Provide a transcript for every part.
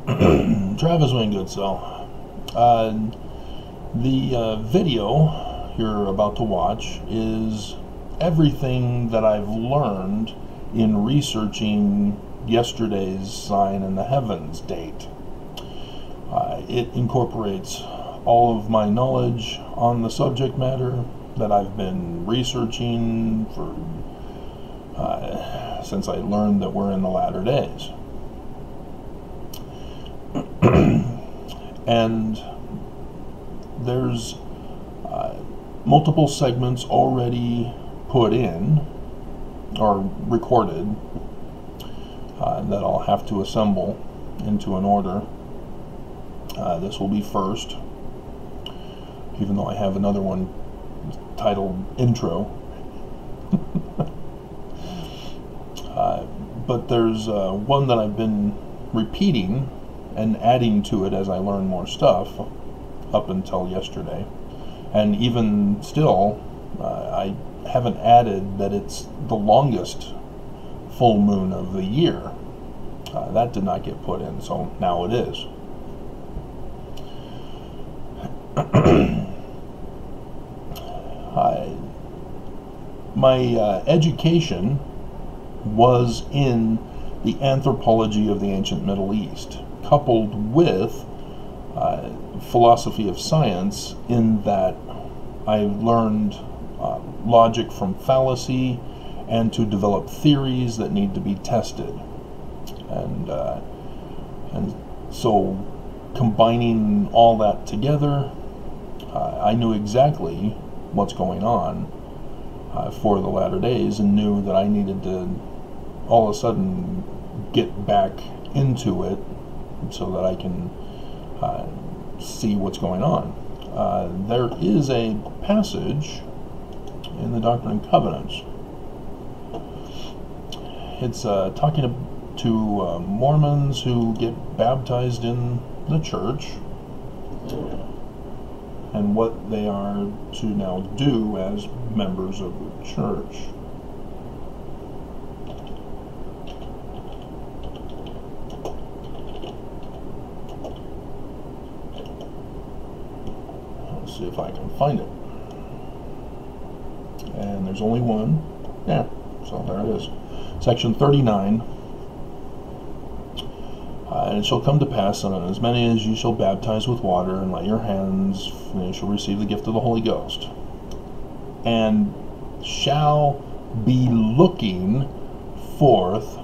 Travis Winggood. The video you're about to watch is everything that I've learned in researching yesterday's sign in the heavens date. It incorporates all of my knowledge on the subject matter that I've been researching for since I learned that we're in the latter days. And there's multiple segments already put in or recorded that I'll have to assemble into an order. This will be first, even though I have another one titled Intro. But there's one that I've been repeating and adding to it as I learn more stuff up until yesterday. And even still, I haven't added that it's the longest full moon of the year. That did not get put in, so now it is. My education was in the anthropology of the ancient Middle East, coupled with philosophy of science, in that I learned logic from fallacy and to develop theories that need to be tested. And so combining all that together, I knew exactly what's going on for the latter days, and knew that I needed to all of a sudden get back into it so that I can see what's going on. There is a passage in the Doctrine and Covenants. It's talking to Mormons who get baptized in the church and what they are to now do as members of the church. Let's see if I can find it. And there's only one. Yeah, so there it is. Section 39. And it shall come to pass, on as many as ye shall baptize with water, and lay your hands, and ye shall receive the gift of the Holy Ghost, and shall be looking forth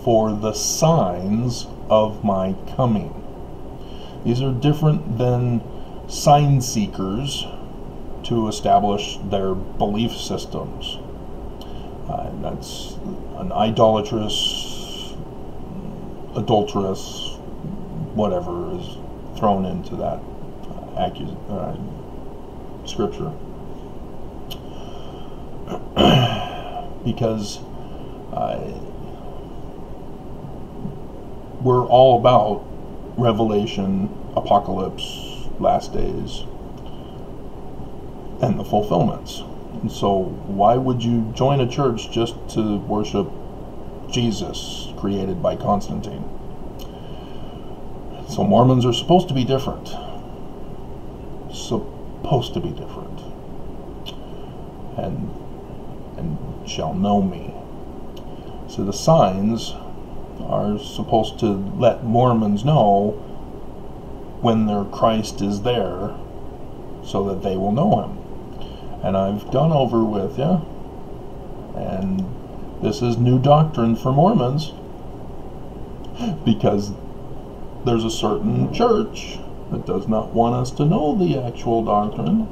for the signs of my coming. These are different than sign seekers to establish their belief systems. That's an idolatrous, adulterous, whatever is thrown into that scripture. Because we're all about Revelation, Apocalypse, last days, and the fulfillments. And so why would you join a church just to worship Jesus, created by Constantine? So Mormons are supposed to be different. Supposed to be different. And shall know me. So the signs are supposed to let Mormons know when their Christ is there, so that they will know him. And I've gone over with you, and this is new doctrine for Mormons, because there's a certain church that does not want us to know the actual doctrine.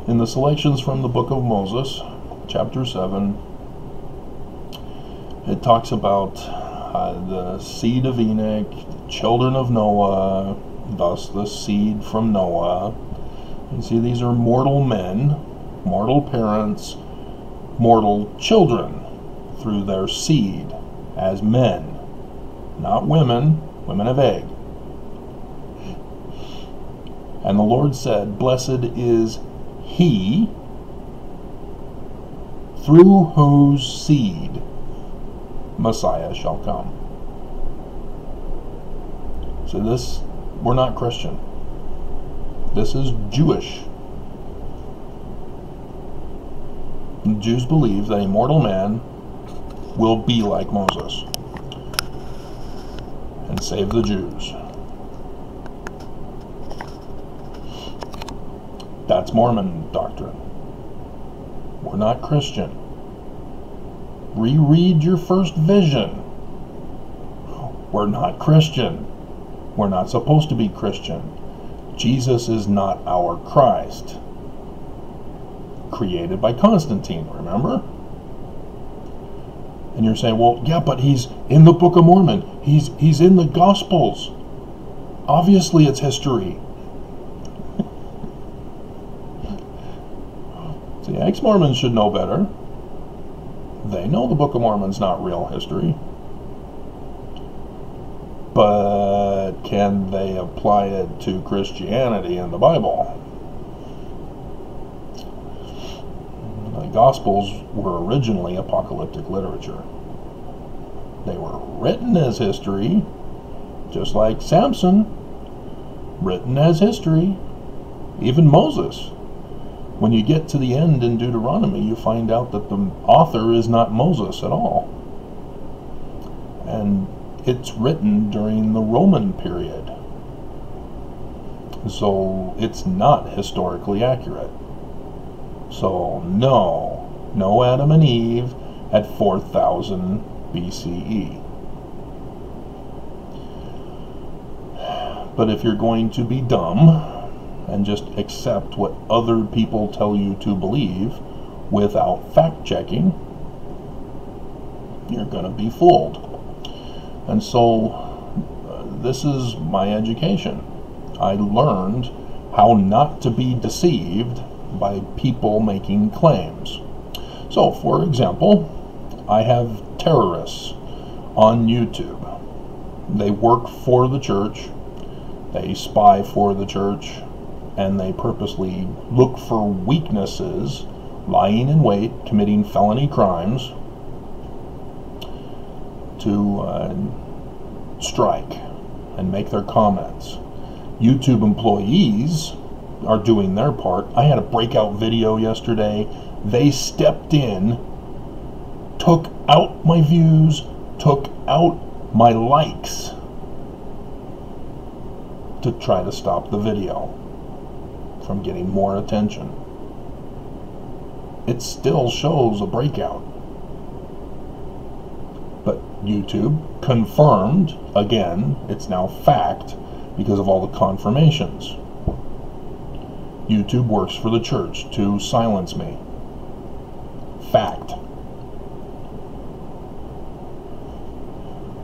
In the selections from the Book of Moses, chapter 7, it talks about the seed of Enoch, children of Noah, thus the seed from Noah. You see, these are mortal men, mortal parents, mortal children through their seed as men, not women, women of egg. And the Lord said, blessed is he through whose seed Messiah shall come. So this, we're not Christian. This is Jewish. The Jews believe that a mortal man will be like Moses and save the Jews. That's Mormon doctrine. We're not Christian. Reread your first vision. We're not Christian. We're not supposed to be Christian. Jesus is not our Christ. Created by Constantine, remember? And you're saying, well, yeah, but he's in the Book of Mormon. He's in the Gospels. Obviously it's history. See, ex-Mormons should know better. They know the Book of Mormon's not real history. But can they apply it to Christianity and the Bible? The Gospels were originally apocalyptic literature. They were written as history, just like Samson, written as history. Even Moses. When you get to the end in Deuteronomy, you find out that the author is not Moses at all. And it's written during the Roman period. So it's not historically accurate. So no Adam and Eve at 4000 BCE. But if you're going to be dumb and just accept what other people tell you to believe without fact-checking, you're going to be fooled. And so this is my education. I learned how not to be deceived by people making claims. So, for example, I have terrorists on YouTube. They work for the church, they spy for the church, and they purposely look for weaknesses, lying in wait, committing felony crimes to strike and make their comments. YouTube employees are doing their part. I had a breakout video yesterday. They stepped in, took out my views, took out my likes to try to stop the video from getting more attention. It still shows a breakout. But YouTube confirmed, again, it's now fact because of all the confirmations. YouTube works for the church to silence me. Fact.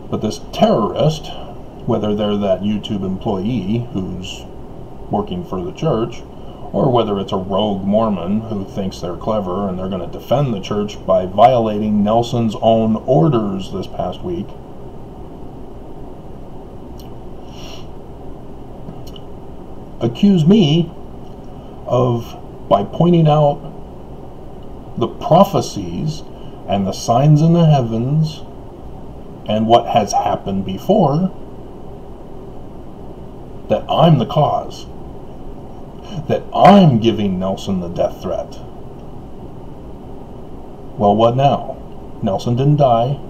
But this terrorist, whether they're that YouTube employee who's working for the church, or whether it's a rogue Mormon who thinks they're clever and they're going to defend the church by violating Nelson's own orders this past week, accuse me of, by pointing out the prophecies and the signs in the heavens and what has happened before, that I'm the cause, that I'm giving Nelson the death threat. Well, what now? Nelson didn't die.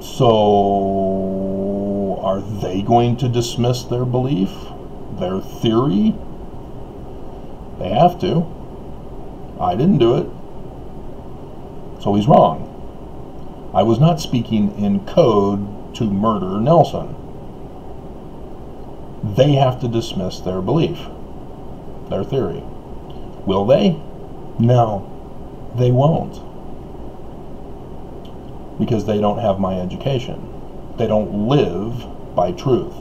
So are they going to dismiss their belief, their theory? They have to. I didn't do it. So he's wrong. I was not speaking in code to murder Nelson. They have to dismiss their belief, their theory. Will they? No, they won't. Because they don't have my education. They don't live by truth.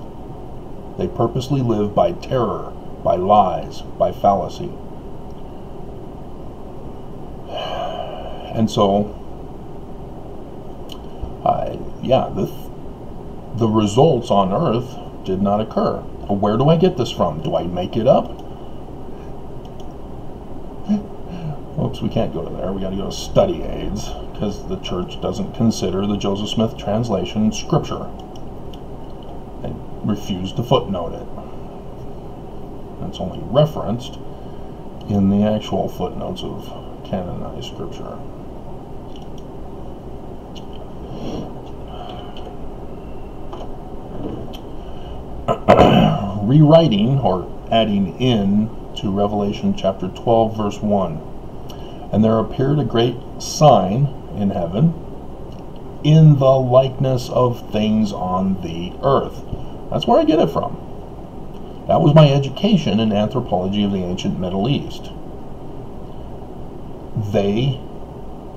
They purposely live by terror, by lies, by fallacy. And so, the results on earth did not occur. Where do I get this from? Do I make it up? Oops, we can't go to there. We got to go to study aids. because the church doesn't consider the Joseph Smith translation scripture. They refuse to footnote it. It's only referenced in the actual footnotes of canonized scripture. Rewriting or adding in to Revelation chapter 12 verse 1. And there appeared a great sign in heaven, in the likeness of things on the earth. That's where I get it from. That was my education in anthropology of the ancient Middle East. They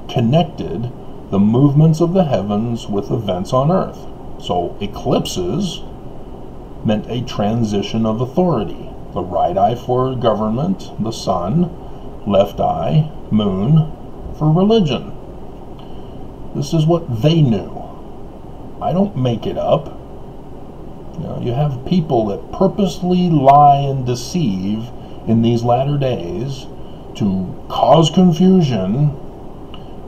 connected the movements of the heavens with events on earth. So eclipses meant a transition of authority. The right eye for government, the sun; left eye, moon, for religion. This is what they knew. I don't make it up. You have people that purposely lie and deceive in these latter days to cause confusion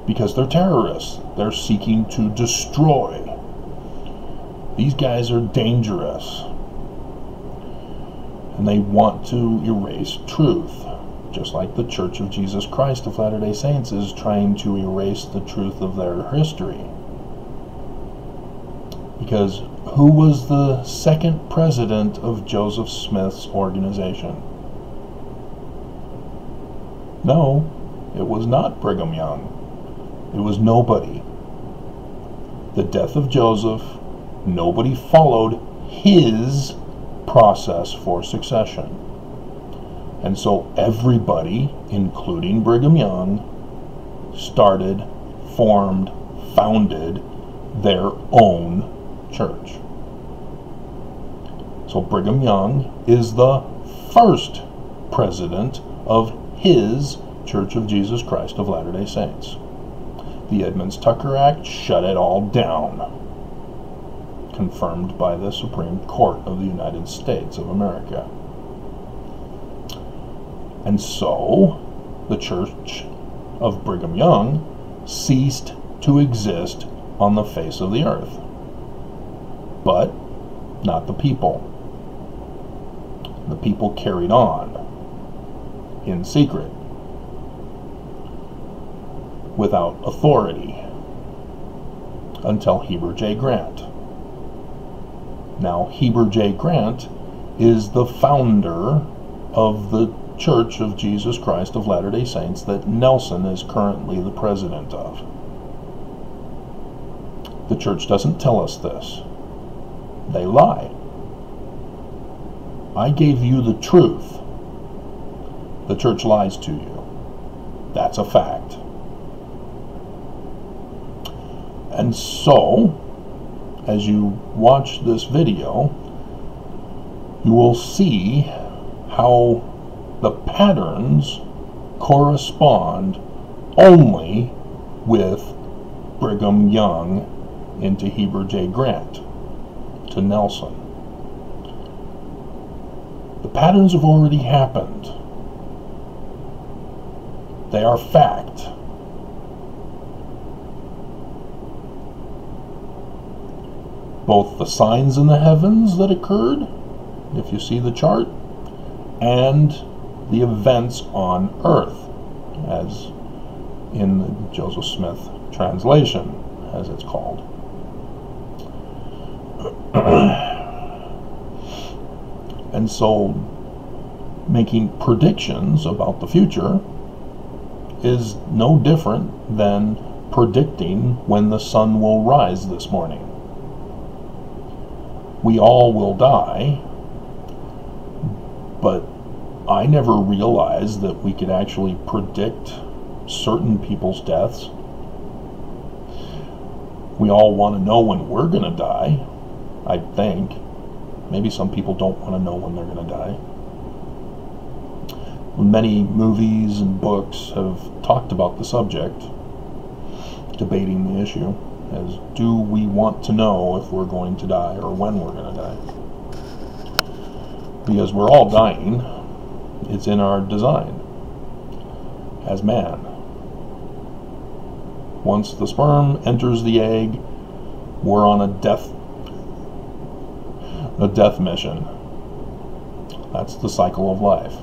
because they're terrorists. They're seeking to destroy. These guys are dangerous. And they want to erase truth, just like the Church of Jesus Christ of Latter-day Saints is trying to erase the truth of their history. Because who was the second president of Joseph Smith's organization? No, it was not Brigham Young. It was nobody. The death of Joseph, nobody followed his process for succession. And so everybody, including Brigham Young, started, formed, founded their own church. So Brigham Young is the first president of his Church of Jesus Christ of Latter-day Saints. The Edmunds-Tucker Act shut it all down, confirmed by the Supreme Court of the United States of America. And so the Church of Brigham Young ceased to exist on the face of the earth. But not the people. The people carried on in secret, without authority, until Heber J. Grant. Now, Heber J. Grant is the founder of the Church of Jesus Christ of Latter-day Saints that Nelson is currently the president of. The church doesn't tell us this. They lie. I gave you the truth. The church lies to you. That's a fact. And so, as you watch this video, you will see how the patterns correspond only with Brigham Young into Heber J. Grant to Nelson. The patterns have already happened. They are fact. Both the signs in the heavens that occurred, if you see the chart, and the events on earth, as in the Joseph Smith translation, as it's called. And so, making predictions about the future is no different than predicting when the sun will rise this morning. We all will die, but I never realized that we could actually predict certain people's deaths. We all want to know when we're going to die, I think. Maybe some people don't want to know when they're going to die. Many movies and books have talked about the subject, debating the issue, as do we want to know if we're going to die or when we're going to die? Because we're all dying. It's in our design as man. Once the sperm enters the egg, we're on a death mission. That's the cycle of life.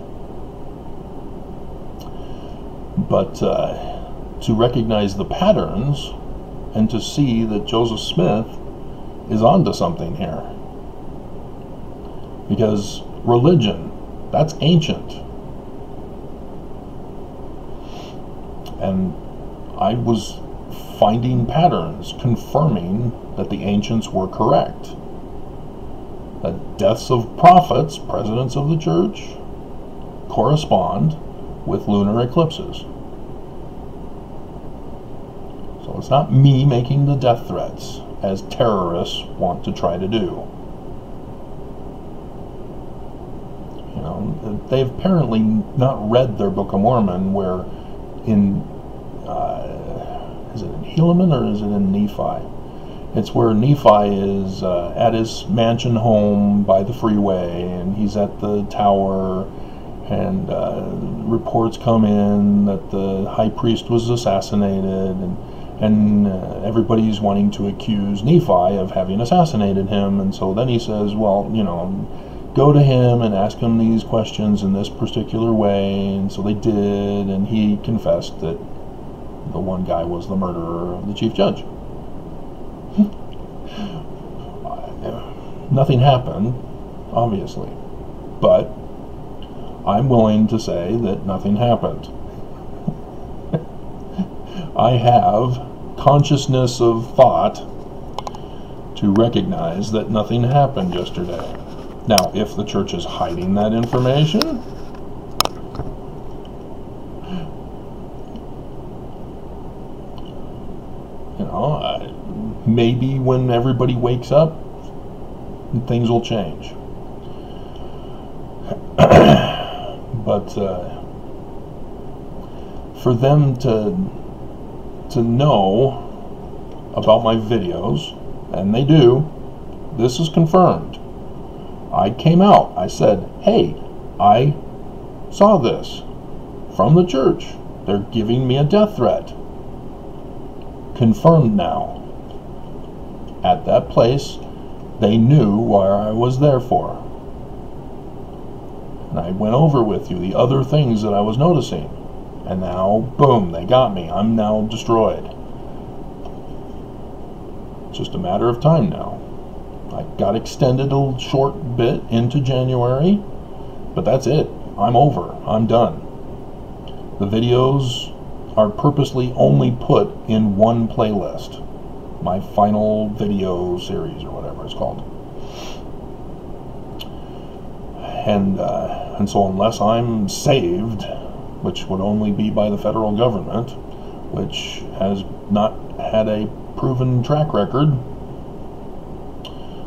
But to recognize the patterns and to see that Joseph Smith is onto something here. Because religion, that's ancient. And I was finding patterns confirming that the ancients were correct. That deaths of prophets, presidents of the church, correspond with lunar eclipses. So it's not me making the death threats, as terrorists want to try to do. You know, they've apparently not read their Book of Mormon, where in is it in Helaman or is it in Nephi? It's where Nephi is at his mansion home by the freeway, and he's at the tower, and reports come in that the high priest was assassinated, and everybody's wanting to accuse Nephi of having assassinated him. And so then he says, well, you know, go to him and ask him these questions in this particular way. And so they did, and he confessed that the one guy was the murderer of the chief judge. Nothing happened, obviously, but I'm willing to say that nothing happened. I have consciousness of thought to recognize that nothing happened yesterday. Now, if the church is hiding that information, you know, maybe when everybody wakes up, things will change. But for them to know about my videos, and they do, this is confirmed. I came out, I said, hey, I saw this from the church. They're giving me a death threat. Confirmed now. At that place, they knew what I was there for. And I went over with you the other things that I was noticing. And now, boom, they got me. I'm now destroyed. It's just a matter of time now. I got extended a short bit into January, but that's it. I'm over. I'm done. The videos are purposely only put in one playlist. My final video series, or whatever it's called. And so unless I'm saved, which would only be by the federal government, which has not had a proven track record,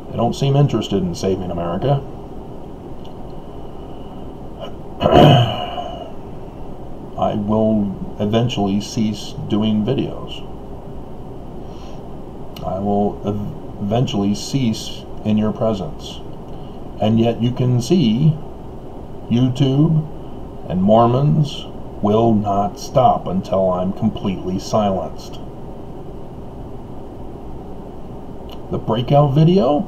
they don't seem interested in saving America. I will eventually cease doing videos. I will eventually cease in your presence. And yet you can see YouTube and Mormons will not stop until I'm completely silenced. The breakout video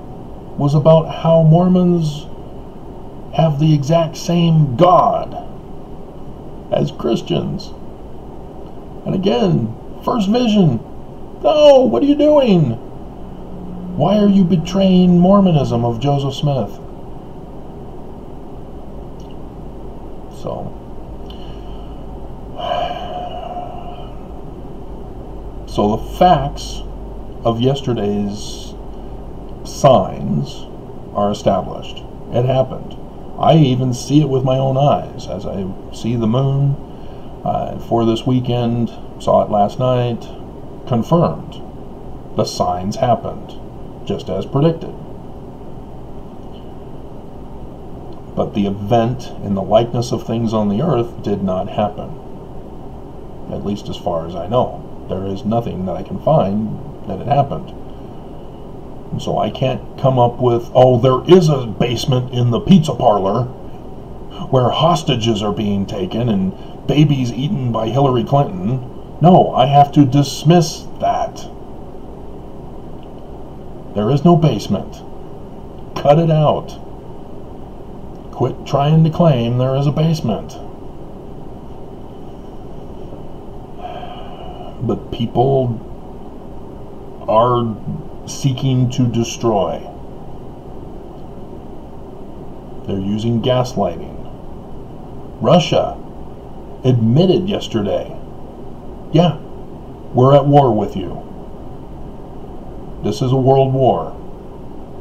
was about how Mormons have the exact same God as Christians. And again, first vision. No, what are you doing? Why are you betraying Mormonism of Joseph Smith? So the facts of yesterday's signs are established. It happened. I even see it with my own eyes as I see the moon for this weekend, saw it last night, confirmed. The signs happened, just as predicted. But the event in the likeness of things on the earth did not happen, at least as far as I know. There is nothing that I can find that it happened. And so I can't come up with, oh, there is a basement in the pizza parlor where hostages are being taken and babies eaten by Hillary Clinton. No, I have to dismiss that. There is no basement. Cut it out. Quit trying to claim there is a basement. But people are seeking to destroy. They're using gaslighting. Russia admitted yesterday, yeah, we're at war with you. This is a world war.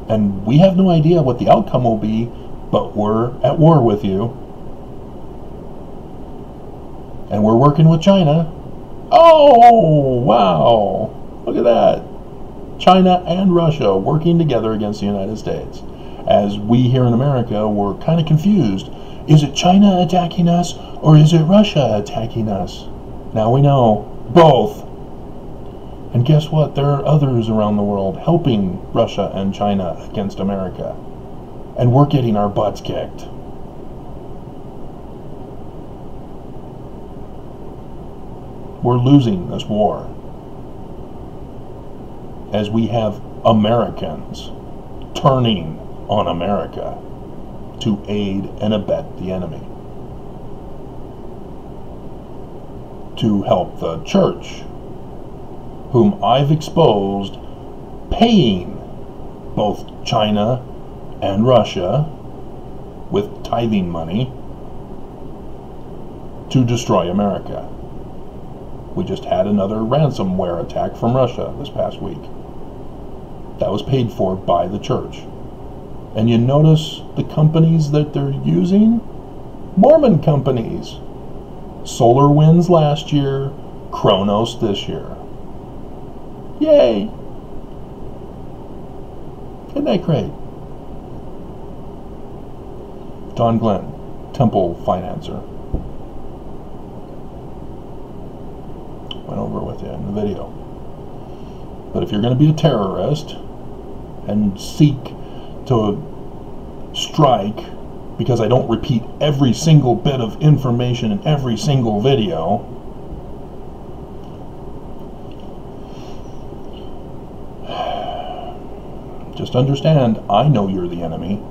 And we have no idea what the outcome will be, but we're at war with you. And we're working with China. Oh, wow. Look at that. China and Russia working together against the United States. As we here in America were kind of confused. Is it China attacking us or is it Russia attacking us? Now we know both. And guess what? There are others around the world helping Russia and China against America. And we're getting our butts kicked. We're losing this war. As we have Americans turning on America to aid and abet the enemy. To help the church, whom I've exposed, paying both China and Russia with tithing money to destroy America. We just had another ransomware attack from Russia this past week. That was paid for by the church. And you notice the companies that they're using? Mormon companies. SolarWinds last year, Kronos this year. Yay! Isn't that great? Don Glenn, Temple Financer. Went over with you in the video. But if you're going to be a terrorist and seek to strike, because I don't repeat every single bit of information in every single video, just understand, I know you're the enemy.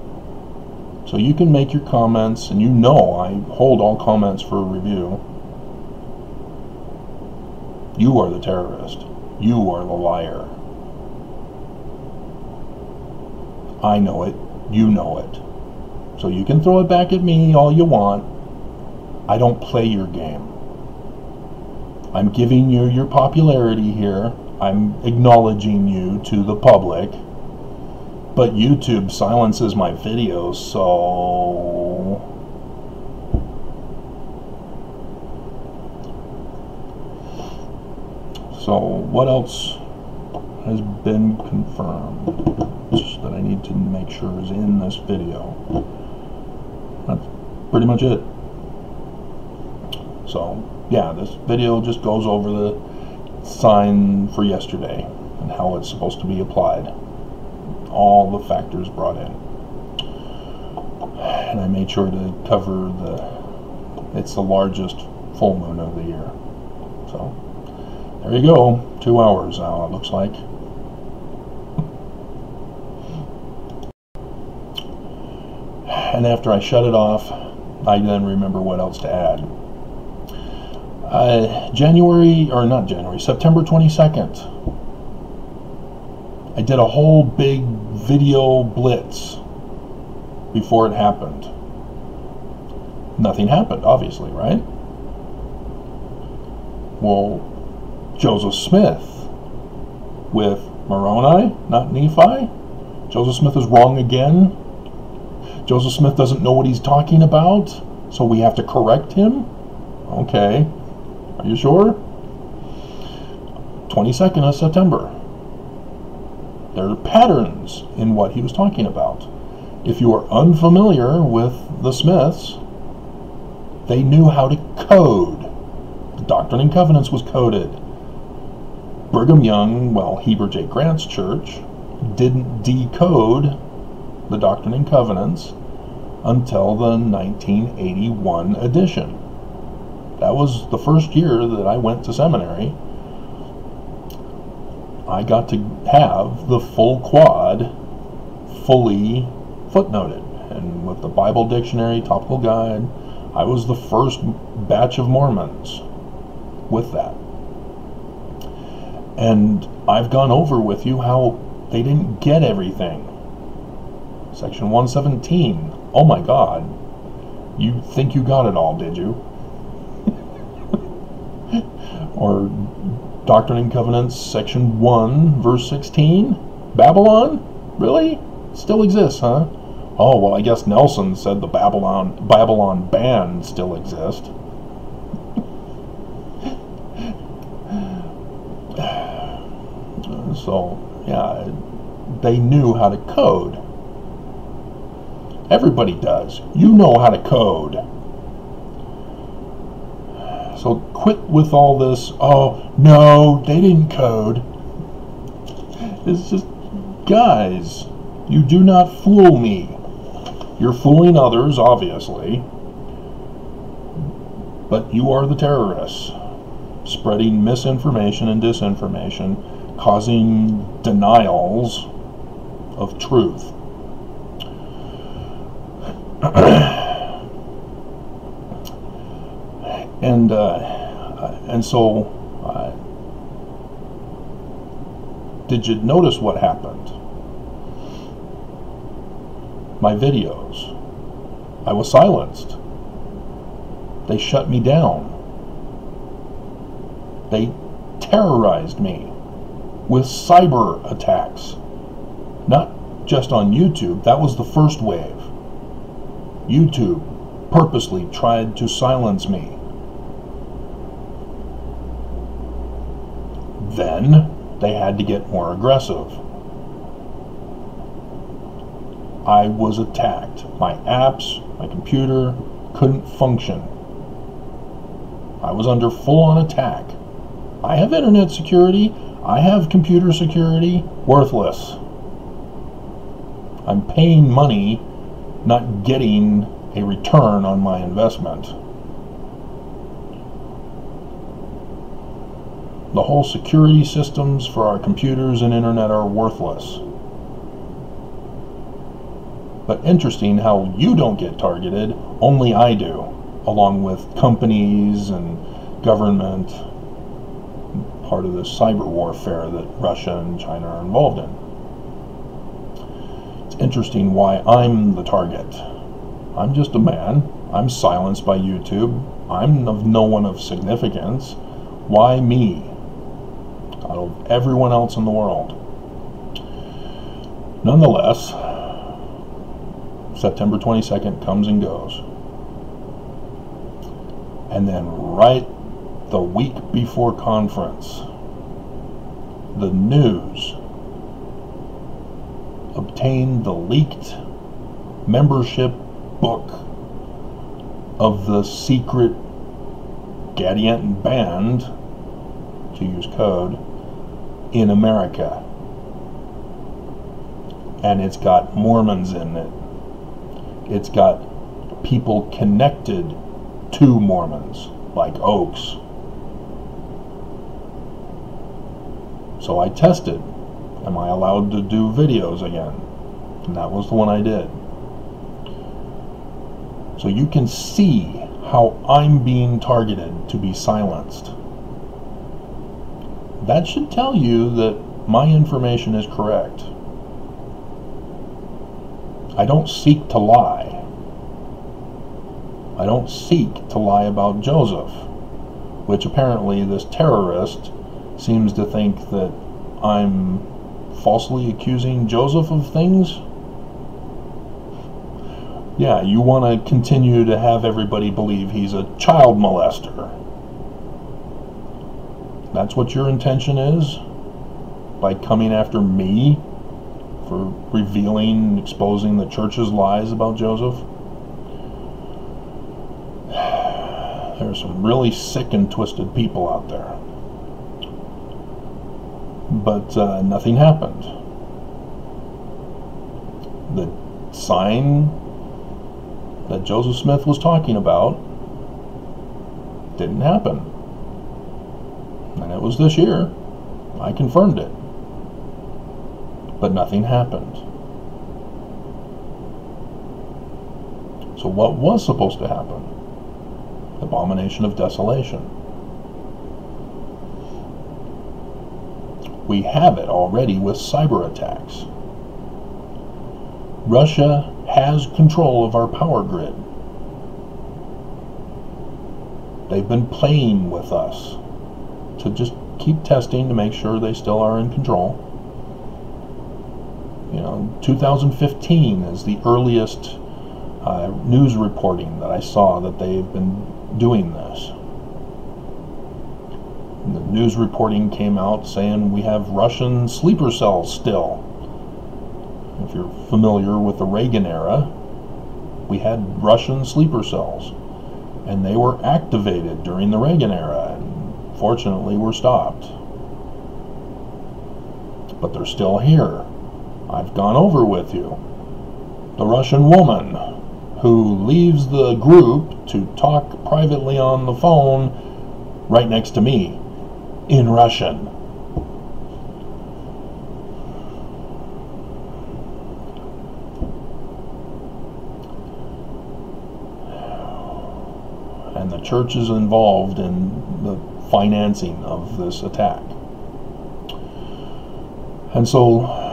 So you can make your comments, and you know I hold all comments for review. You are the terrorist. You are the liar. I know it. You know it. So you can throw it back at me all you want. I don't play your game. I'm giving you your popularity here. I'm acknowledging you to the public. But YouTube silences my videos, so... So, what else has been confirmed that I need to make sure is in this video? That's pretty much it. So, yeah, this video just goes over the sign for yesterday and how it's supposed to be applied. All the factors brought in. And I made sure to cover it's the largest full moon of the year. So, there you go. 2 hours now, it looks like. And after I shut it off, I then remember what else to add. September 22nd. I did a whole big video blitz before it happened. Nothing happened, obviously, right? Well, Joseph Smith with Moroni, not Nephi. Joseph Smith is wrong again. Joseph Smith doesn't know what he's talking about, so we have to correct him? Okay. Are you sure? 22nd of September. There are patterns in what he was talking about. If you are unfamiliar with the Smiths, they knew how to code. The Doctrine and Covenants was coded. Brigham Young, Heber J. Grant's church, didn't decode the Doctrine and Covenants until the 1981 edition. That was the first year that I went to seminary. I got to have the full quad fully footnoted, and with the Bible dictionary, topical guide, I was the first batch of Mormons with that. And I've gone over with you how they didn't get everything. Section 117, oh my God, you think you got it all, did you? Or Doctrine and Covenants, Section 1, verse 16, Babylon? Really? Still exists, huh? Oh, well, I guess Nelson said the Babylon band still exists. So, yeah, they knew how to code. Everybody does. You know how to code. So quit with all this, oh, no, they didn't code. It's just, guys, you do not fool me. You're fooling others, obviously, but you are the terrorists, spreading misinformation and disinformation, causing denials of truth. And so, did you notice what happened? My videos, I was silenced. They shut me down. They terrorized me with cyber attacks. Not just on YouTube, that was the first wave. YouTube purposely tried to silence me. Then they had to get more aggressive. I was attacked. My apps, my computer couldn't function. I was under full-on attack. I have internet security. I have computer security. Worthless. I'm paying money, not getting a return on my investment. The whole security systems for our computers and internet are worthless. But interesting how you don't get targeted, only I do, along with companies and government, part of this cyber warfare that Russia and China are involved in. It's interesting why I'm the target. I'm just a man. I'm silenced by YouTube. I'm of no one of significance. Why me? Out of everyone else in the world. Nonetheless, September 22nd comes and goes. And then right the week before conference, the news obtained the leaked membership book of the secret Gadianton band, to use code, in America. And it's got Mormons in it. It's got people connected to Mormons, like Oaks. So I tested, am I allowed to do videos again? And that was the one I did. So you can see how I'm being targeted to be silenced. That should tell you that my information is correct. I don't seek to lie. I don't seek to lie about Joseph, which apparently this terrorist seems to think that I'm falsely accusing Joseph of things. Yeah, you want to continue to have everybody believe he's a child molester. That's what your intention is? By coming after me for revealing and exposing the church's lies about Joseph? There are some really sick and twisted people out there. But nothing happened. The sign that Joseph Smith was talking about Didn't happen. And it was this year. I confirmed it. But nothing happened. So what was supposed to happen? Abomination of desolation. We have it already with cyber attacks. Russia has control of our power grid. They've been playing with us to just keep testing to make sure they still are in control. 2015 is the earliest news reporting that I saw that they've been doing this. The news reporting came out saying we have Russian sleeper cells still. If you're familiar with the Reagan era, we had Russian sleeper cells, and they were activated during the Reagan era, and fortunately were stopped. But they're still here. I've gone over with you. The Russian woman who leaves the group to talk privately on the phone right next to me in Russian. And the church is involved in the financing of this attack. And so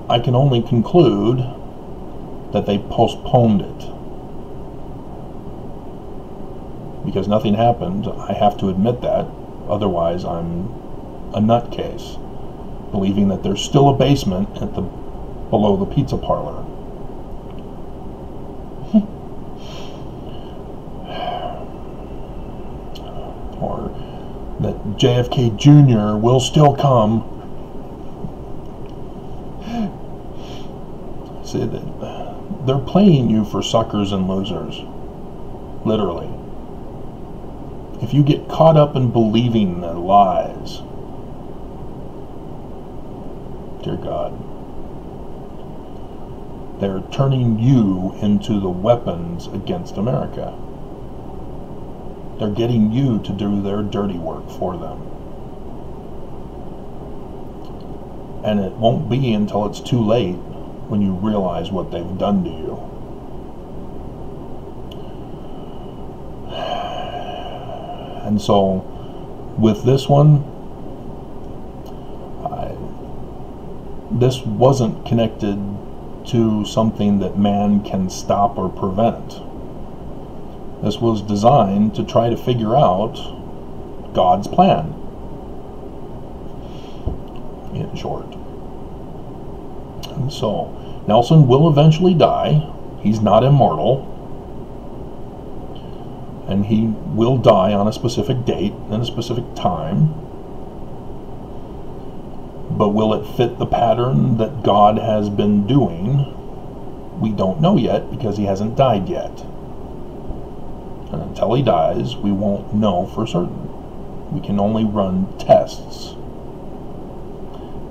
I can only conclude that they postponed it. Because nothing happened, I have to admit that. Otherwise, I'm a nutcase, believing that there's still a basement at below the pizza parlor. Or that JFK Jr. will still come. See, they're playing you for suckers and losers. Literally. If you get caught up in believing their lies, dear God, they're turning you into the weapons against America. They're getting you to do their dirty work for them. And it won't be until it's too late when you realize what they've done to you. And so, with this one, this wasn't connected to something that man can stop or prevent. This was designed to try to figure out God's plan, in short. And so, Nelson will eventually die. He's not immortal. And he will die on a specific date and a specific time. But will it fit the pattern that God has been doing? We don't know yet because he hasn't died yet. And until he dies, we won't know for certain. We can only run tests.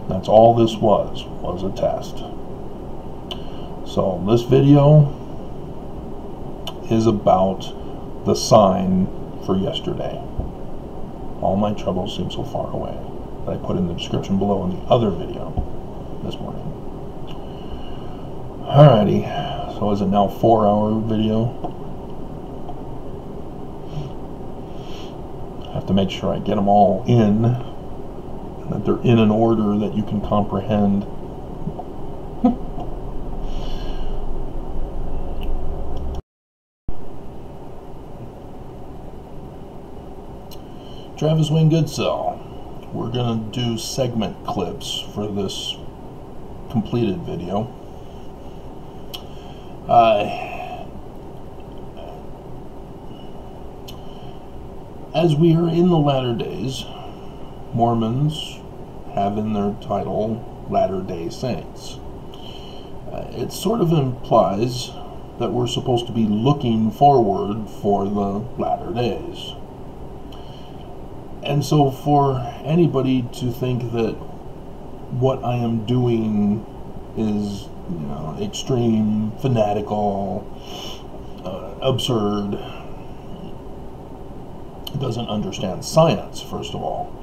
That's all this was a test. So this video is about the sign for yesterday. All my troubles seem so far away, that I put in the description below in the other video this morning. Alrighty, so is it now 4-hour video? I have to make sure I get them all in, and that they're in an order that you can comprehend. Travis Wayne Goodsell. We're going to do segment clips for this completed video. As we are in the latter days, Mormons have in their title Latter-day Saints. It sort of implies that we're supposed to be looking forward for the latter days. And so for anybody to think that what I am doing is, extreme, fanatical, absurd, doesn't understand science, first of all.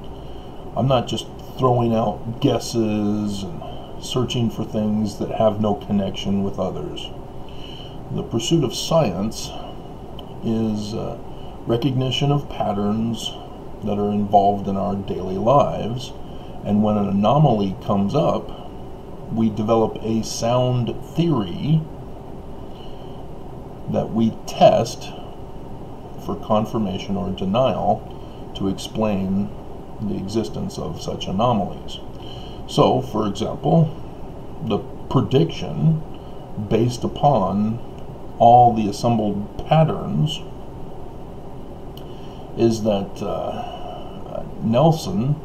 I'm not just throwing out guesses and searching for things that have no connection with others. The pursuit of science is recognition of patterns that are involved in our daily lives, and when an anomaly comes up, we develop a sound theory that we test for confirmation or denial to explain the existence of such anomalies. So, for example, the prediction based upon all the assembled patterns is that Nelson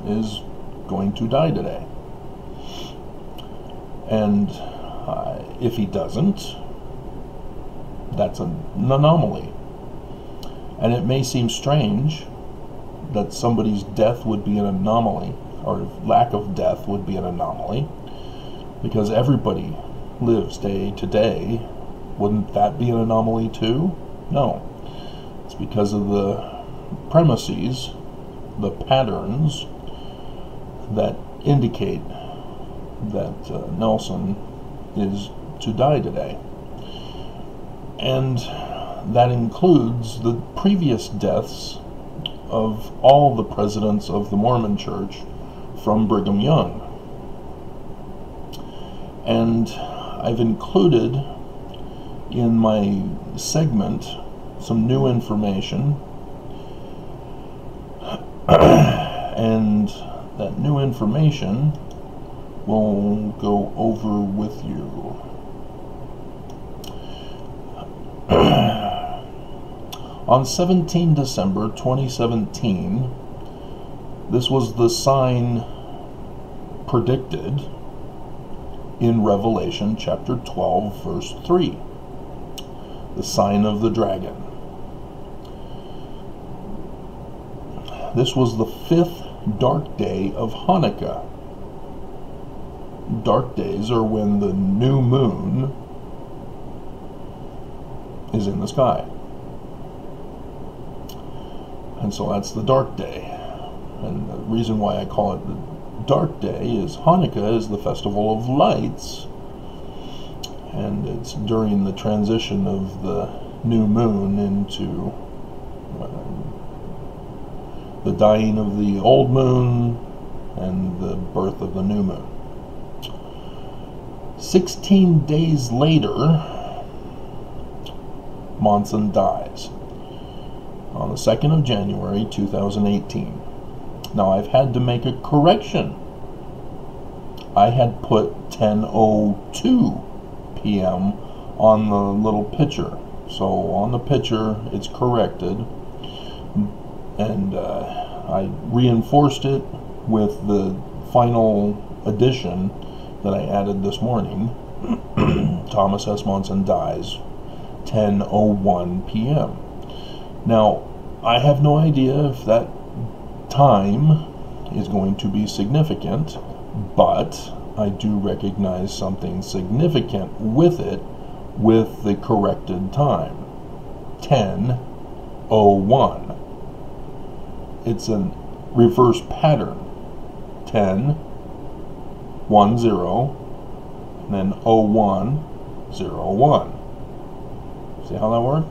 is going to die today. And if he doesn't, that's an anomaly. And it may seem strange that somebody's death would be an anomaly, or lack of death would be an anomaly, because everybody lives day to day. Wouldn't that be an anomaly too? No. It's because of the premises, the patterns that indicate that Nelson is to die today. And that includes the previous deaths of all the presidents of the Mormon Church from Brigham Young. And I've included in my segment some new information, and that new information will go over with you. On 17 December 2017, this was the sign predicted in Revelation chapter 12, verse 3. The sign of the dragon. This was the 5th dark day of Hanukkah. Dark days are when the new moon is in the sky. And so that's the dark day. And the reason why I call it the dark day is Hanukkah is the festival of lights. And it's during the transition of the new moon into the dying of the old moon and the birth of the new moon. 16 days later, Monson dies on the 2nd of January 2018. Now I've had to make a correction. I had put 10:02 p.m. on the little picture. So on the picture it's corrected, and I reinforced it with the final addition that I added this morning. Thomas S. Monson dies 10:01 p.m. Now I have no idea if that time is going to be significant, but I do recognize something significant with it, with the corrected time, 10:01. It's a reverse pattern, 10:10, and then 01:01. See how that worked?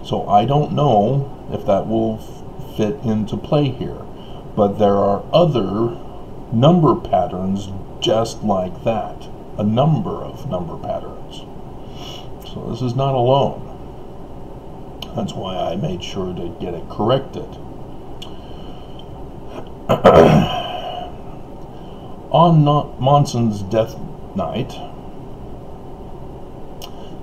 So I don't know if that will fit into play here, but there are other number patterns just like that, a number of number patterns. So this is not alone. That's why I made sure to get it corrected. On Monson's death night,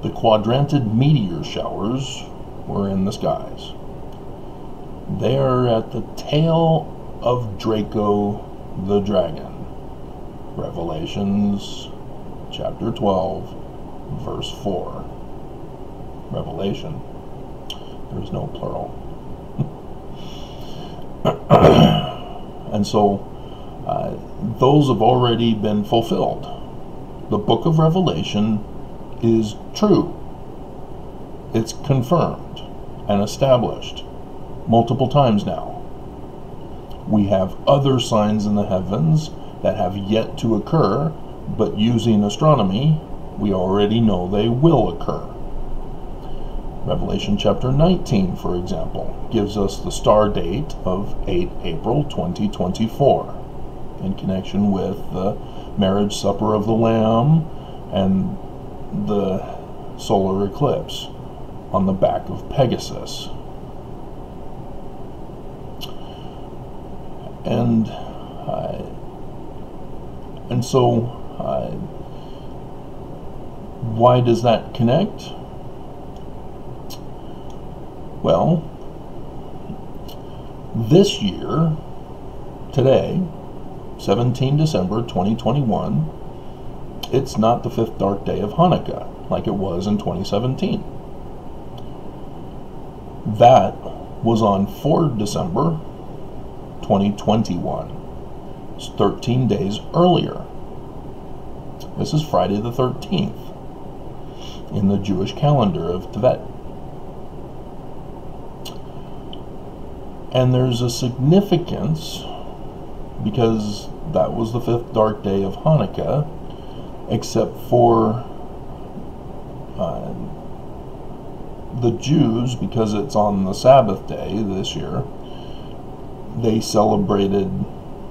the quadranted meteor showers were in the skies. They are at the tail of Draco the dragon. Revelations chapter 12, verse 4. Revelation. There's no plural. And so those have already been fulfilled. The book of Revelation is true. It's confirmed and established. multiple times now. We have other signs in the heavens that have yet to occur, but using astronomy, we already know they will occur. Revelation chapter 19, for example, gives us the star date of 8 April 2024 in connection with the marriage supper of the Lamb and the solar eclipse on the back of Pegasus. And so, why does that connect? Well, this year, today, 17 December 2021, it's not the 5th dark day of Hanukkah like it was in 2017. That was on 4 December 2021. It's 13 days earlier. This is Friday the 13th in the Jewish calendar of Tibet. And there's a significance because that was the 5th dark day of Hanukkah, except for the Jews, because it's on the Sabbath day this year, they celebrated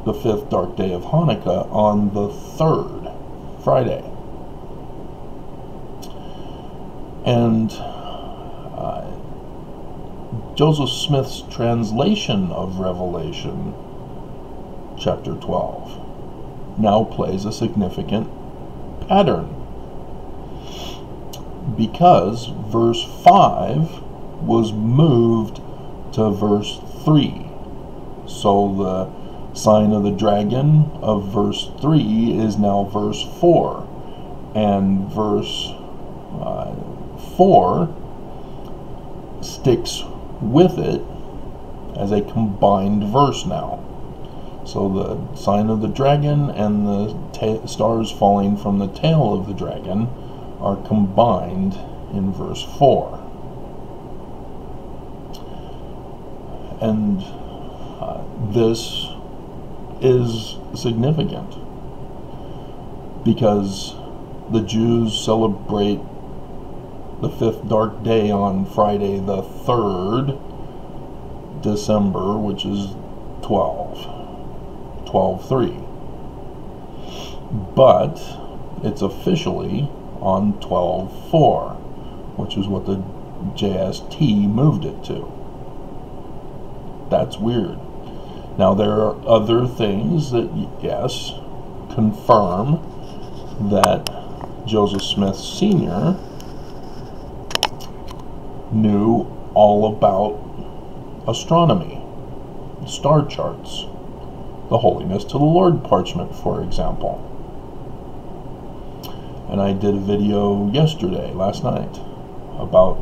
the 5th dark day of Hanukkah on the 3rd, Friday. And Joseph Smith's translation of Revelation chapter 12 now plays a significant pattern, because verse 5 was moved to verse 3. So the sign of the dragon of verse 3 is now verse 4, and verse 4 sticks with it as a combined verse now. So the sign of the dragon and the stars falling from the tail of the dragon are combined in verse 4. And this is significant because the Jews celebrate the 5th dark day on Friday the 3rd December, which is 12/3. But it's officially on 12/4, which is what the JST moved it to. That's weird. Now there are other things that, yes, confirm that Joseph Smith Sr. knew all about astronomy, star charts, the Holiness to the Lord parchment, for example. And I did a video last night, about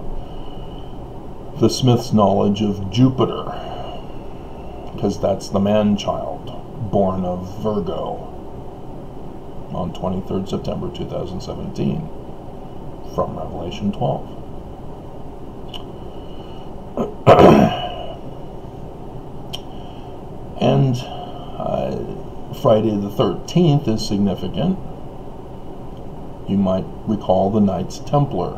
the Smith's knowledge of Jupiter, because that's the man-child born of Virgo on 23rd September 2017 from Revelation 12. And Friday the 13th is significant. You might recall the Knights Templar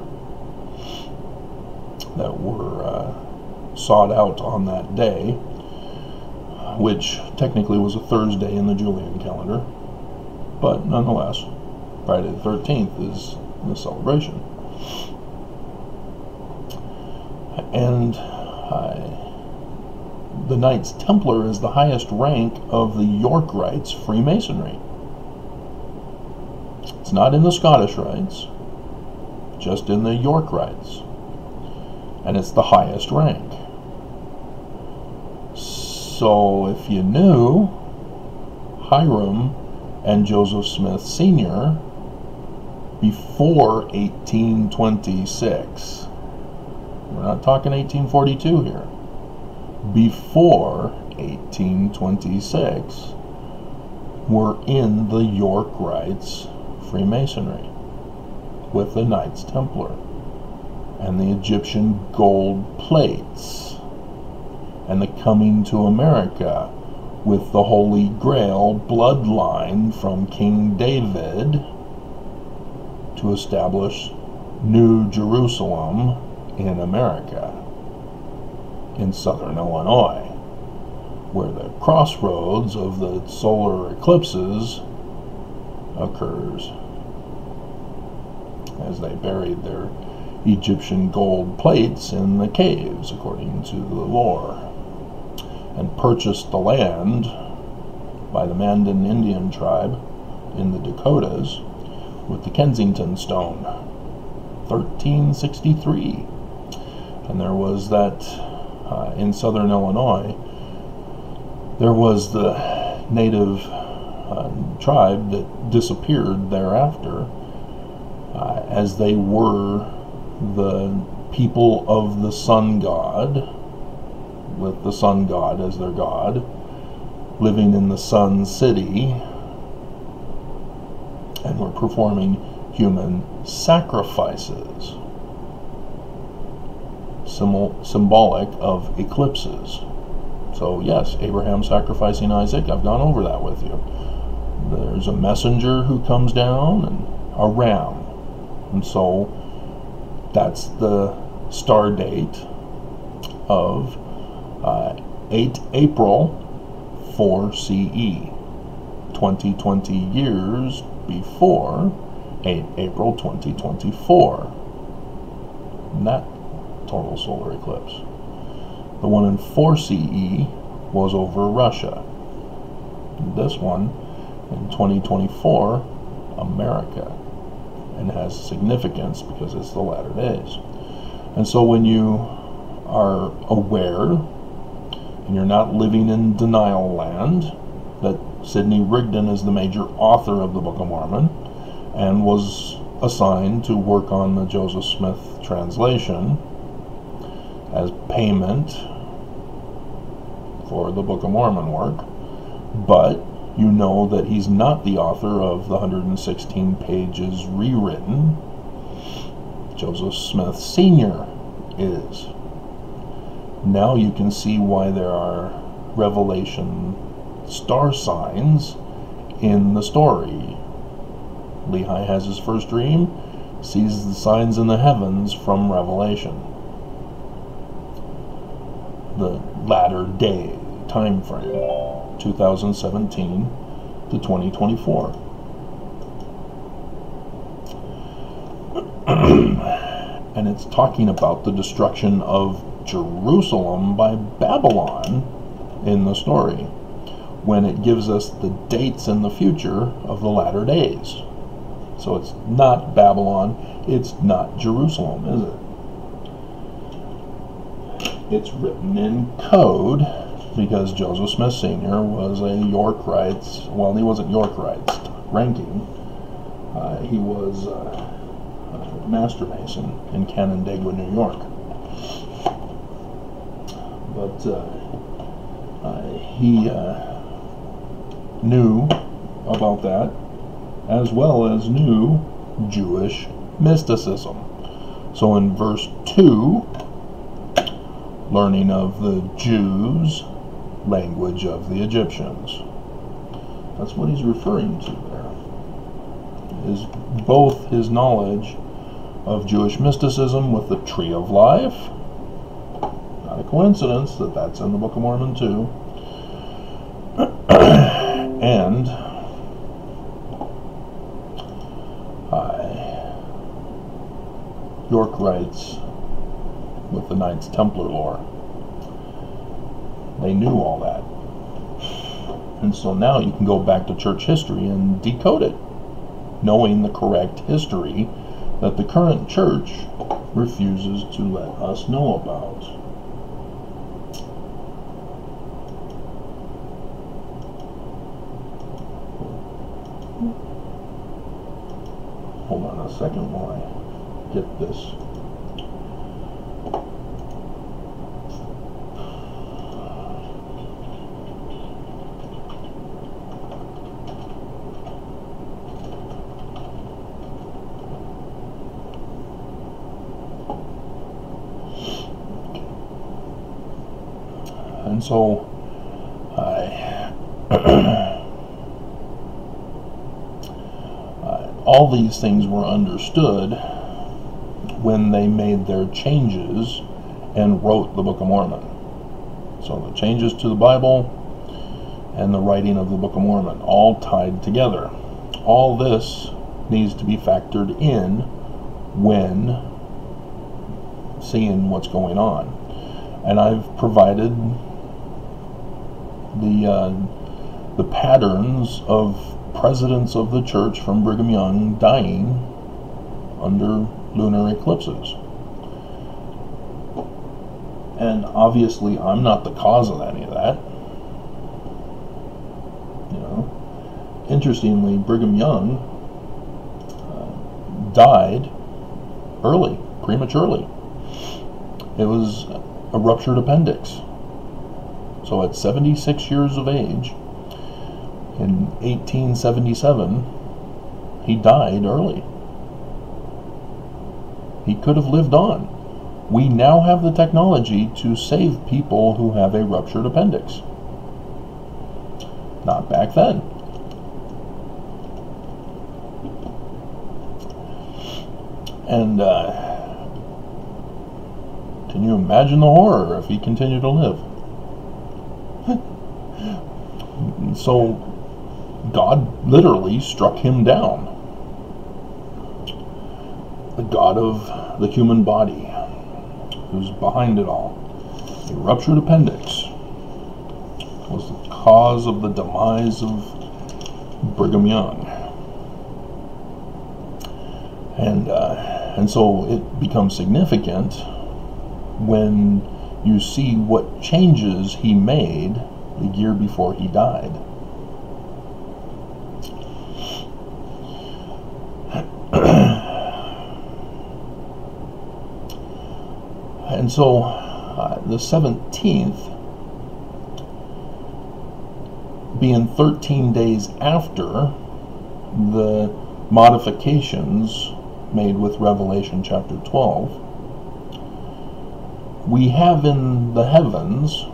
that were sought out on that day, which technically was a Thursday in the Julian calendar, but nonetheless, Friday the 13th is the celebration. And the Knights Templar is the highest rank of the York Rites Freemasonry. It's not in the Scottish Rites, just in the York Rites. And it's the highest rank. So if you knew Hiram and Joseph Smith Sr. before 1826, we're not talking 1842 here, before 1826, were in the York Rites Freemasonry with the Knights Templar and the Egyptian gold plates and the coming to America with the Holy Grail bloodline from King David to establish New Jerusalem in America, in southern Illinois, where the crossroads of the solar eclipses occurs, as they buried their Egyptian gold plates in the caves, according to the lore, and purchased the land by the Mandan Indian tribe in the Dakotas with the Kensington Stone, 1363. And there was that, in southern Illinois, there was the native tribe that disappeared thereafter, as they were the people of the sun god, with the sun god as their god, living in the sun city, and were performing human sacrifices, symbolic of eclipses. So yes, Abraham sacrificing Isaac, I've gone over that with you. There's a messenger who comes down, and a ram. And so that's the star date of 8 April 4 CE, 2020 years before 8 April 2024. And that total solar eclipse. The one in 4 CE was over Russia. This one in 2024, America, and has significance because it's the latter days. And so when you are aware, and you're not living in denial land, that Sidney Rigdon is the major author of the Book of Mormon and was assigned to work on the Joseph Smith translation as payment for the Book of Mormon work, but you know that he's not the author of the 116 pages rewritten. Joseph Smith Sr. is. Now you can see why there are revelation star signs in the story. Lehi has his first dream, sees the signs in the heavens from Revelation. The latter day time frame, 2017 to 2024. And it's talking about the destruction of Jerusalem by Babylon in the story, when it gives us the dates in the future of the latter days. So it's not Babylon, it's not Jerusalem, is it? It's written in code because Joseph Smith Sr. was a York Rites, well, he wasn't York Rites ranking, he was a Master Mason in Canandaigua, New York. But he knew about that, as well as knew Jewish mysticism. So in verse 2, learning of the Jews, language of the Egyptians. That's what he's referring to there. Is both his knowledge of Jewish mysticism with the Tree of Life. Not a coincidence that that's in the Book of Mormon too. And York Rites with the Knights Templar lore. They knew all that. And so now you can go back to church history and decode it, knowing the correct history that the current church refuses to let us know about. Hold on a second while I get this. And so all these things were understood when they made their changes and wrote the Book of Mormon. So the changes to the Bible and the writing of the Book of Mormon, all tied together. All this needs to be factored in when seeing what's going on. And I've provided the patterns of presidents of the church from Brigham Young dying under lunar eclipses. And obviously I'm not the cause of any of that. You know, interestingly, Brigham Young died early, prematurely. It was a ruptured appendix. So at 76 years of age, in 1877, he died early. He could have lived on. We now have the technology to save people who have a ruptured appendix. Not back then. And can you imagine the horror if he continued to live? So God literally struck him down. The God of the human body, who's behind it all. A ruptured appendix was the cause of the demise of Brigham Young. And so it becomes significant when you see what changes he made the year before he died. And so the 17th, being 13 days after the modifications made with Revelation chapter 12, we have in the heavens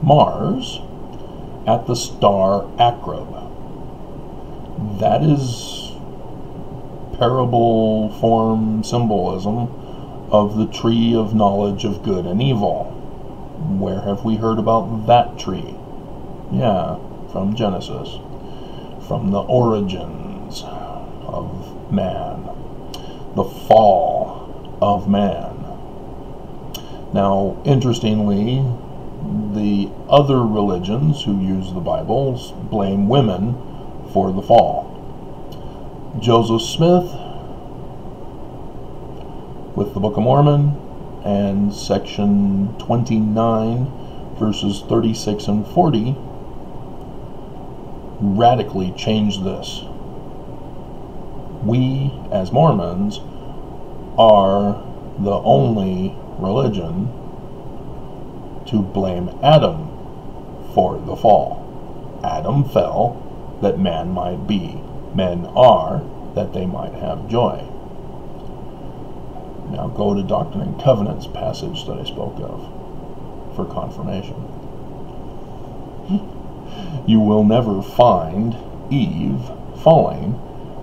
Mars at the star Acrab. That is parable form symbolism of the tree of knowledge of good and evil. Where have we heard about that tree? Yeah, from Genesis, from the origins of man, the fall of man. Now, interestingly, the other religions who use the Bible blame women for the fall. Joseph Smith, with the Book of Mormon, and section 29, verses 36 and 40, radically changed this. We, as Mormons, are the only religion to blame Adam for the fall. Adam fell that man might be. Men are that they might have joy. Now go to Doctrine and Covenants passage that I spoke of for confirmation. You will never find Eve falling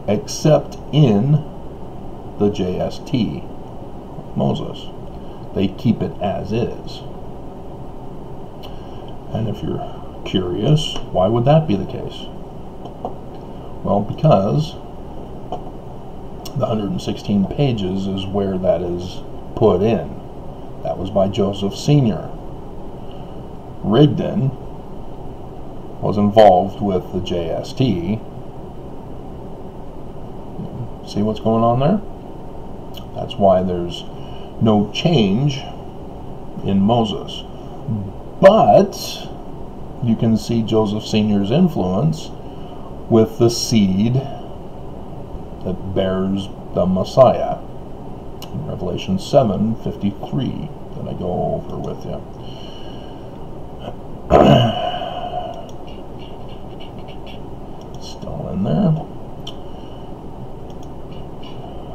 except in the JST, Moses. They keep it as is. And if you're curious, why would that be the case? Well, because the 116 pages is where that is put in. That was by Joseph Sr. Rigdon was involved with the JST. See what's going on there? That's why there's no change in Moses. But you can see Joseph Sr.'s influence with the seed that bears the Messiah. In Revelation 7:53 that I go over with you. Still in there.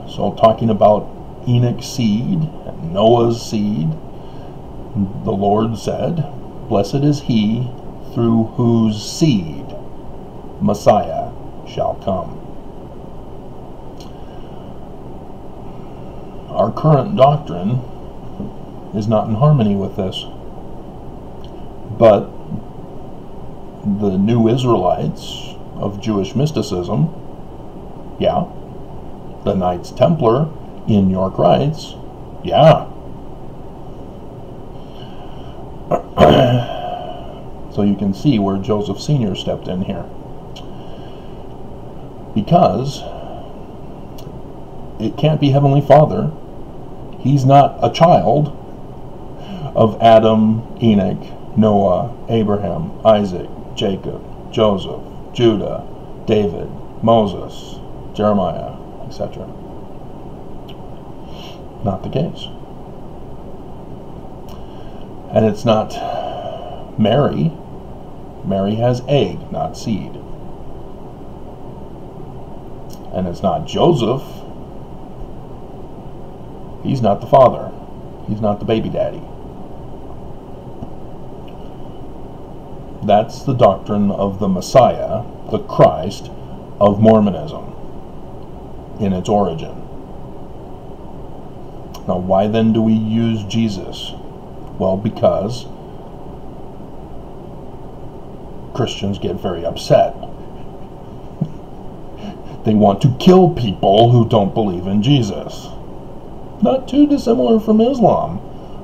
So talking about Enoch's seed and Noah's seed, the Lord said, Blessed is he through whose seed Messiah shall come. Our current doctrine is not in harmony with this. But the new Israelites of Jewish mysticism, yeah. The Knights Templar in York Rites, yeah. So you can see where Joseph Sr. stepped in here. Because it can't be Heavenly Father. He's not a child of Adam, Enoch, Noah, Abraham, Isaac, Jacob, Joseph, Judah, David, Moses, Jeremiah, etc. Not the case. And it's not Mary. Mary has egg, not seed. And it's not Joseph. He's not the father. He's not the baby daddy. That's the doctrine of the Messiah, the Christ, of Mormonism in its origin. Now, why then do we use Jesus? Well, because Christians get very upset. They want to kill people who don't believe in Jesus. Not too dissimilar from Islam,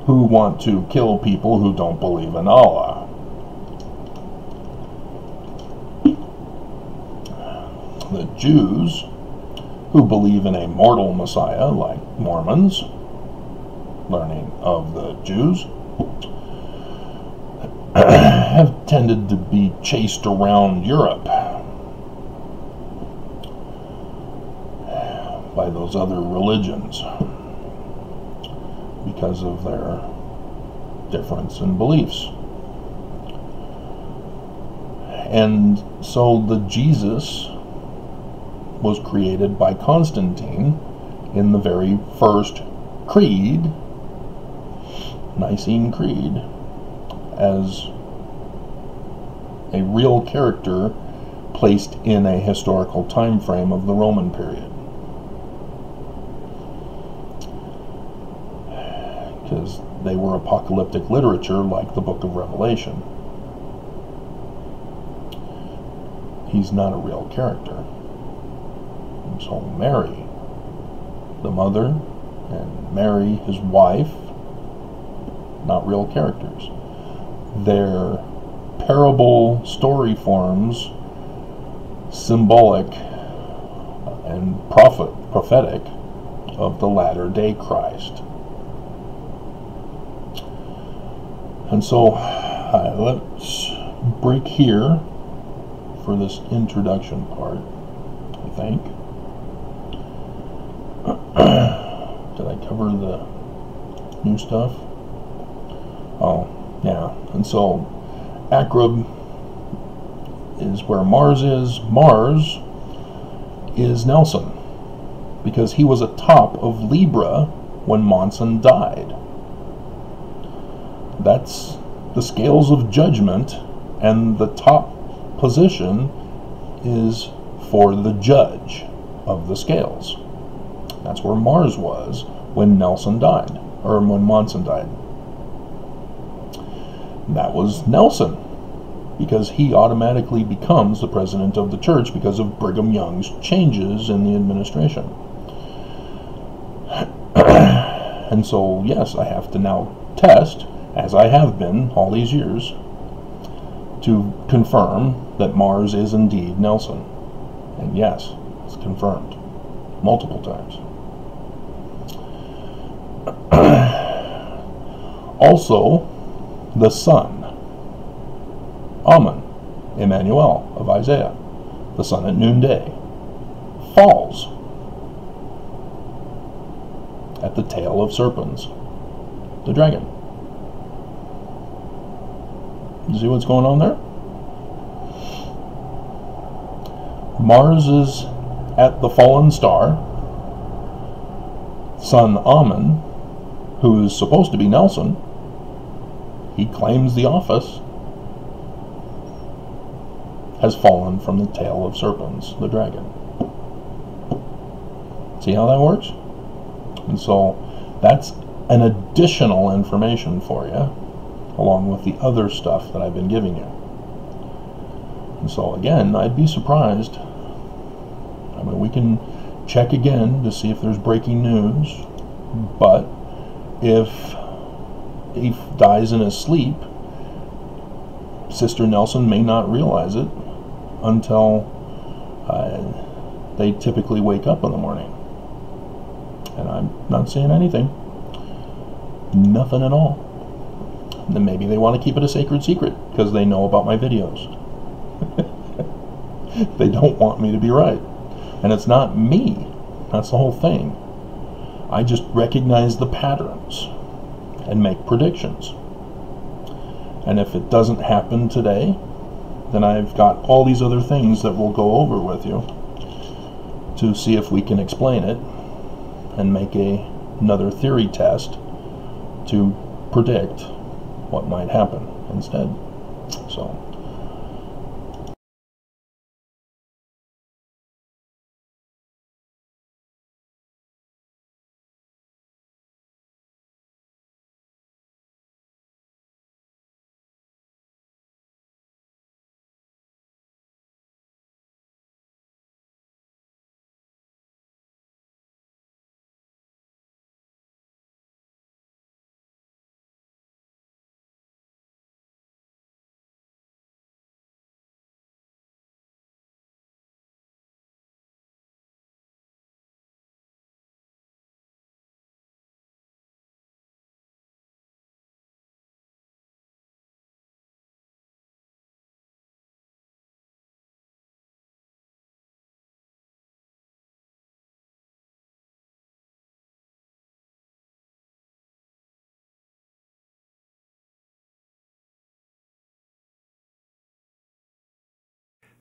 who want to kill people who don't believe in Allah. The Jews, who believe in a mortal Messiah, like Mormons, learning of the Jews, have tended to be chased around Europe by those other religions because of their difference in beliefs. And so the Jesus was created by Constantine in the very first creed, Nicene Creed, as a real character placed in a historical time frame of the Roman period. Because they were apocalyptic literature like the book of Revelation. He's not a real character. So Mary, the mother, and Mary, his wife, not real characters. They're parable story forms, symbolic and prophetic of the latter-day Christ. And so let's break here for this introduction part, I think. Did I cover the new stuff? Oh, yeah. And so Akrib is where Mars is. Mars is Nelson, because he was atop of Libra when Monson died. That's the scales of judgment, and the top position is for the judge of the scales. That's where Mars was when Nelson died, or when Monson died. That was Nelson, because he automatically becomes the president of the church because of Brigham Young's changes in the administration. And so, yes, I have to now test, as I have been all these years, to confirm that Mars is indeed Nelson. And yes, it's confirmed multiple times. Also, the sun, Amun, Emmanuel of Isaiah, the sun at noonday, falls at the tail of serpents, the dragon. You see what's going on there? Mars is at the fallen star, sun Amun, who is supposed to be Nelson, he claims the office, has fallen from the tail of serpents, the dragon. See how that works? And so that's an additional information for you, along with the other stuff that I've been giving you. And so again, I'd be surprised. I mean, we can check again to see if there's breaking news, but if he dies in his sleep, Sister Nelson may not realize it until they typically wake up in the morning. And I'm not saying anything. Nothing at all. And then maybe they want to keep it a sacred secret because they know about my videos. They don't want me to be right. And it's not me. That's the whole thing. I just recognize the patterns and make predictions. And if it doesn't happen today, then I've got all these other things that we'll go over with you to see if we can explain it and make another theory test to predict what might happen instead. So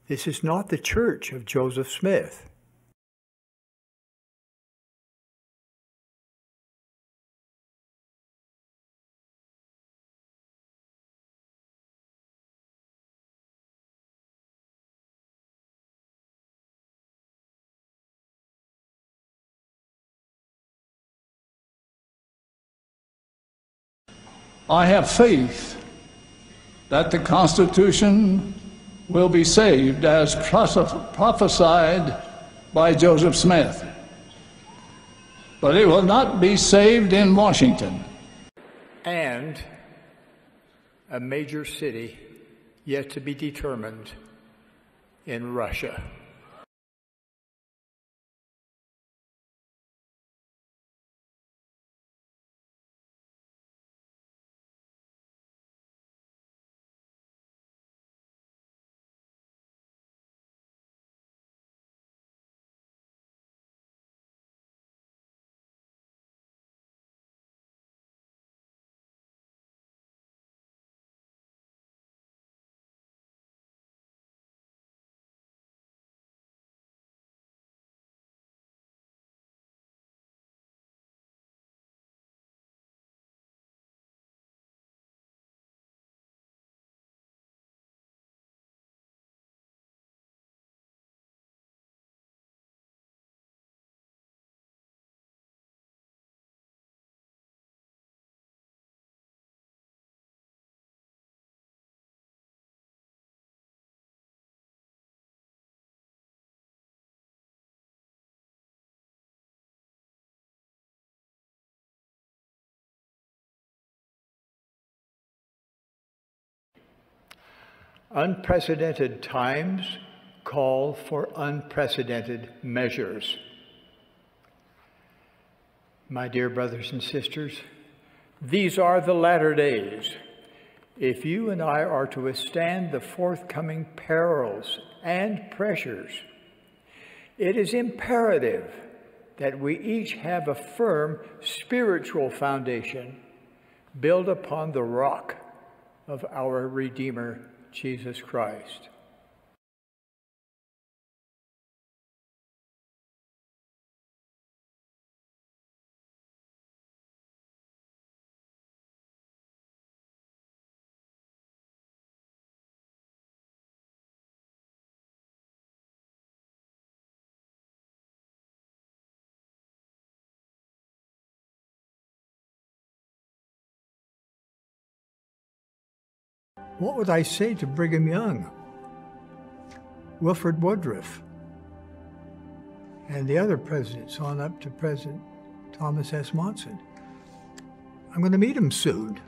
this is not the church of Joseph Smith. I have faith that the Constitution will be saved as prophesied by Joseph Smith. But it will not be saved in Washington. And a major city yet to be determined in Russia. Unprecedented times call for unprecedented measures. My dear brothers and sisters, these are the latter days. If you and I are to withstand the forthcoming perils and pressures, it is imperative that we each have a firm spiritual foundation built upon the rock of our Redeemer, Jesus Christ. What would I say to Brigham Young, Wilford Woodruff, and the other presidents on up to President Thomas S. Monson? I'm going to meet him soon.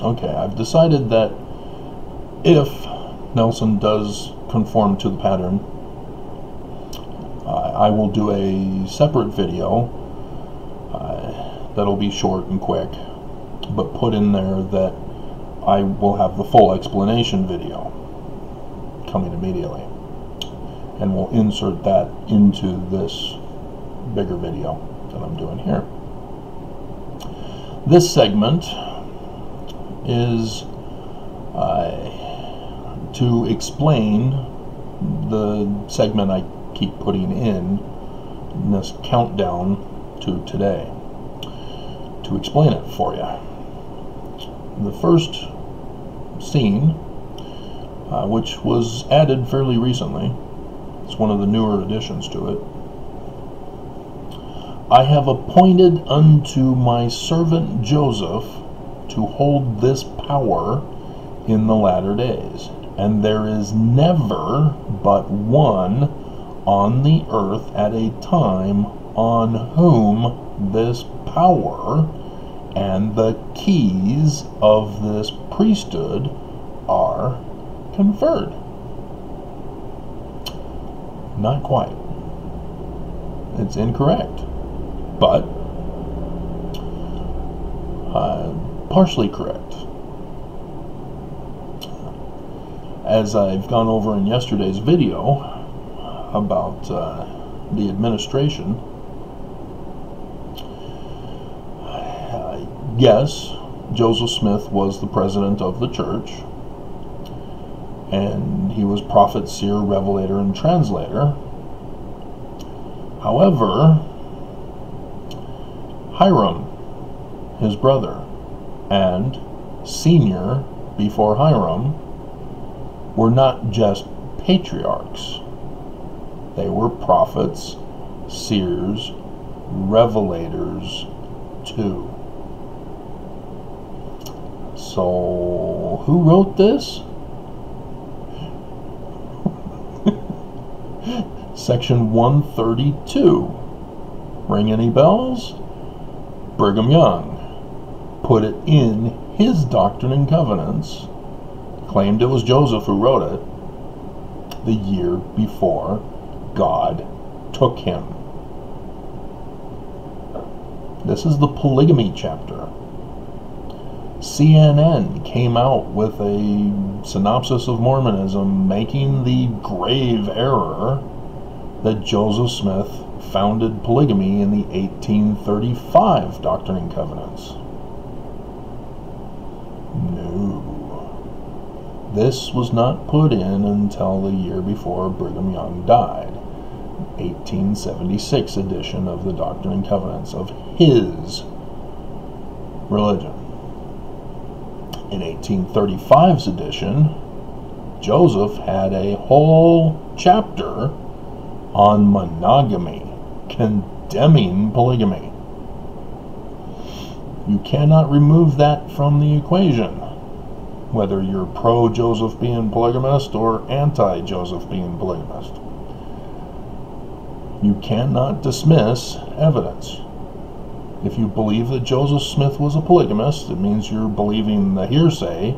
Okay, I've decided that if Nelson does conform to the pattern, I will do a separate video that'll be short and quick, but put in there that I will have the full explanation video coming immediately. And we'll insert that into this bigger video that I'm doing here. This segment is to explain the segment I keep putting in this countdown to today, to explain it for you. The first scene, which was added fairly recently, it's one of the newer additions to it. I have appointed unto my servant Joseph to hold this power in the latter days, and there is never but one on the earth at a time on whom this power and the keys of this priesthood are conferred. Not quite. It's incorrect, but partially correct. As I've gone over in yesterday's video about the administration, yes, Joseph Smith was the president of the church, and he was prophet, seer, revelator, and translator. However, Hiram, his brother, and senior before Hiram, were not just patriarchs. They were prophets, seers, revelators too. So, who wrote this? Section 132. Ring any bells? Brigham Young put it in his Doctrine and Covenants, claimed it was Joseph who wrote it, the year before God took him. This is the polygamy chapter. CNN came out with a synopsis of Mormonism, making the grave error that Joseph Smith founded polygamy in the 1835 Doctrine and Covenants. No. This was not put in until the year before Brigham Young died. 1876 edition of the Doctrine and Covenants of his religion. In 1835's edition, Joseph had a whole chapter on monogamy, condemning polygamy. You cannot remove that from the equation, whether you're pro-Joseph being polygamist or anti-Joseph being polygamist. You cannot dismiss evidence. If you believe that Joseph Smith was a polygamist, it means you're believing the hearsay,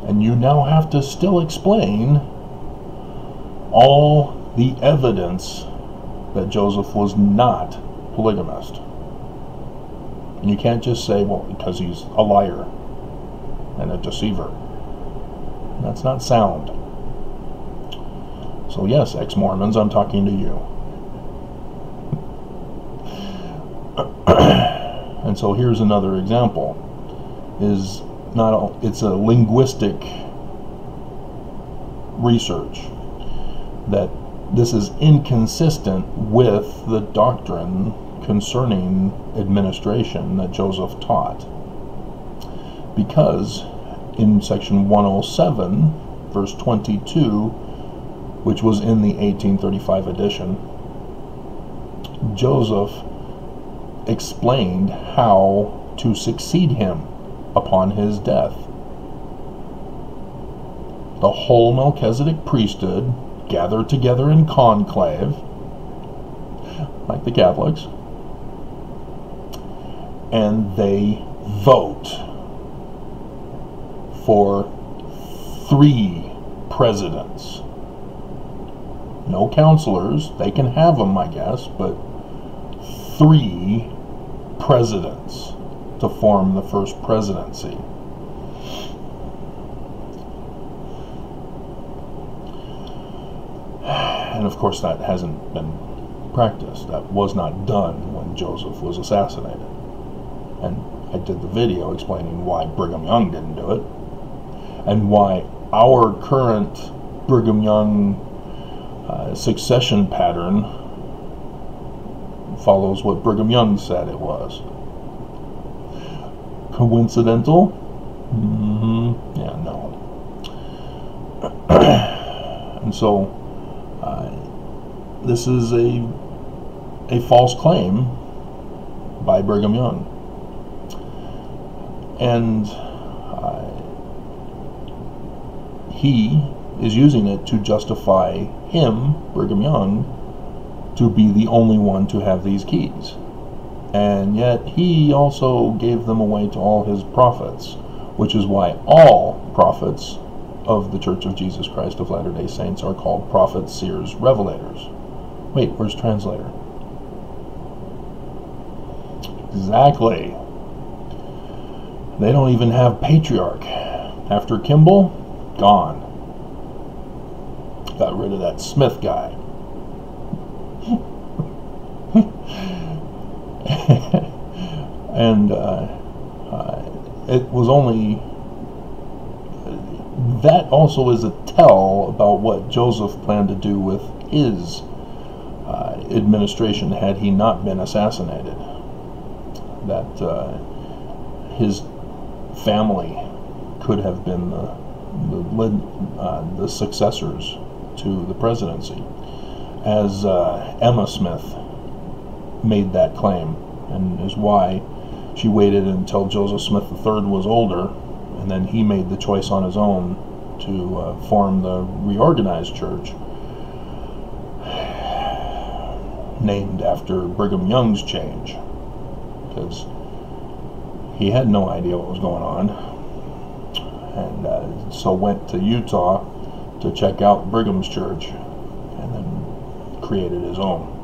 and you now have to still explain all the evidence that Joseph was not polygamist. And you can't just say, well, because he's a liar and a deceiver. That's not sound. So yes, ex-Mormons, I'm talking to you. And so here's another example. It's a linguistic research that this is inconsistent with the doctrine concerning administration that Joseph taught. Because in section 107, verse 22, which was in the 1835 edition, Joseph explained how to succeed him upon his death. The whole Melchizedek priesthood gathered together in conclave, like the Catholics, and they vote for 3 presidents. No counselors, they can have them, I guess, but 3 presidents to form the first presidency. And of course that hasn't been practiced. That was not done when Joseph was assassinated. And I did the video explaining why Brigham Young didn't do it, and why our current Brigham Young succession pattern follows what Brigham Young said it was. Coincidental? Yeah, no. And so this is a false claim by Brigham Young, and he is using it to justify him, Brigham Young, to be the only one to have these keys. And yet he also gave them away to all his prophets, which is why all prophets of the Church of Jesus Christ of Latter-day Saints are called prophets, seers, revelators. Wait, where's translator? Exactly. They don't even have patriarch. After Kimball, gone. Got rid of that Smith guy. And it was only... that also is a tell about what Joseph planned to do with his administration had he not been assassinated. That his family could have been the successors to the presidency, as Emma Smith made that claim, and is why she waited until Joseph Smith III was older, and then he made the choice on his own to form the reorganized church, named after Brigham Young's change, because he had no idea what was going on, and so went to Utah to check out Brigham's church, and then created his own.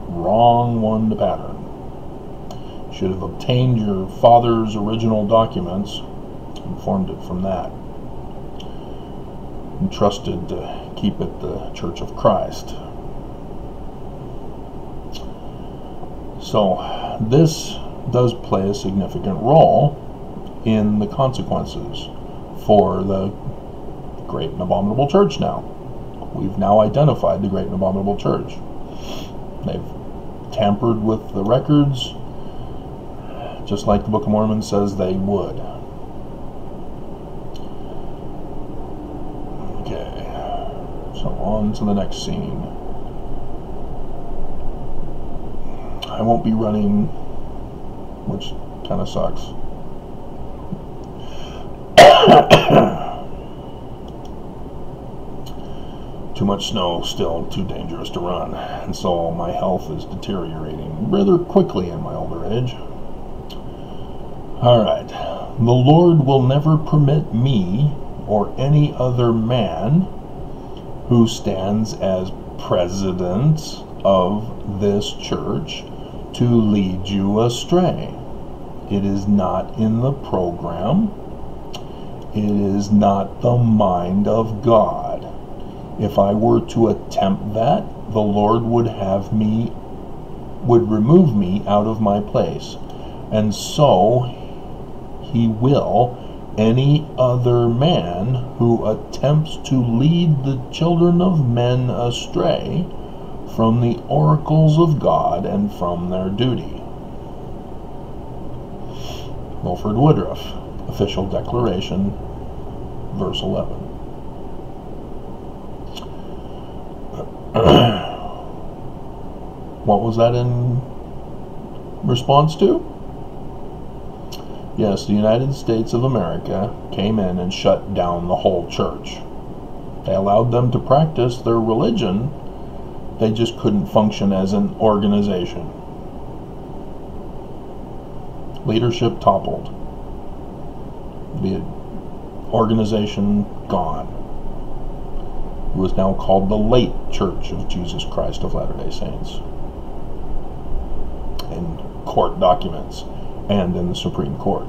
Wrong one to pattern. Should have obtained your father's original documents and formed it from that, and trusted to keep it the Church of Christ. So this does play a significant role in the consequences for the Great and Abominable Church now. We've now identified the Great and Abominable Church. They've tampered with the records, just like the Book of Mormon says they would. Okay, so on to the next scene. I won't be running, which kind of sucks. Too much snow, still too dangerous to run, and so my health is deteriorating rather quickly in my older age. Alright, the Lord will never permit me or any other man who stands as president of this church to lead you astray. It is not in the program. It is not the mind of God. If I were to attempt that, the Lord would remove me out of my place. And so he will any other man who attempts to lead the children of men astray from the oracles of God and from their duty. Wilford Woodruff, Official Declaration, verse 11. What was that in response to? Yes, the United States of America came in and shut down the whole church. They allowed them to practice their religion. They just couldn't function as an organization. Leadership toppled. The organization gone. It was now called the Late Church of Jesus Christ of Latter-day Saints in court documents and in the Supreme Court.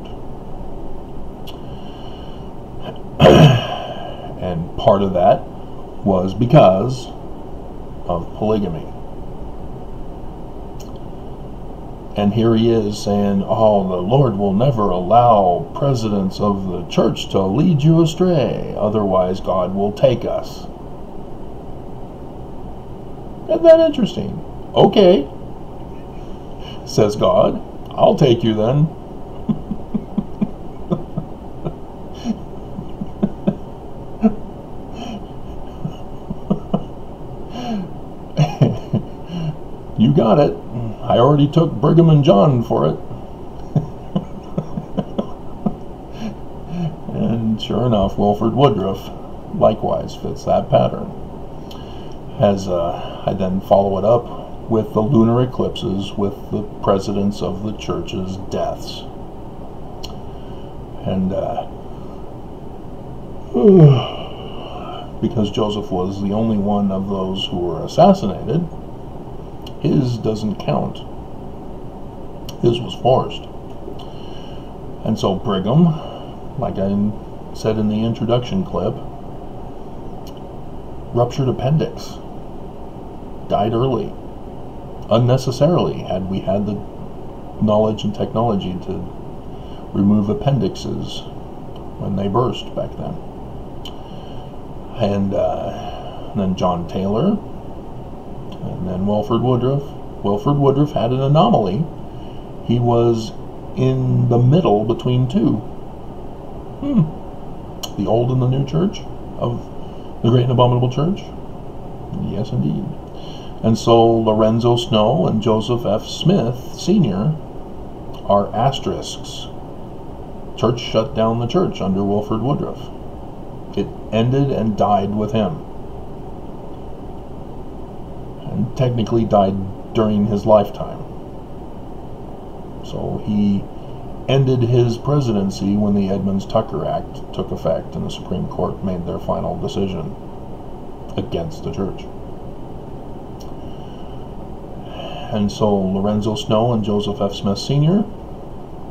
part of that was because of polygamy. And here he is saying, oh, the Lord will never allow presidents of the church to lead you astray, otherwise God will take us. Isn't that interesting? Okay, says God, I'll take you then. You got it. I already took Brigham and John for it. And sure enough, Wilford Woodruff likewise fits that pattern. As I then follow it up with the lunar eclipses with the presidents of the church's deaths. And because Joseph was the only one of those who were assassinated, his doesn't count. His was forced. And so Brigham, like I said in the introduction clip, ruptured appendix, died early, unnecessarily, had we had the knowledge and technology to remove appendixes when they burst back then. And then John Taylor, and then Wilford Woodruff. Wilford Woodruff had an anomaly. He was in the middle between two. The old and the new church of the Great and Abominable Church? Yes, indeed. And so Lorenzo Snow and Joseph F. Smith, Sr. are asterisks. Church shut down the church under Wilford Woodruff. It ended and died with him. And technically died during his lifetime. So he ended his presidency when the Edmunds-Tucker Act took effect and the Supreme Court made their final decision against the church. And so Lorenzo Snow and Joseph F. Smith Sr.,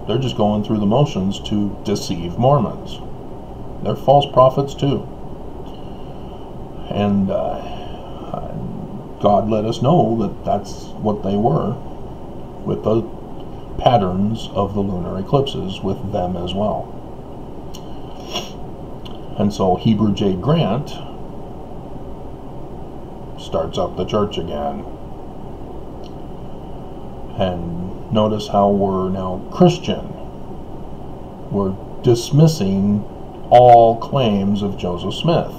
they're just going through the motions to deceive Mormons. They're false prophets too. And God let us know that that's what they were, with the patterns of the lunar eclipses with them as well. And so Heber J. Grant starts up the church again. And notice how we're now Christian. We're dismissing all claims of Joseph Smith.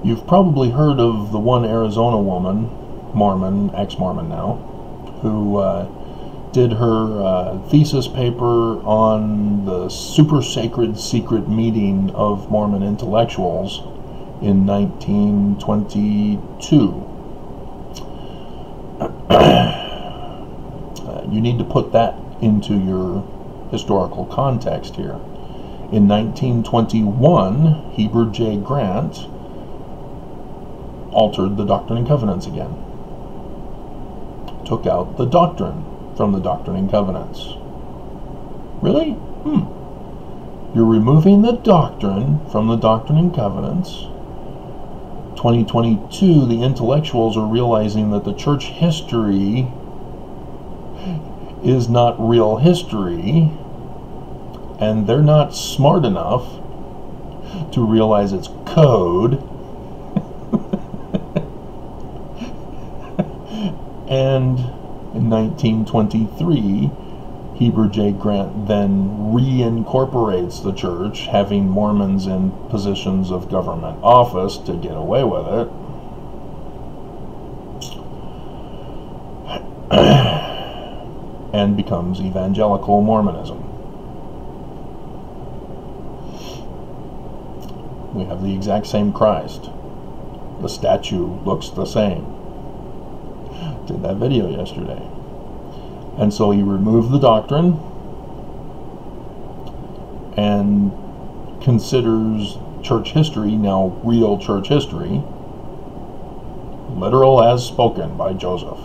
You've probably heard of the one Arizona woman, Mormon, ex-Mormon now, who did her thesis paper on the super sacred secret meeting of Mormon intellectuals in 1922. You need to put that into your historical context here. In 1921, Heber J. Grant altered the Doctrine and Covenants again. Took out the doctrine from the Doctrine and Covenants. Really? You're removing the doctrine from the Doctrine and Covenants. 2022, the intellectuals are realizing that the church history is not real history, and they're not smart enough to realize it's code. And in 1923, Heber J. Grant then reincorporates the church, having Mormons in positions of government office to get away with it. And becomes evangelical Mormonism. We have the exact same Christ. The statue looks the same. Did that video yesterday. And so he removed the doctrine and considers church history now real church history, literal as spoken by Joseph,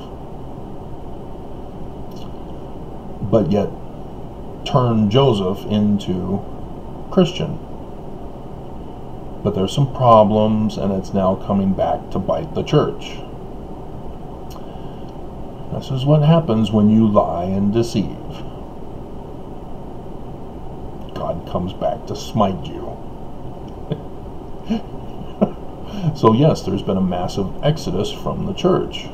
but yet turned Joseph into Christian. But there's some problems, and it's now coming back to bite the church. This is what happens when you lie and deceive. God comes back to smite you. So yes, there's been a massive exodus from the church.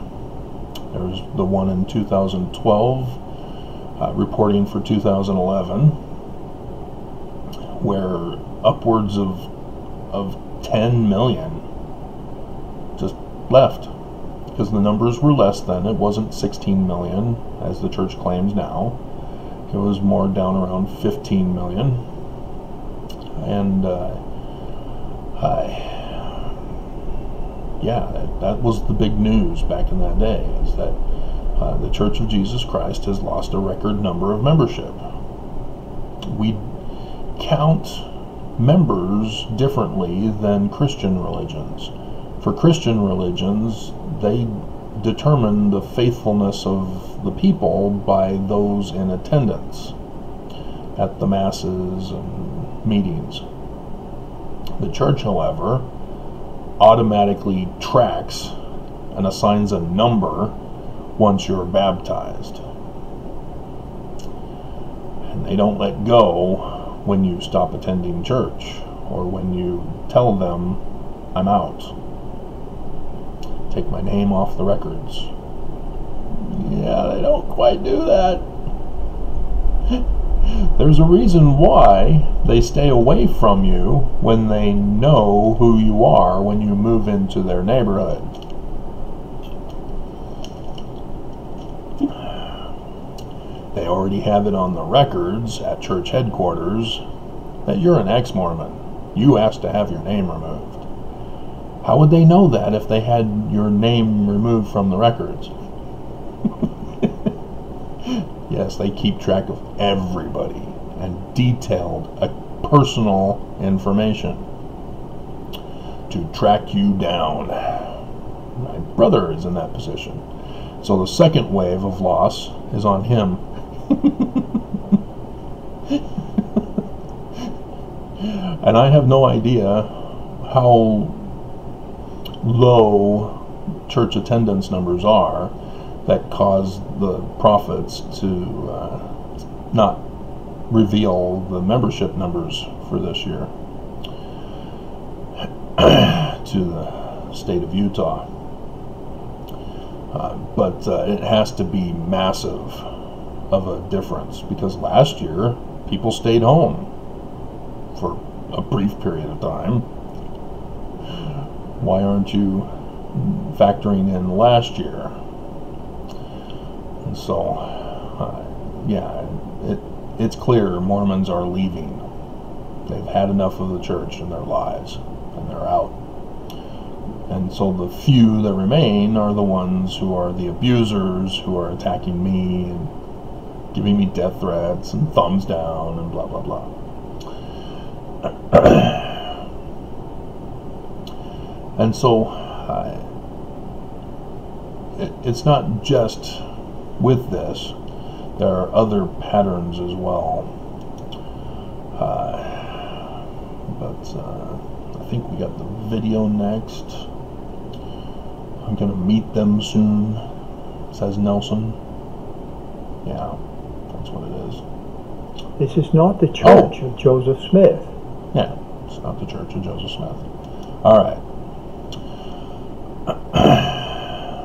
There's the one in 2012, reporting for 2011, where upwards of 10 million just left, because the numbers were less then. It wasn't 16 million as the church claims now. It was more down around 15 million. And yeah, that was the big news back in that day, is that the Church of Jesus Christ has lost a record number of membership. We count members differently than Christian religions. For Christian religions, they determine the faithfulness of the people by those in attendance at the masses and meetings. The church, however, automatically tracks and assigns a number once you're baptized. And they don't let go when you stop attending church or when you tell them, I'm out. Take my name off the records. Yeah, they don't quite do that. There's a reason why they stay away from you when they know who you are when you move into their neighborhood. They already have it on the records at church headquarters that you're an ex-Mormon. You asked to have your name removed. How would they know that if they had your name removed from the records? Yes, they keep track of everybody and detailed personal information to track you down. My brother is in that position. So the second wave of loss is on him. And I have no idea how low church attendance numbers are that cause the prophets to not reveal the membership numbers for this year to the state of Utah. But it has to be massive of a difference, because last year people stayed home for a brief period of time. Why aren't you factoring in last year? And so, yeah, it's clear Mormons are leaving. They've had enough of the church and their lies, and they're out. And so the few that remain are the ones who are the abusers, who are attacking me and giving me death threats and thumbs down and blah, blah, blah. And so it's not just with this. There are other patterns as well. But I think we got the video next. I'm going to meet them soon, says Nelson. Yeah, that's what it is. This is not the church of Joseph Smith. Yeah, it's not the church of Joseph Smith. All right.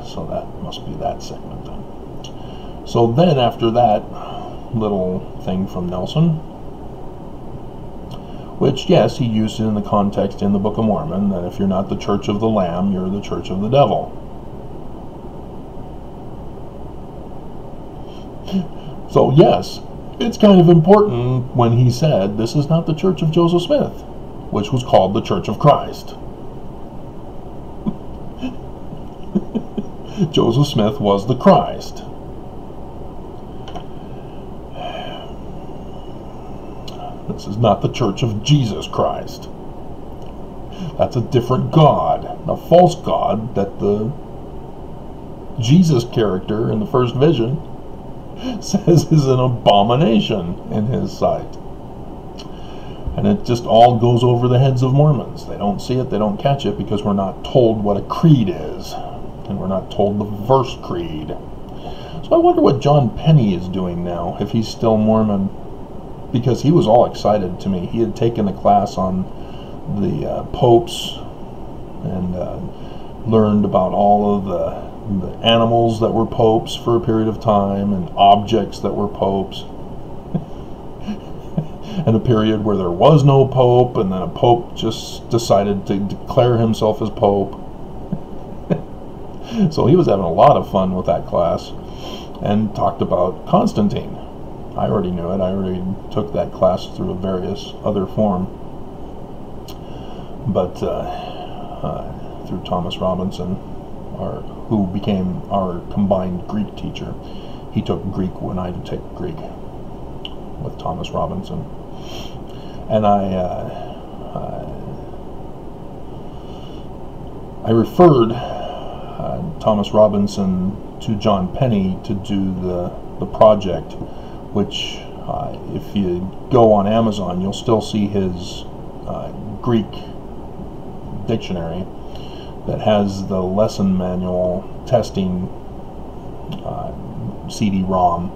So that must be that segment then. So then after that little thing from Nelson, which, yes, he used it in the context in the Book of Mormon, that if you're not the church of the Lamb, you're the church of the devil. So, yes, it's kind of important when he said, this is not the church of Joseph Smith, which was called the Church of Christ. Joseph Smith was the Christ. This is not the church of Jesus Christ. That's a different God, a false God that the Jesus character in the first vision says is an abomination in his sight. And it just all goes over the heads of Mormons. They don't see it, they don't catch it, because we're not told what a creed is. And we're not told the verse creed. So I wonder what John Penny is doing now, if he's still Mormon. Because he was all excited to me. He had taken a class on the popes and learned about all of the animals that were popes for a period of time, and objects that were popes. And a period where there was no pope, and then a pope just decided to declare himself as pope. So he was having a lot of fun with that class, and talked about Constantine. I already knew it. I already took that class through a various other form. But through Thomas Robinson, who became our combined Greek teacher. He took Greek when I did take Greek with Thomas Robinson. And I referred Thomas Robinson to John Penny to do the project, which if you go on Amazon, you'll still see his Greek dictionary that has the lesson manual testing CD-ROM.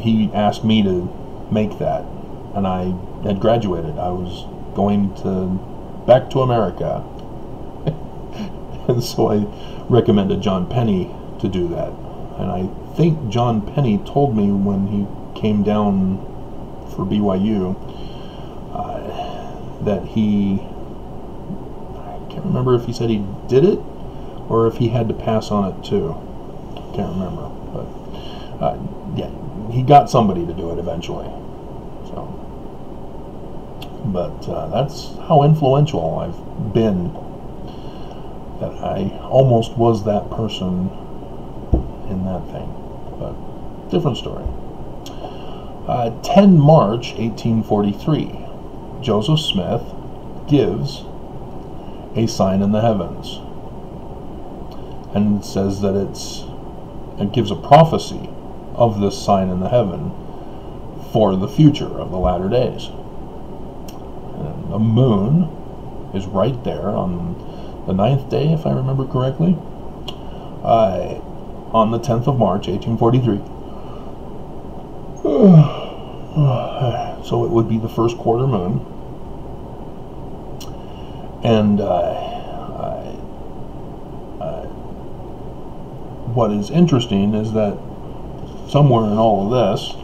He asked me to make that, and I had graduated. I was going back to America, and so I recommended John Penny to do that. And I think John Penny told me when he came down for BYU that I can't remember if he said he did it or if he had to pass on it too. Can't remember, but yeah, he got somebody to do it eventually. So, but that's how influential I've been, that I almost was that person in that thing. But different story. 10 March 1843, Joseph Smith gives a sign in the heavens, and says that it gives a prophecy of this sign in the heaven for the future of the latter days. And the moon is right there on the 9th day, if I remember correctly, on the 10th of March 1843. So it would be the first quarter moon. And what is interesting is that somewhere in all of this,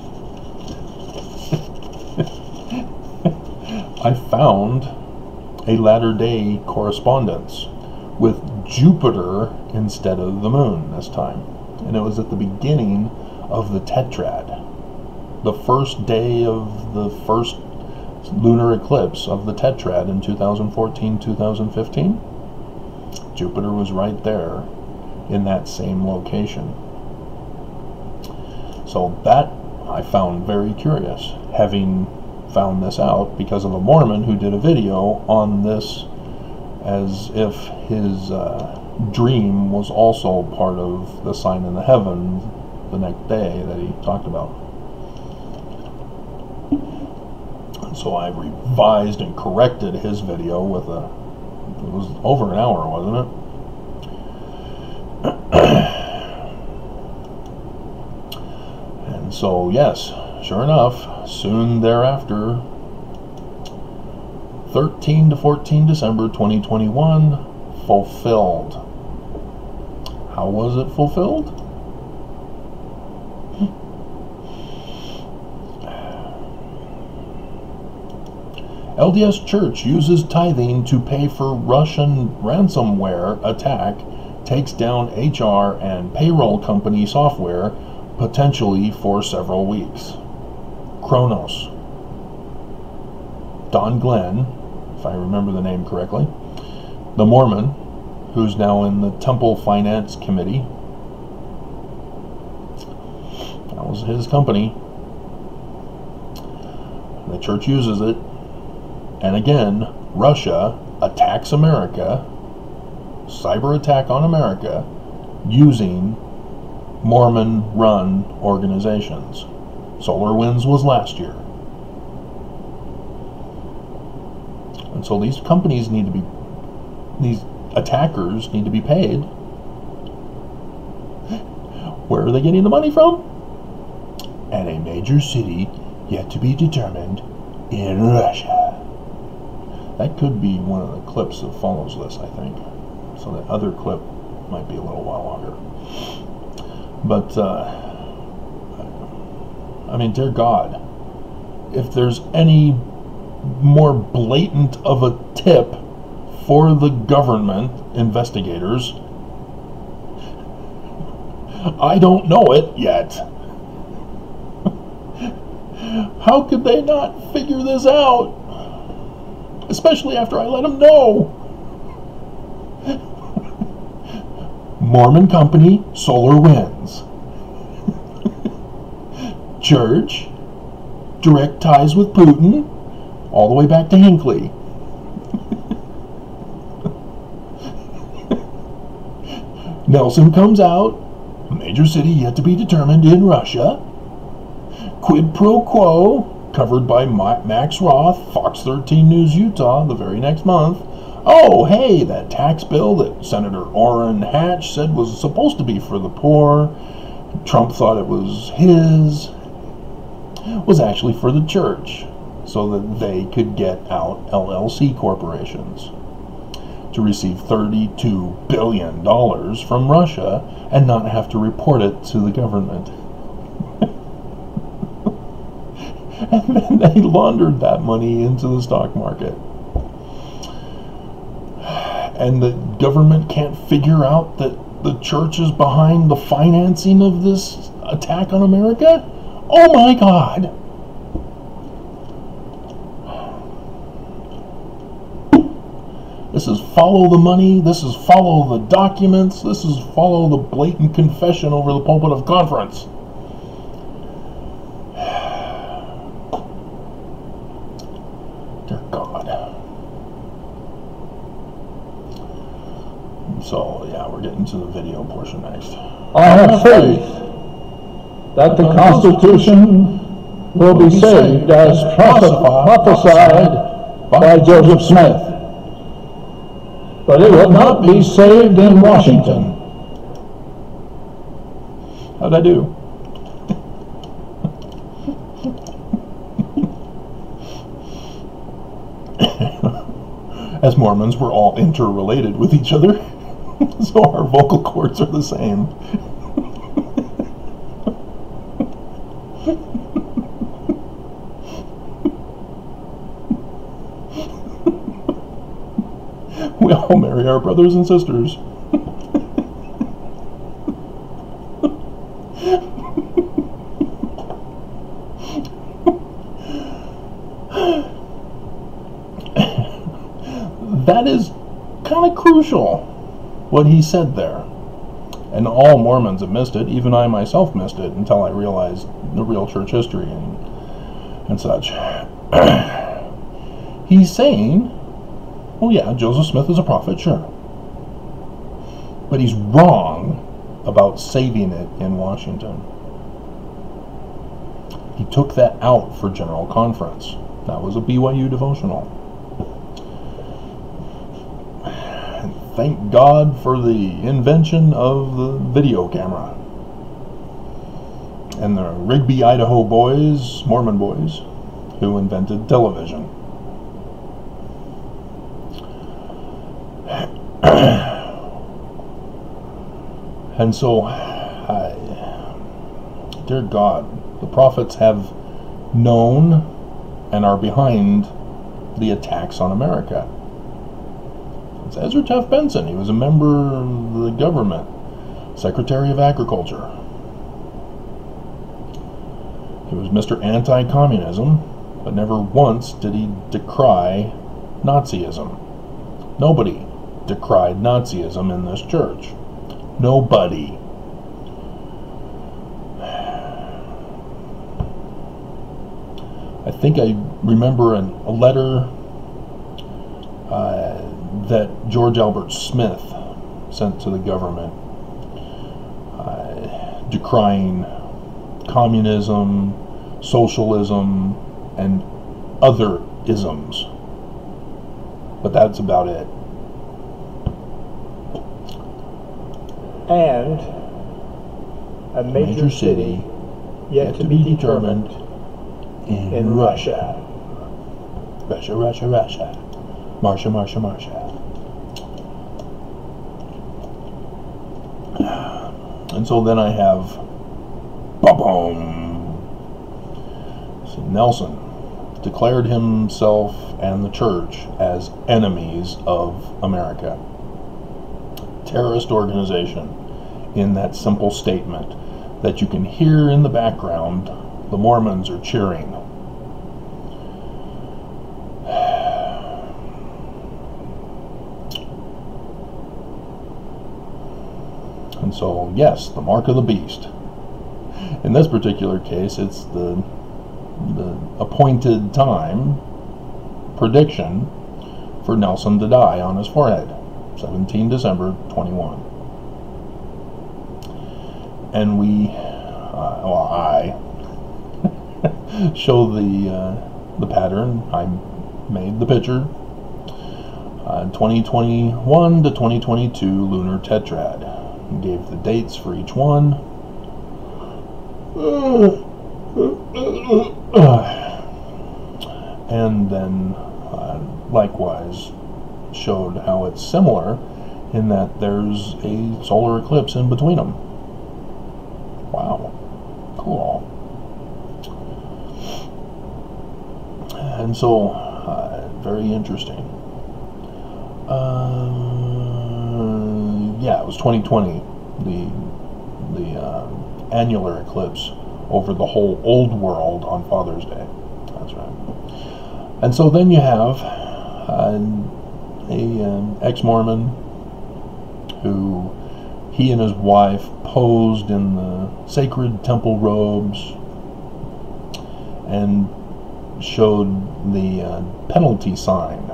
I found a latter-day correspondence with Jupiter instead of the moon this time. And it was at the beginning of the tetrad, the first day of the first lunar eclipse of the tetrad in 2014-2015. Jupiter was right there in that same location. So that I found very curious, having found this out because of a Mormon who did a video on this as if his dream was also part of the sign in the heaven the next day that he talked about. So I revised and corrected his video with it was over an hour, wasn't it? And so, yes, sure enough, soon thereafter, 13 to 14 December 2021, fulfilled. How was it fulfilled? LDS Church uses tithing to pay for Russian ransomware attack, takes down HR and payroll company software, potentially for several weeks. Kronos. Don Glenn, if I remember the name correctly, the Mormon, who's now in the Temple Finance Committee. That was his company. The church uses it. And again, Russia attacks America, cyber attack on America, using Mormon-run organizations. SolarWinds was last year. And so these companies need to be, these attackers need to be paid. Where are they getting the money from? At a major city yet to be determined in Russia. That could be one of the clips that follows this, I think. So that other clip might be a little while longer. But, I mean, dear God, if there's any more blatant of a tip for the government investigators, I don't know it yet. How could they not figure this out? Especially after I let them know. Mormon company, solar winds. Church, direct ties with Putin, all the way back to Hinckley. Nelson comes out, major city yet to be determined in Russia. Quid pro quo, covered by Max Roth, Fox 13 News Utah the very next month. Oh, hey, that tax bill that Senator Orrin Hatch said was supposed to be for the poor, Trump thought it was his, was actually for the church, so that they could get out LLC corporations to receive $32 billion from Russia and not have to report it to the government. And then they laundered that money into the stock market. And the government can't figure out that the church is behind the financing of this attack on America? Oh my God! This is follow the money, this is follow the documents, this is follow the blatant confession over the pulpit of conference. Dear God. So, yeah, we're getting to the video portion next. I have faith that the Constitution will be saved as prophesied by Joseph Smith. But it will not be saved in Washington. How'd I do? As Mormons, we're all interrelated with each other, so our vocal cords are the same. We all marry our brothers and sisters. That is kind of crucial, what he said there. And all Mormons have missed it. Even I myself missed it until I realized the real church history and such. He's saying, well, yeah, Joseph Smith is a prophet, sure. But he's wrong about saving it in Washington. He took that out for General Conference. That was a BYU devotional. And thank God for the invention of the video camera. And the Rigby, Idaho boys, Mormon boys, who invented television. And so, dear God, the prophets have known and are behind the attacks on America. It's Ezra Taft Benson. He was a member of the government, Secretary of Agriculture. He was Mr. Anti-Communism, but never once did he decry Nazism. Nobody decried Nazism in this church. Nobody. I think I remember a letter that George Albert Smith sent to the government decrying communism, socialism, and other isms. But that's about it. And a major city yet to be determined in Russia. Russia, Russia, Russia. Marsha, Marsha, Marsha. And so then I have ba-boom. So Nelson declared himself and the church as enemies of America. Terrorist organization in that simple statement that you can hear in the background. The Mormons are cheering. And so, yes, the mark of the beast. In this particular case, it's the appointed time prediction for Nelson to die on his forehead, 17 December 21. And I show the pattern. I made the picture. 2021 to 2022 lunar tetrad. Gave the dates for each one. And then likewise showed how it's similar in that there's a solar eclipse in between them. Wow, cool. And so very interesting. Yeah, it was 2020, the annular eclipse over the whole old world on Father's Day. That's right. And so then you have an ex-Mormon who he and his wife posed in the sacred temple robes and showed the penalty sign.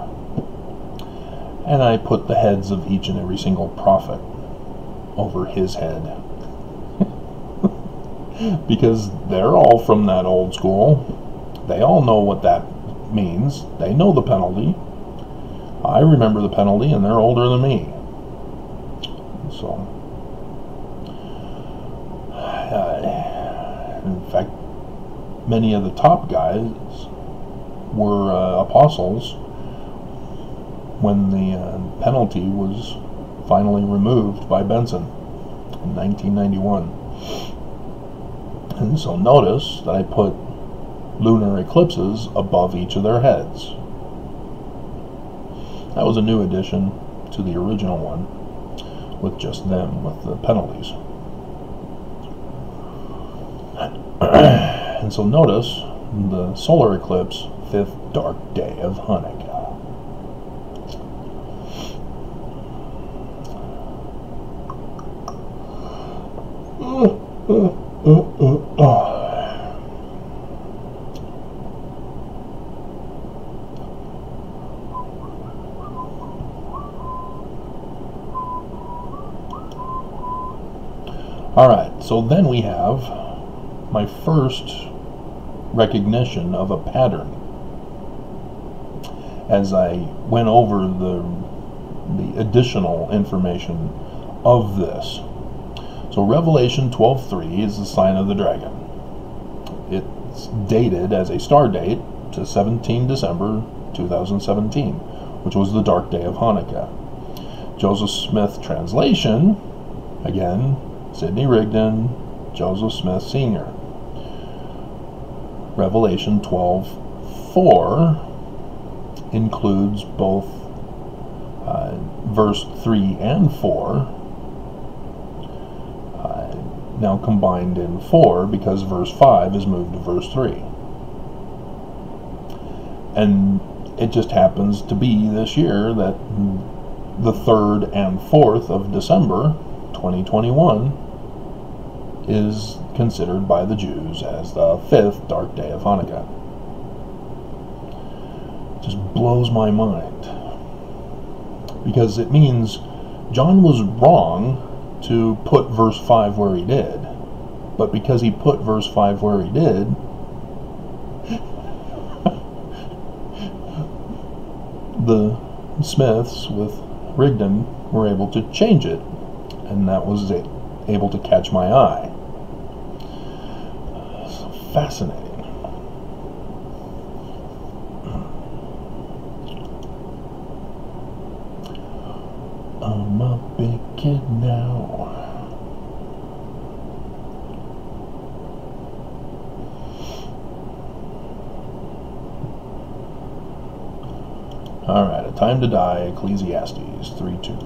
And I put the heads of each and every single prophet over his head. Because they're all from that old school. They all know what that means. They know the penalty. I remember the penalty, and they're older than me. So, in fact, many of the top guys were apostles when the penalty was finally removed by Benson in 1991. And so notice that I put lunar eclipses above each of their heads. That was a new addition to the original one with just them with the penalties. And so notice the solar eclipse, 5th dark day of Hanukkah. Alright, so then we have my first recognition of a pattern as I went over the additional information of this. So Revelation 12:3 is the sign of the dragon. It's dated as a star date to 17 December 2017, which was the dark day of Hanukkah. Joseph Smith translation, again, Sidney Rigdon, Joseph Smith Sr. Revelation 12:4 includes both verse 3 and 4, now combined in 4 because verse 5 is moved to verse 3. And it just happens to be this year that the 3rd and 4th of December 2021 is considered by the Jews as the 5th dark day of Hanukkah. Just blows my mind, because it means John was wrong to put verse 5 where he did, but because he put verse 5 where he did, Smiths with Rigdon were able to change it, and that was able to catch my eye. So fascinating. I'm a big kid now. Alright, A Time to Die, Ecclesiastes 3:2.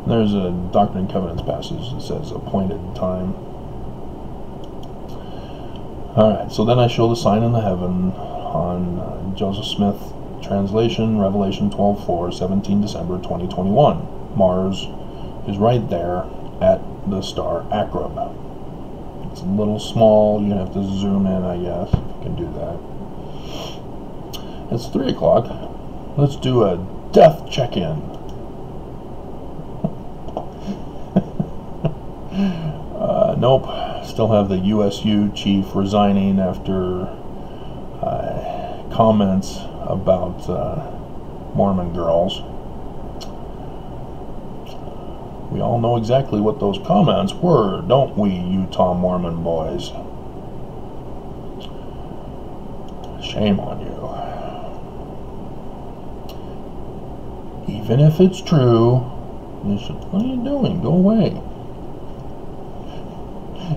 There's a Doctrine and Covenants passage that says appointed time. Alright, so then I show the sign in the heaven on Joseph Smith translation, Revelation 12:4, 17 December 2021. Mars is right there at the star Acrab. It's a little small, you have to zoom in, I guess, if you can do that. It's 3 o'clock. Let's do a death check-in. Nope. Still have the USU chief resigning after comments about Mormon girls. We all know exactly what those comments were, don't we, Utah Mormon boys? Shame on you. Even if it's true, you should, what are you doing? Go away.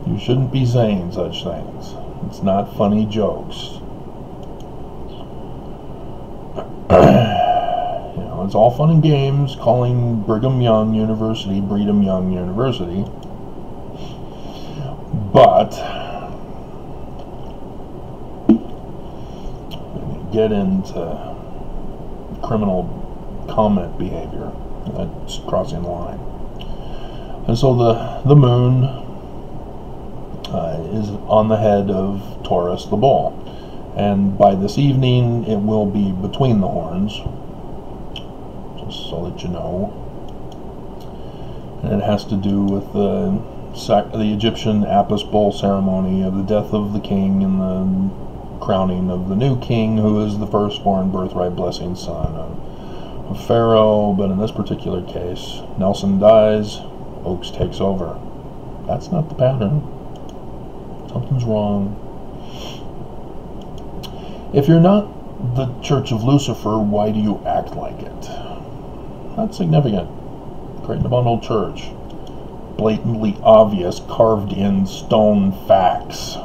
You shouldn't be saying such things. It's not funny jokes. You know, it's all fun and games calling Brigham Young University Brigham Young University. But when you get into criminal comment behavior, that's crossing the line. And so the moon is on the head of Taurus the bull, and by this evening it will be between the horns, just so that you know. And it has to do with the Egyptian Apis bull ceremony of the death of the king and the crowning of the new king, who is the firstborn birthright blessing son of Pharaoh. But in this particular case, Nelson dies, Oaks takes over. That's not the pattern. Something's wrong. If you're not the Church of Lucifer, why do you act like it? That's significant. Great and Bundle Church. Blatantly obvious, carved in stone facts.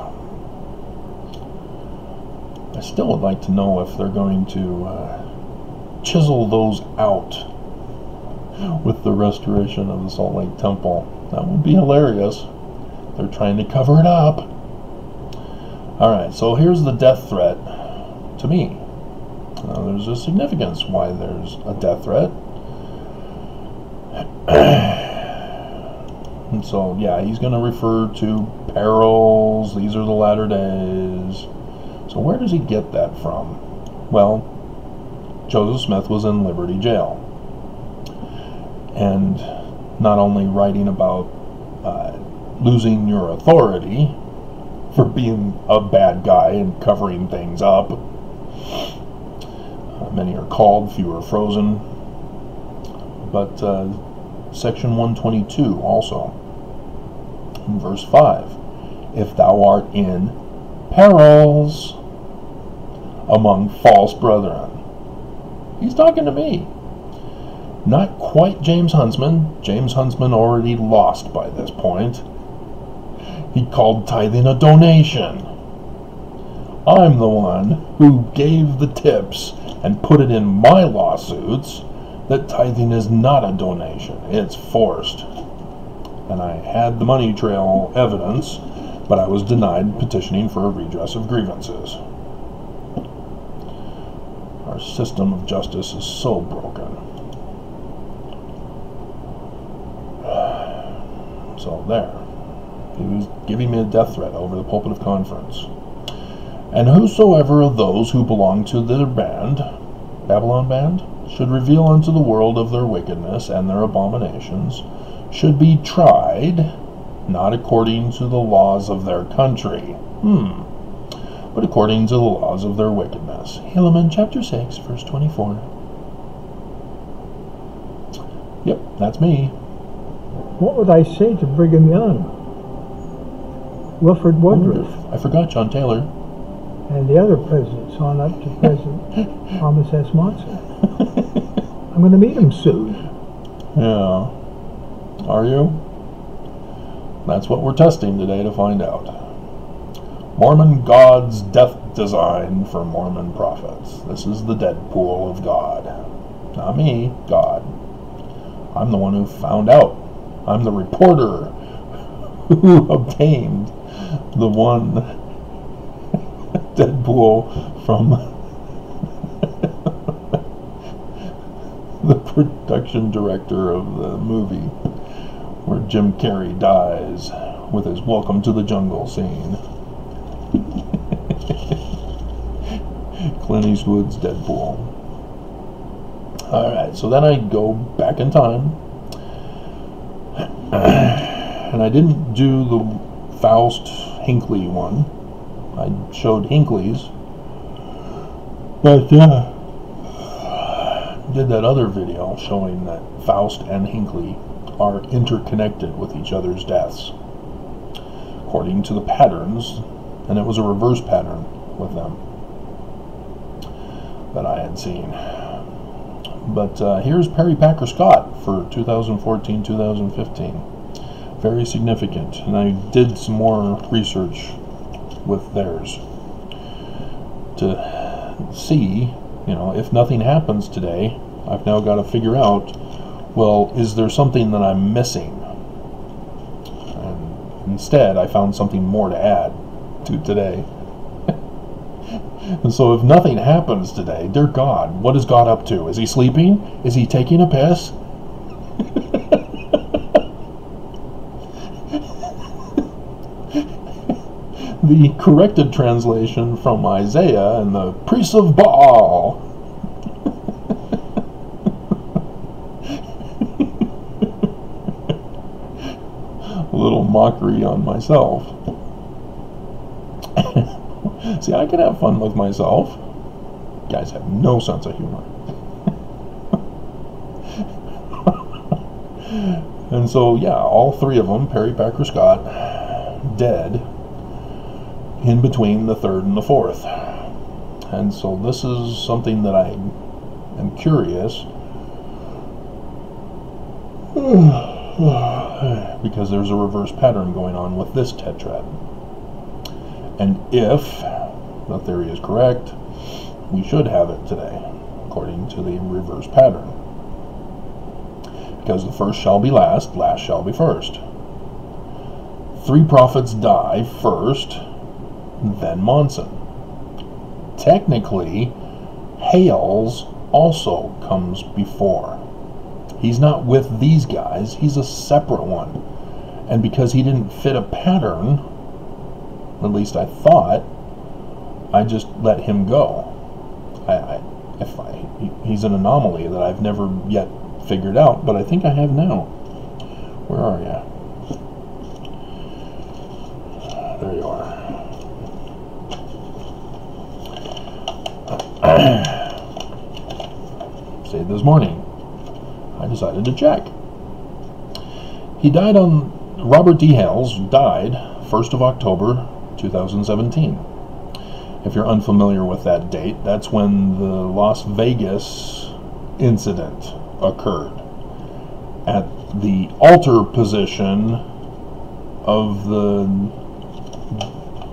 I still would like to know if they're going to chisel those out with the restoration of the Salt Lake Temple. That would be hilarious. They're trying to cover it up. Alright, so here's the death threat to me. There's a significance why there's a death threat. And so, yeah, he's going to refer to perils. These are the latter days. So where does he get that from? Well, Joseph Smith was in Liberty Jail. And not only writing about losing your authority for being a bad guy and covering things up. Many are called, few are frozen. But section 122 also, in verse 5, if thou art in perils among false brethren. He's talking to me. Not quite James Huntsman. James Huntsman already lost by this point. He called tithing a donation. I'm the one who gave the tips and put it in my lawsuits that tithing is not a donation. It's forced. And I had the money trail evidence, but I was denied petitioning for a redress of grievances. Our system of justice is so broken. So there. He was giving me a death threat over the pulpit of conference. And whosoever of those who belong to their band, Babylon band, should reveal unto the world of their wickedness and their abominations, should be tried, not according to the laws of their country, but according to the laws of their wickedness. Helaman chapter 6, verse 24. Yep, that's me. What would I say to Brigham Young, Wilford Woodruff, I forgot John Taylor. and the other presidents on up to President Thomas S. Monson? I'm going to meet him soon. Yeah. Are you? That's what we're testing today to find out. Mormon God's death design for Mormon prophets. This is the Deadpool of God. Not me, God. I'm the one who found out. I'm the reporter who obtained the one Deadpool from the production director of the movie where Jim Carrey dies with his Welcome to the Jungle scene. Clint Eastwood's Deadpool. Alright, so then I go back in time and I didn't do the Faust Hinckley one. I showed Hinckley's, but did that other video showing that Faust and Hinckley are interconnected with each other's deaths according to the patterns, and it was a reverse pattern with them that I had seen. But here's Perry Packer Scott for 2014-2015. Very significant, and I did some more research with theirs to see, you know, if nothing happens today, I've now got to figure out, well, is there something that I'm missing? And instead, I found something more to add to today. And so if nothing happens today, dear God, what is God up to? Is he sleeping? Is he taking a piss? The corrected translation from Isaiah and the priests of Baal. A little mockery on myself. See, I can have fun with myself. You guys have no sense of humor. And so, yeah, all three of them, Perry Packer Scott, dead in between the third and the fourth. And so this is something that I am curious because there's a reverse pattern going on with this tetrad. And if the theory is correct, we should have it today, according to the reverse pattern. Because the first shall be last, last shall be first. 3 prophets die first, then Monson. Technically, Hales also comes before. He's not with these guys, he's a separate one. And because he didn't fit a pattern, at least I thought, I just let him go. He's an anomaly that I've never yet figured out, but I think I have now. Where are you? There you are. Say this morning, I decided to check. He died on, Robert D. Hales died 1st of October 2017. If you're unfamiliar with that date, that's when the Las Vegas incident occurred at the altar position of the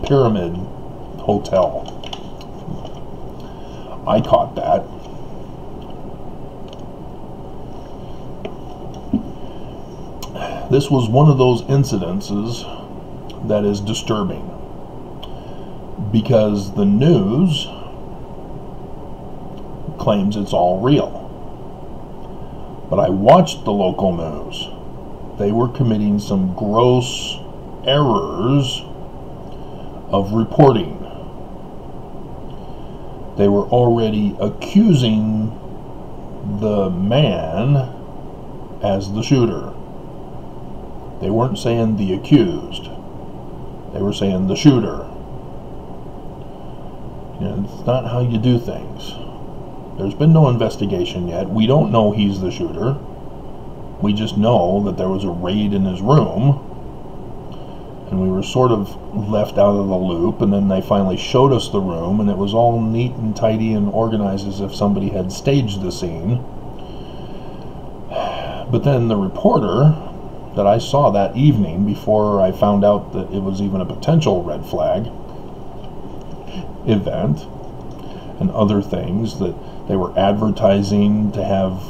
Pyramid Hotel. I caught that. This was one of those incidences that is disturbing because the news claims it's all real. But I watched the local news. They were committing some gross errors of reporting. They were already accusing the man as the shooter. They weren't saying the accused. They were saying the shooter. You know, it's not how you do things. There's been no investigation yet. We don't know he's the shooter. We just know that there was a raid in his room, and we were sort of left out of the loop, and then they finally showed us the room, and it was all neat and tidy and organized as if somebody had staged the scene. But then the reporter that I saw that evening, before I found out that it was even a potential red flag event, and other things, that they were advertising to have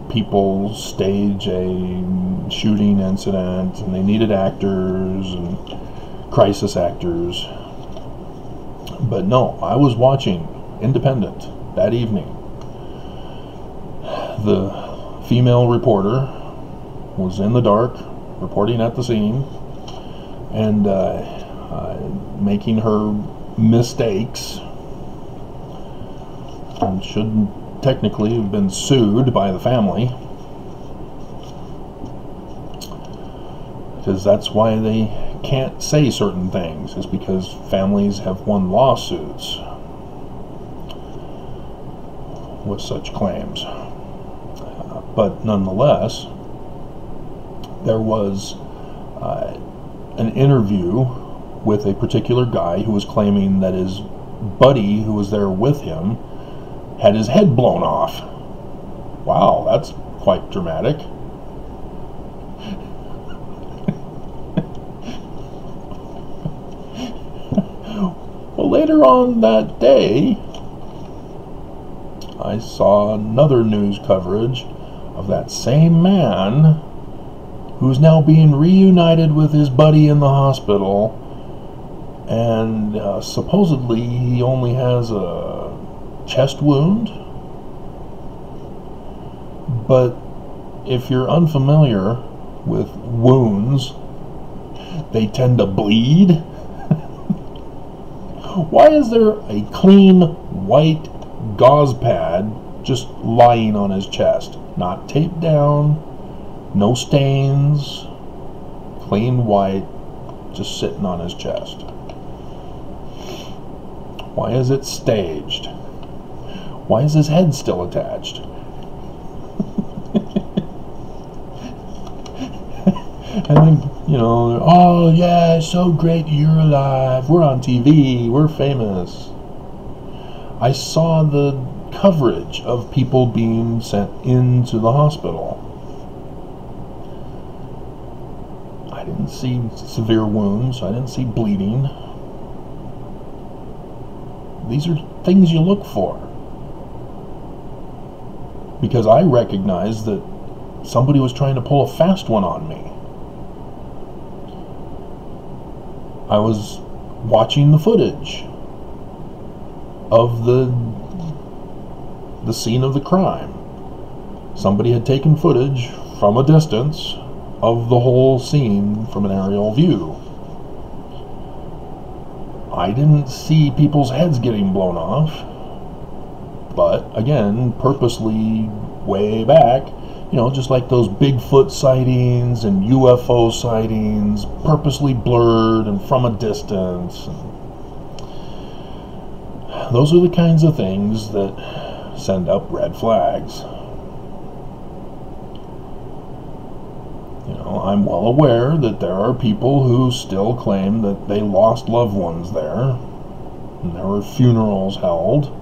people stage a shooting incident, and they needed actors and crisis actors. But no, I was watching Independent that evening. The female reporter was in the dark, reporting at the scene, and making her mistakes, and should technically have been sued by the family, because that's why they can't say certain things, is because families have won lawsuits with such claims. But nonetheless, there was an interview with a particular guy who was claiming that his buddy who was there with him had his head blown off. Wow, that's quite dramatic. Well, later on that day, I saw another news coverage of that same man who's now being reunited with his buddy in the hospital, and supposedly he only has a chest wound. But if you're unfamiliar with wounds, they tend to bleed. Why is there a clean white gauze pad just lying on his chest? Not taped down, no stains, clean white, just sitting on his chest. Why is it staged? Why is his head still attached? And then, you know, oh yeah, it's so great you're alive. We're on TV. We're famous. I saw the coverage of people being sent into the hospital. I didn't see severe wounds. I didn't see bleeding. These are things you look for, because I recognized that somebody was trying to pull a fast one on me. I was watching the footage of the scene of the crime. Somebody had taken footage from a distance of the whole scene from an aerial view. I didn't see people's heads getting blown off, but again, purposely way back, you know, just like those Bigfoot sightings and UFO sightings, purposely blurred and from a distance. Those are the kinds of things that send up red flags. You know, I'm well aware that there are people who still claim that they lost loved ones there, and there were funerals held,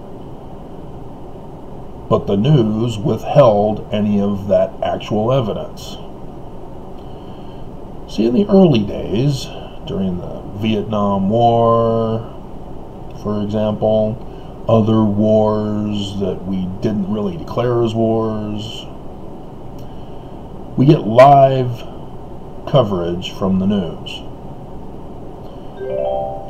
but the news withheld any of that actual evidence. See, in the early days, during the Vietnam War, for example, other wars that we didn't really declare as wars, we get live coverage from the news.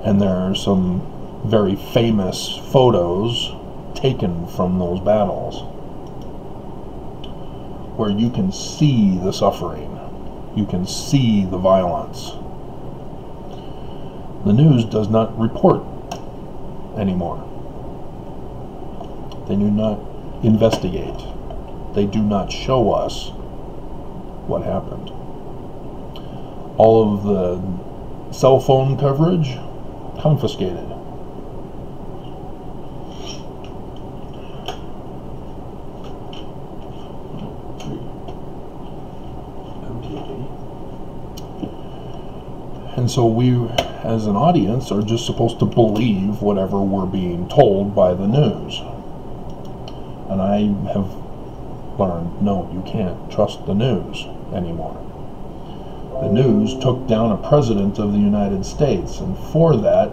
And there are some very famous photos taken from those battles where you can see the suffering, you can see the violence. The news does not report anymore. They do not investigate. They do not show us what happened. All of the cell phone coverage confiscated. And so we, as an audience, are just supposed to believe whatever we're being told by the news. And I have learned, no, you can't trust the news anymore. The news took down a president of the United States, and for that,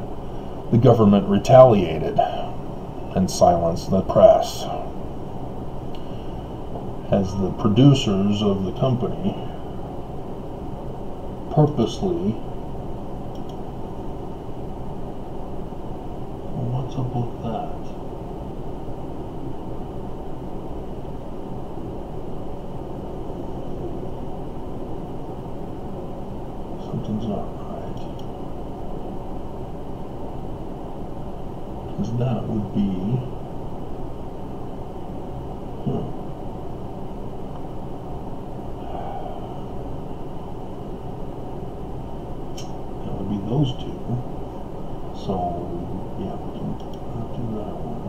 the government retaliated and silenced the press. As the producers of the company purposely... What's up with that? Something's not right. Because that would be... That would be those two. So, yeah, we can do that one.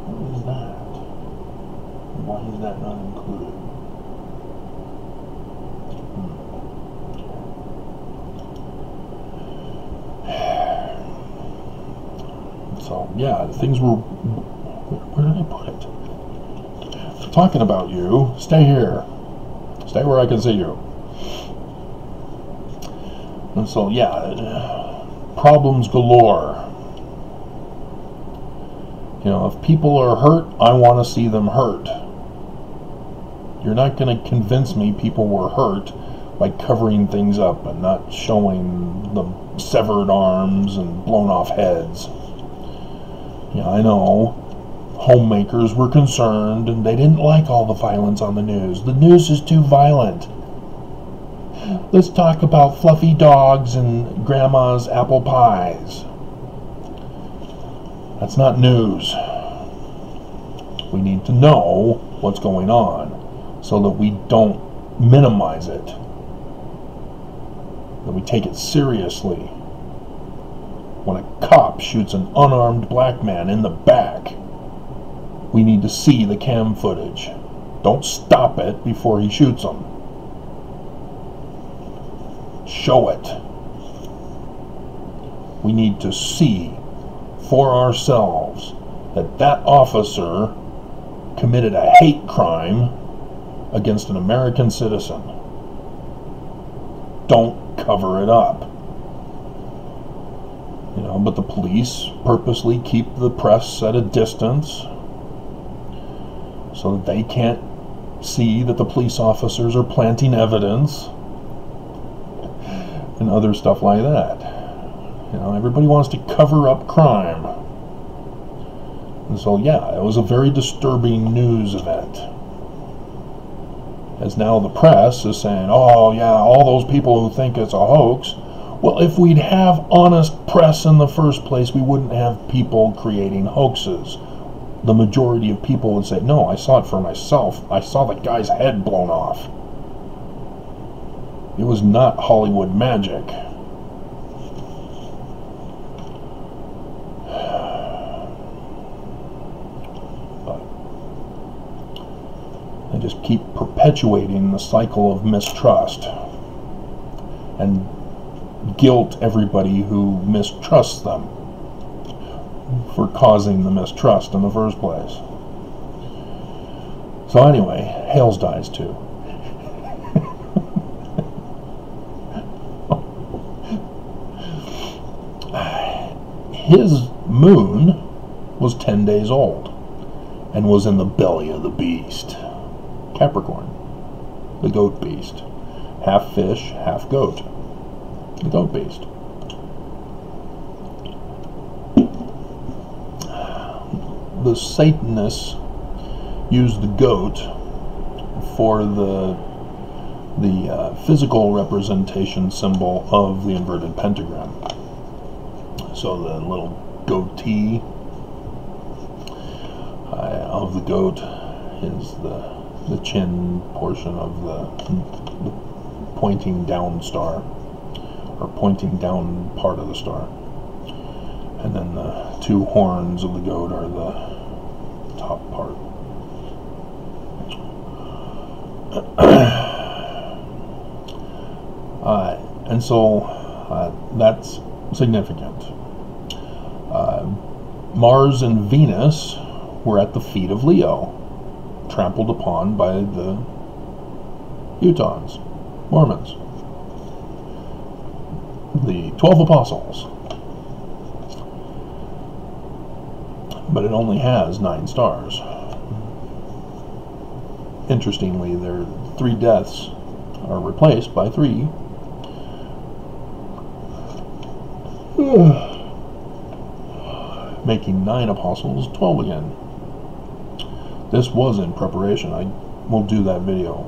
What is that? Why is that not included? So, yeah, things were... Where did I put it? Talking about you. Stay here. Stay where I can see you. And so, yeah, problems galore. You know, if people are hurt, I want to see them hurt. You're not going to convince me people were hurt by covering things up and not showing the severed arms and blown off heads. Yeah, I know. Homemakers were concerned and they didn't like all the violence on the news. The news is too violent. Let's talk about fluffy dogs and grandma's apple pies. That's not news. We need to know what's going on so that we don't minimize it. That we take it seriously. When a cop shoots an unarmed black man in the back, we need to see the cam footage. Don't stop it before he shoots him. Show it. We need to see for ourselves that that officer committed a hate crime against an American citizen. Don't cover it up. You know, but the police purposely keep the press at a distance so that they can't see that the police officers are planting evidence and other stuff like that. You know, everybody wants to cover up crime. And so, yeah, it was a very disturbing news event. As now the press is saying, oh, yeah, all those people who think it's a hoax. Well, if we'd have honest press in the first place, we wouldn't have people creating hoaxes. The majority of people would say, no, I saw it for myself. I saw the guy's head blown off. It was not Hollywood magic. But they just keep perpetuating the cycle of mistrust and guilt everybody who mistrusts them for causing the mistrust in the first place. So anyway, Hales dies too. His moon was 10 days old and was in the belly of the beast, Capricorn, the goat beast, half fish, half goat. The goat beast. The Satanists used the goat for the physical representation symbol of the inverted pentagram. So the little goatee of the goat is the chin portion of the pointing down star, or pointing down part of the star. And then the two horns of the goat are the top part. And so that's significant. Mars and Venus were at the feet of Leo, trampled upon by the Utahns, Mormons, the 12 apostles. But it only has 9 stars. Interestingly, their 3 deaths are replaced by 3. Making 9 apostles 12 again. This was in preparation. I will do that video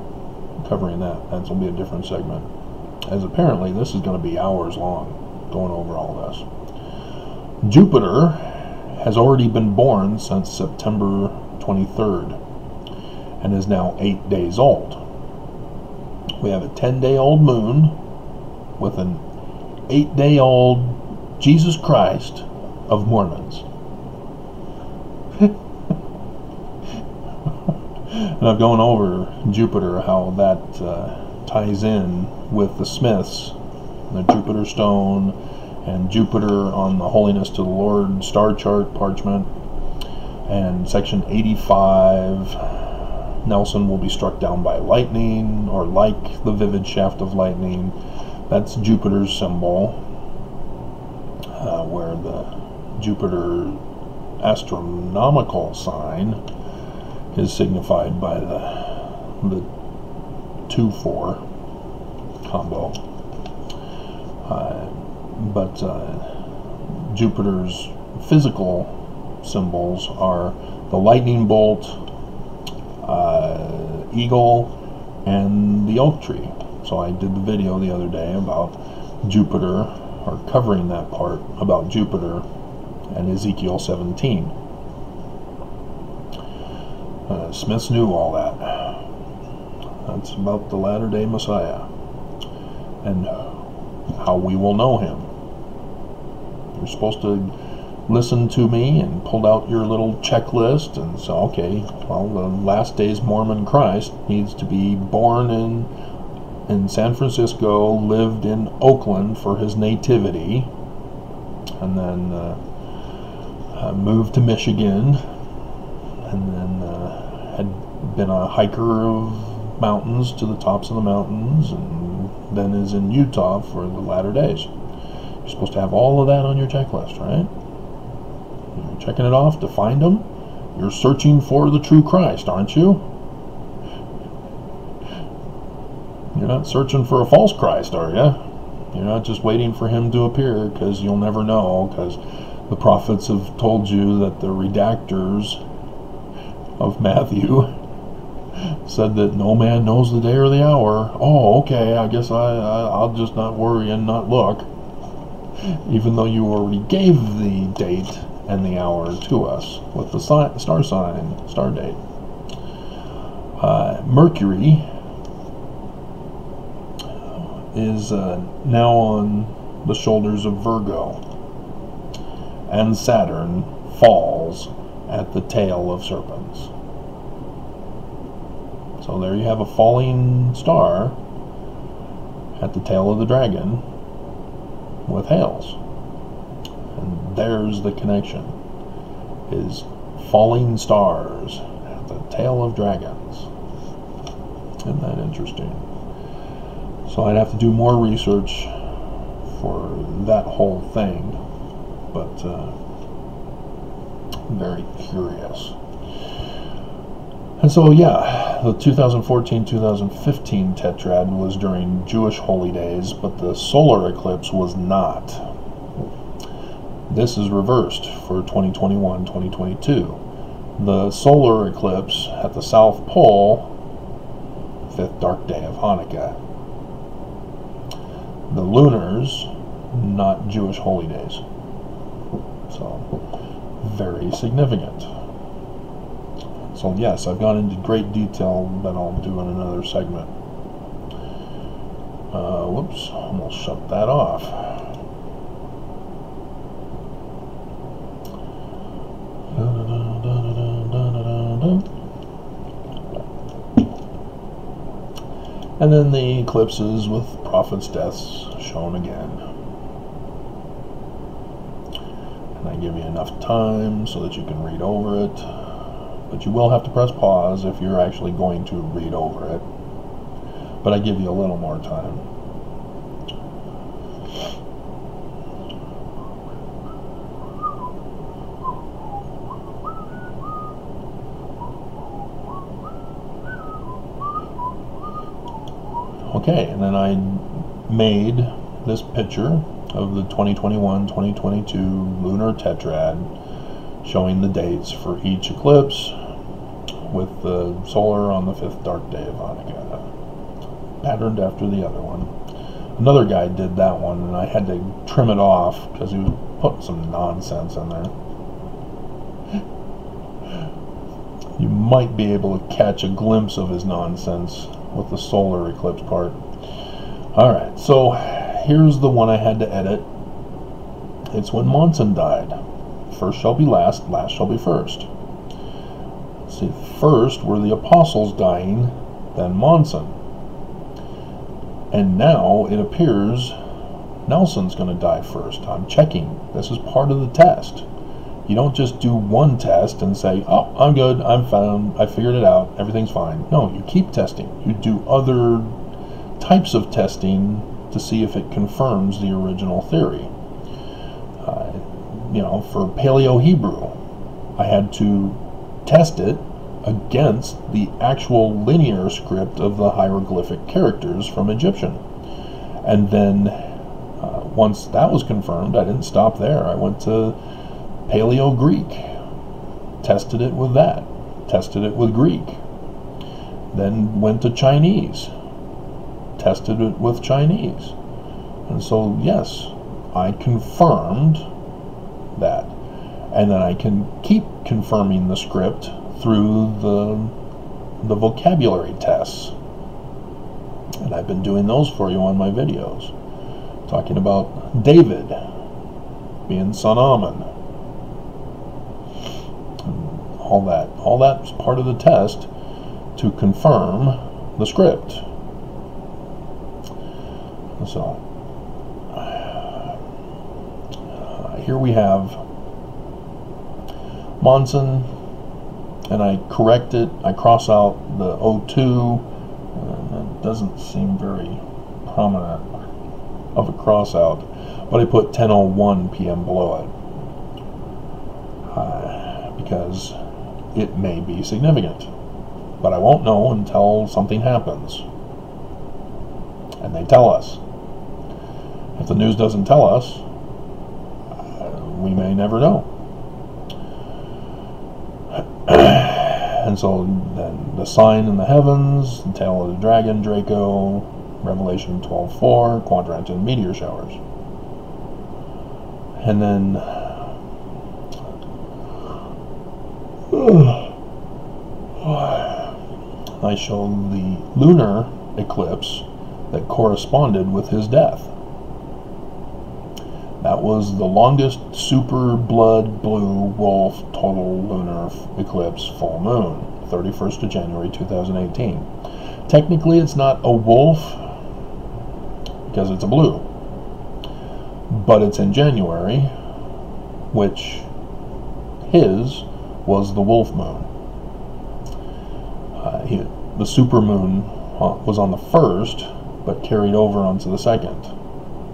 covering that. That's going to be a different segment. As apparently this is going to be hours long, going over all this. Jupiter has already been born since September 23rd and is now 8 days old. We have a 10-day-old moon with an 8-day-old Jesus Christ of Mormons. And I've gone over Jupiter, how that ties in with the Smiths, the Jupiter stone, and Jupiter on the Holiness to the Lord star chart parchment. And section 85, Nelson will be struck down by lightning, or like the vivid shaft of lightning. That's Jupiter's symbol, where the Jupiter astronomical sign is signified by the 2-4 combo. But Jupiter's physical symbols are the lightning bolt, eagle, and the oak tree. So I did the video the other day about Jupiter, or covering that part about Jupiter and Ezekiel 17. Smiths knew all that. That's about the latter-day Messiah and how we will know him. You're supposed to listen to me and pull out your little checklist and say, okay, well, the last days Mormon Christ needs to be born in San Francisco, lived in Oakland for his nativity, and then moved to Michigan, and then had been a hiker of mountains to the tops of the mountains, and then is in Utah for the latter days. You're supposed to have all of that on your checklist, right? You're checking it off to find him. You're searching for the true Christ, aren't you? You're not searching for a false Christ, are you? You're not just waiting for him to appear, because you'll never know, because the prophets have told you that the redactors of Matthew said that no man knows the day or the hour. Oh, okay, I guess I'll just not worry and not look, even though you already gave the date and the hour to us with the star sign, star date. Mercury is now on the shoulders of Virgo, and Saturn falls at the tail of serpents. So there you have a falling star at the tail of the dragon with hails. And there's the connection, is falling stars at the tail of dragons. Isn't that interesting? So I'd have to do more research for that whole thing, but very curious. And so, yeah, the 2014-2015 tetrad was during Jewish holy days, but the solar eclipse was not. This is reversed for 2021-2022. The solar eclipse at the South Pole, 5th dark day of Hanukkah. The lunars, not Jewish holy days. So, very significant. So yes, I've gone into great detail that I'll do in another segment. Whoops, almost shut that off. And then the eclipses with prophets' deaths shown again. And I give you enough time so that you can read over it. But you will have to press pause if you're actually going to read over it. But I give you a little more time. Okay, and then I made this picture of the 2021-2022 lunar tetrad showing the dates for each eclipse with the solar on the 5th dark day of Hanukkah, patterned after the other one. Another guy did that one, and I had to trim it off because he was putting some nonsense in there. You might be able to catch a glimpse of his nonsense with the solar eclipse part. Alright, so here's the one I had to edit. It's when Monson died. First shall be last, last shall be first. See, first were the apostles dying, then Monson. And now it appears Nelson's going to die first. I'm checking. This is part of the test. You don't just do one test and say, oh, I'm good, I'm fine, I figured it out, everything's fine. No, you keep testing. You do other types of testing to see if it confirms the original theory. You know, for Paleo-Hebrew, I had to test it against the actual linear script of the hieroglyphic characters from Egyptian. And then once that was confirmed, I didn't stop there. I went to Paleo-Greek, tested it with that, tested it with Greek, then went to Chinese, tested it with Chinese. And so yes, I confirmed that, and then I can keep confirming the script through the vocabulary tests, and I've been doing those for you on my videos, talking about David being son Amen. All that's part of the test to confirm the script. So here we have Monson, and I correct it. I cross out the 02, and it doesn't seem very prominent of a cross out, but I put 10:01 p.m. below it because it may be significant, but I won't know until something happens, and they tell us. If the news doesn't tell us, we may never know. And so then the sign in the heavens, the tail of the dragon, Draco, Revelation 12:4, quadrant and meteor showers. And then I show the lunar eclipse that corresponded with his death. That was the longest super blood blue wolf total lunar eclipse full moon, 31st of January 2018. Technically it's not a wolf because it's a blue, but it's in January, which his was the wolf moon. The super moon was on the 1st, but carried over onto the 2nd.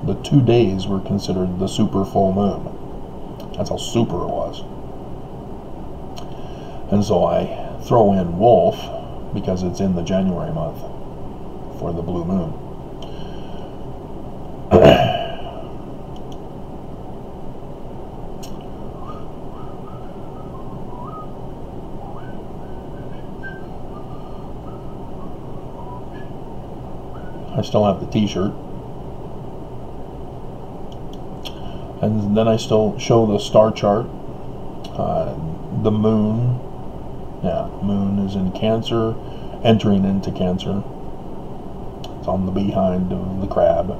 The 2 days were considered the super full moon. That's how super it was. And so I throw in wolf because it's in the January month for the blue moon. I still have the t-shirt. And then I still show the star chart. The moon, moon is in Cancer, entering into Cancer. It's on the behind of the crab.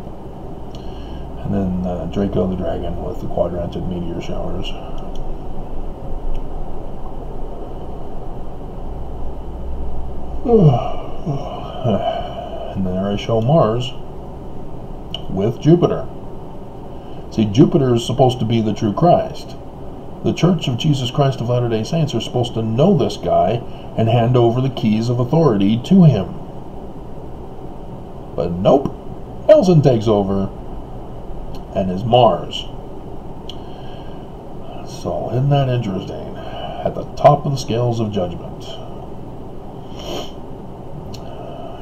And then Draco the dragon with the quadranted meteor showers. And there I show Mars with Jupiter. See, Jupiter is supposed to be the true Christ. The Church of Jesus Christ of Latter-day Saints are supposed to know this guy and hand over the keys of authority to him. But nope, Nelson takes over and is Mars. So, isn't that interesting? At the top of the scales of judgment.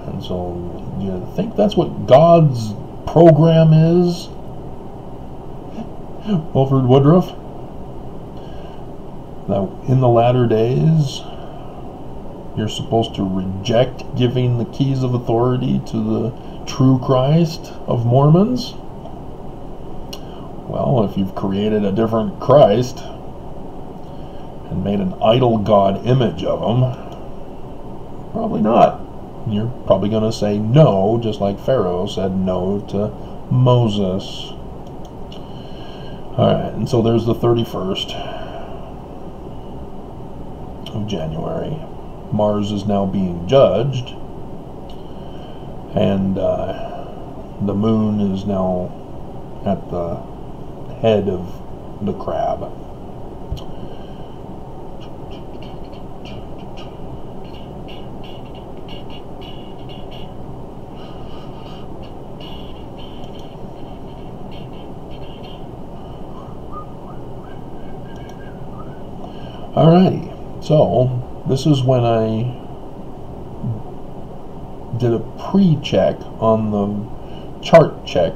And so, you think that's what God's program is? Wilford Woodruff? Now, in the latter days, you're supposed to reject giving the keys of authority to the true Christ of Mormons? Well, if you've created a different Christ and made an idol god image of him, probably not. You're probably going to say no, just like Pharaoh said no to Moses. Alright, and so there's the 31st of January. Mars is now being judged, and the moon is now at the head of the crab. Alrighty, so this is when I did a pre-check on the chart check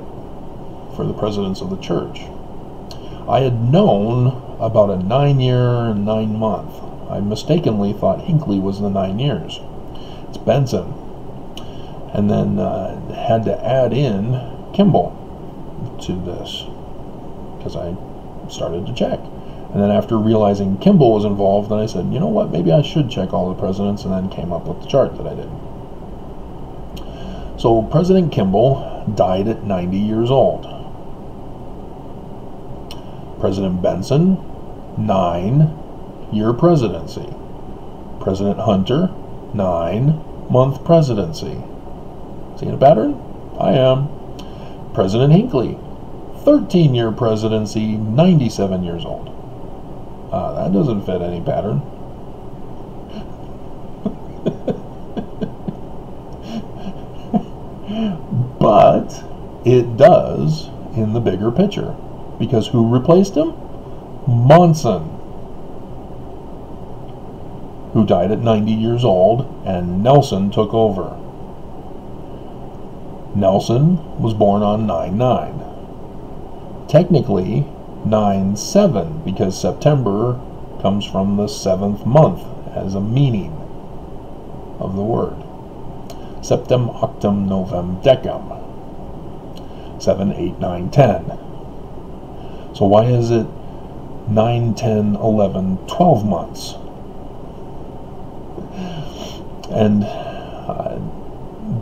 for the presidents of the church. I had known about a 9-year and 9-month. I mistakenly thought Hinckley was the 9 years. It's Benson. And then had to add in Kimball to this because I started to check. And then after realizing Kimball was involved, then I said, you know what, maybe I should check all the presidents, and then came up with the chart that I did. So President Kimball died at 90 years old. President Benson, 9-year presidency. President Hunter, 9-month presidency. Seeing a pattern? I am. President Hinckley, 13-year presidency, 97 years old. That doesn't fit any pattern. But it does in the bigger picture. Because who replaced him? Monson, who died at 90 years old, and Nelson took over. Nelson was born on 9/9. Technically 9/7, because September comes from the 7th month as a meaning of the word. Septem, octem, novem, decem. 7, 8, 9, 10. So why is it 9, 10, 11, 12 months? And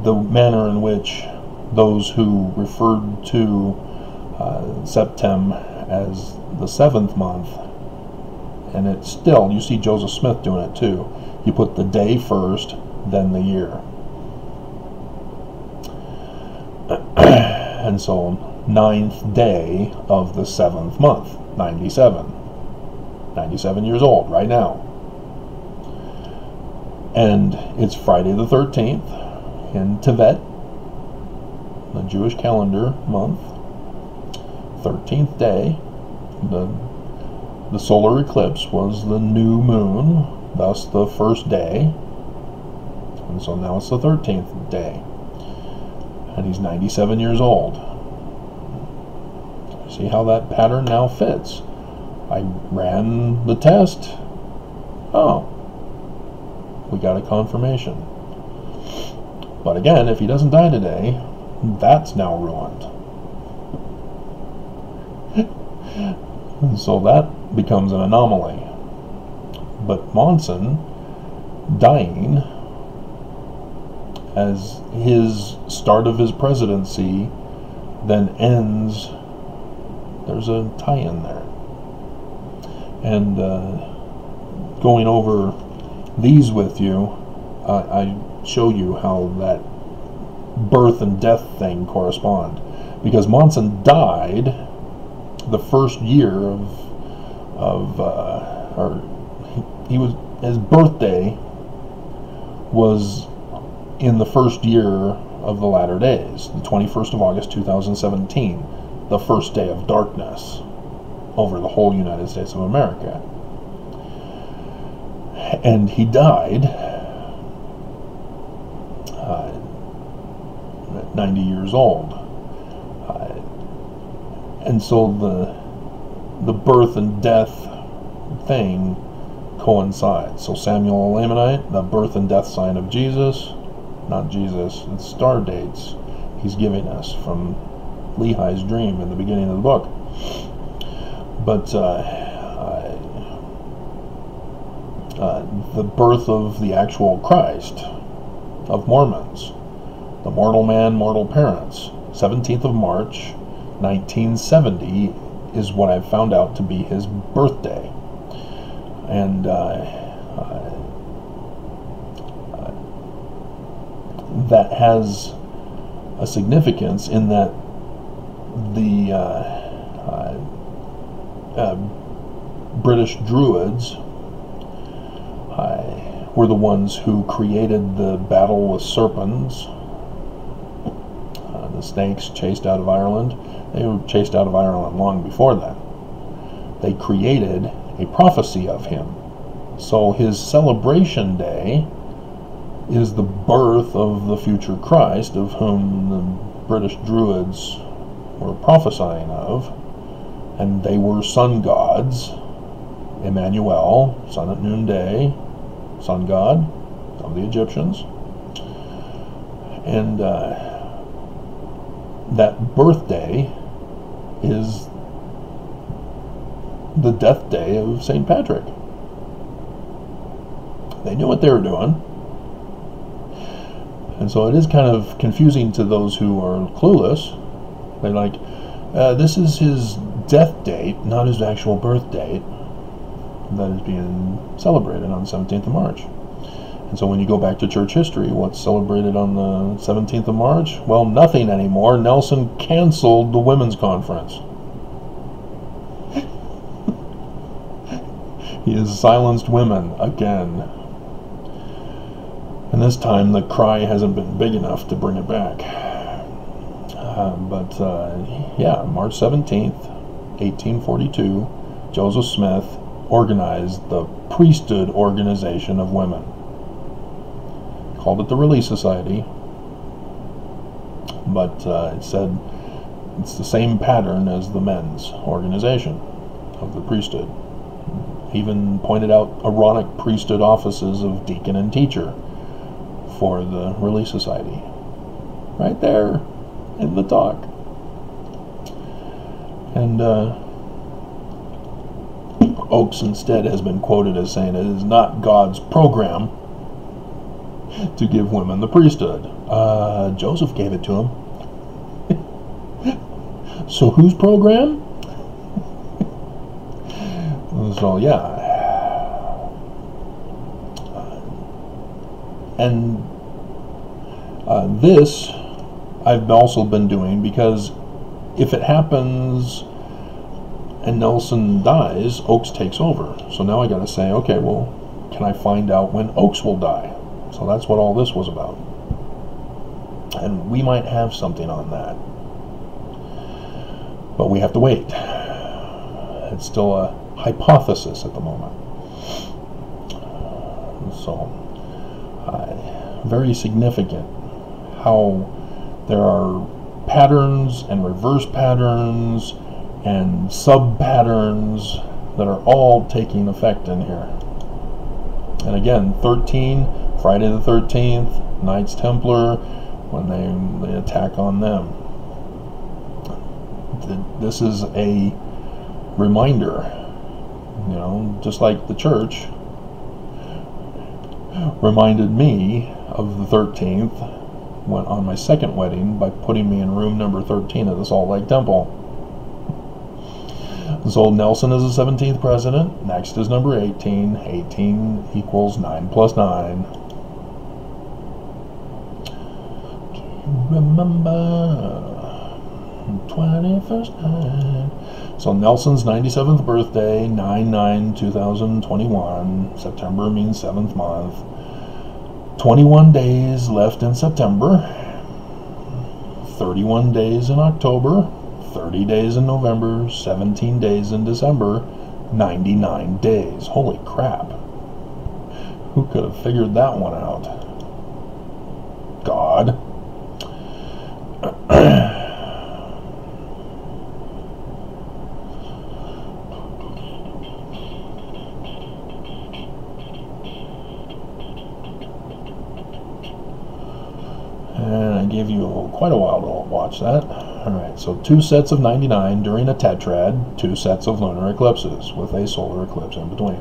the manner in which those who referred to Septem as the 7th month, and it's still, you see Joseph Smith doing it too. You put the day first, then the year. And so 9th day of the 7th month, 97. 97 years old right now. And it's Friday the 13th in Tevet, the Jewish calendar month. 13th day. The solar eclipse was the new moon, thus the first day. And so now it's the 13th day. And he's 97 years old. See how that pattern now fits? I ran the test. Oh, we got a confirmation. But again, if he doesn't die today, that's now ruined. So that becomes an anomaly. But Monson dying as his start of his presidency then ends, there's a tie-in there. And going over these with you, I show you how that birth and death thing correspond? Because Monson died the first year his birthday was in the first year of the latter days, the 21st of August 2017, the first day of darkness over the whole United States of America. And he died at 90 years old. And so the birth and death thing coincides. So Samuel Elamanite, the birth and death sign of Jesus, not Jesus, it's star dates he's giving us from Lehi's dream in the beginning of the book. But the birth of the actual Christ of Mormons, the mortal man, mortal parents, 17th of March 1970 is what I've found out to be his birthday. And that has a significance in that the British Druids were the ones who created the battle with serpents, the snakes chased out of Ireland. They were chased out of Ireland long before that. They created a prophecy of him. So his celebration day is the birth of the future Christ, of whom the British Druids were prophesying of. And they were sun gods. Emmanuel, sun at noonday, sun god of the Egyptians. And that birthday is the death day of St. Patrick. They knew what they were doing. And so it is kind of confusing to those who are clueless. They're like, this is his death date, not his actual birth date, that is being celebrated on the 17th of March. And so when you go back to church history, what's celebrated on the 17th of March? Well, nothing anymore. Nelson canceled the women's conference. He has silenced women again. And this time the cry hasn't been big enough to bring it back. Yeah, March 17th, 1842, Joseph Smith organized the priesthood organization of women. Called it the Relief Society, but it said it's the same pattern as the men's organization of the priesthood. Even pointed out Aaronic priesthood offices of deacon and teacher for the Relief Society. Right there in the talk. And Oakes instead has been quoted as saying it is not God's program to give women the priesthood. Joseph gave it to him. So whose program? So yeah. And this I've also been doing because if it happens and Nelson dies, Oakes takes over. So now I got to say, okay, well, can I find out when Oakes will die? So that's what all this was about. And we might have something on that. But we have to wait. It's still a hypothesis at the moment. So, very significant how there are patterns and reverse patterns and sub-patterns that are all taking effect in here. And again, 13, Friday the 13th, Knights Templar, when they attack on them. This is a reminder, you know, just like the church reminded me of the 13th when on my second wedding by putting me in room number 13 at the Salt Lake Temple. So Nelson is the 17th president. Next is number 18. 18 equals 9 plus 9. 2, remember 21st night. So Nelson's 97th birthday, 9/9/2021. September means 7th month. 21 days left in September. 31 days in October. 30 days in November. 17 days in December. 99 days. Holy crap. Who could have figured that one out? God. And I gave you quite a while to watch that. Alright, so 2 sets of 99 during a tetrad, 2 sets of lunar eclipses with a solar eclipse in between.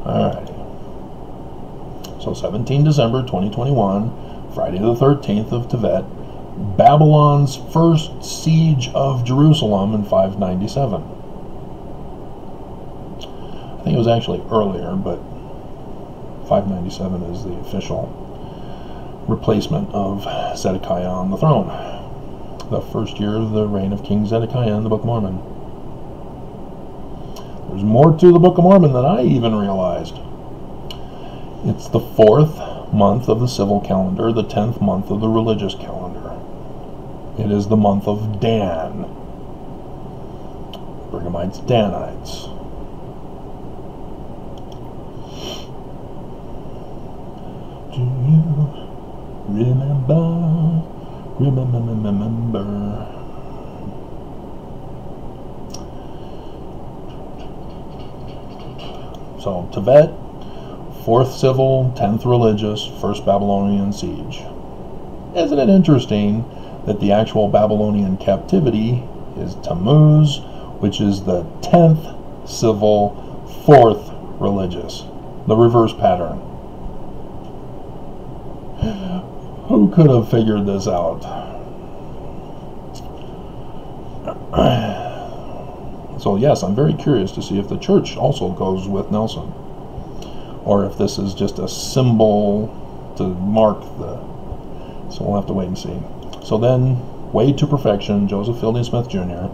Alright, so 17 December 2021, Friday the 13th of Tevet, Babylon's first siege of Jerusalem in 597. I think it was actually earlier, but 597 is the official replacement of Zedekiah on the throne. The first year of the reign of King Zedekiah in the Book of Mormon. There's more to the Book of Mormon than I even realized. It's the 4th month of the civil calendar, the 10th month of the religious calendar. It is the month of Dan. Brighamites, Danites. Do you remember? Remember. So, Tevet, 4th civil, 10th religious, 1st Babylonian siege. Isn't it interesting that the actual Babylonian captivity is Tammuz, which is the 10th civil, 4th religious. The reverse pattern. Who could have figured this out? So yes, I'm very curious to see if the church also goes with Nelson, or if this is just a symbol to mark the... So we'll have to wait and see. So then, Way to Perfection, Joseph Fielding Smith Jr.,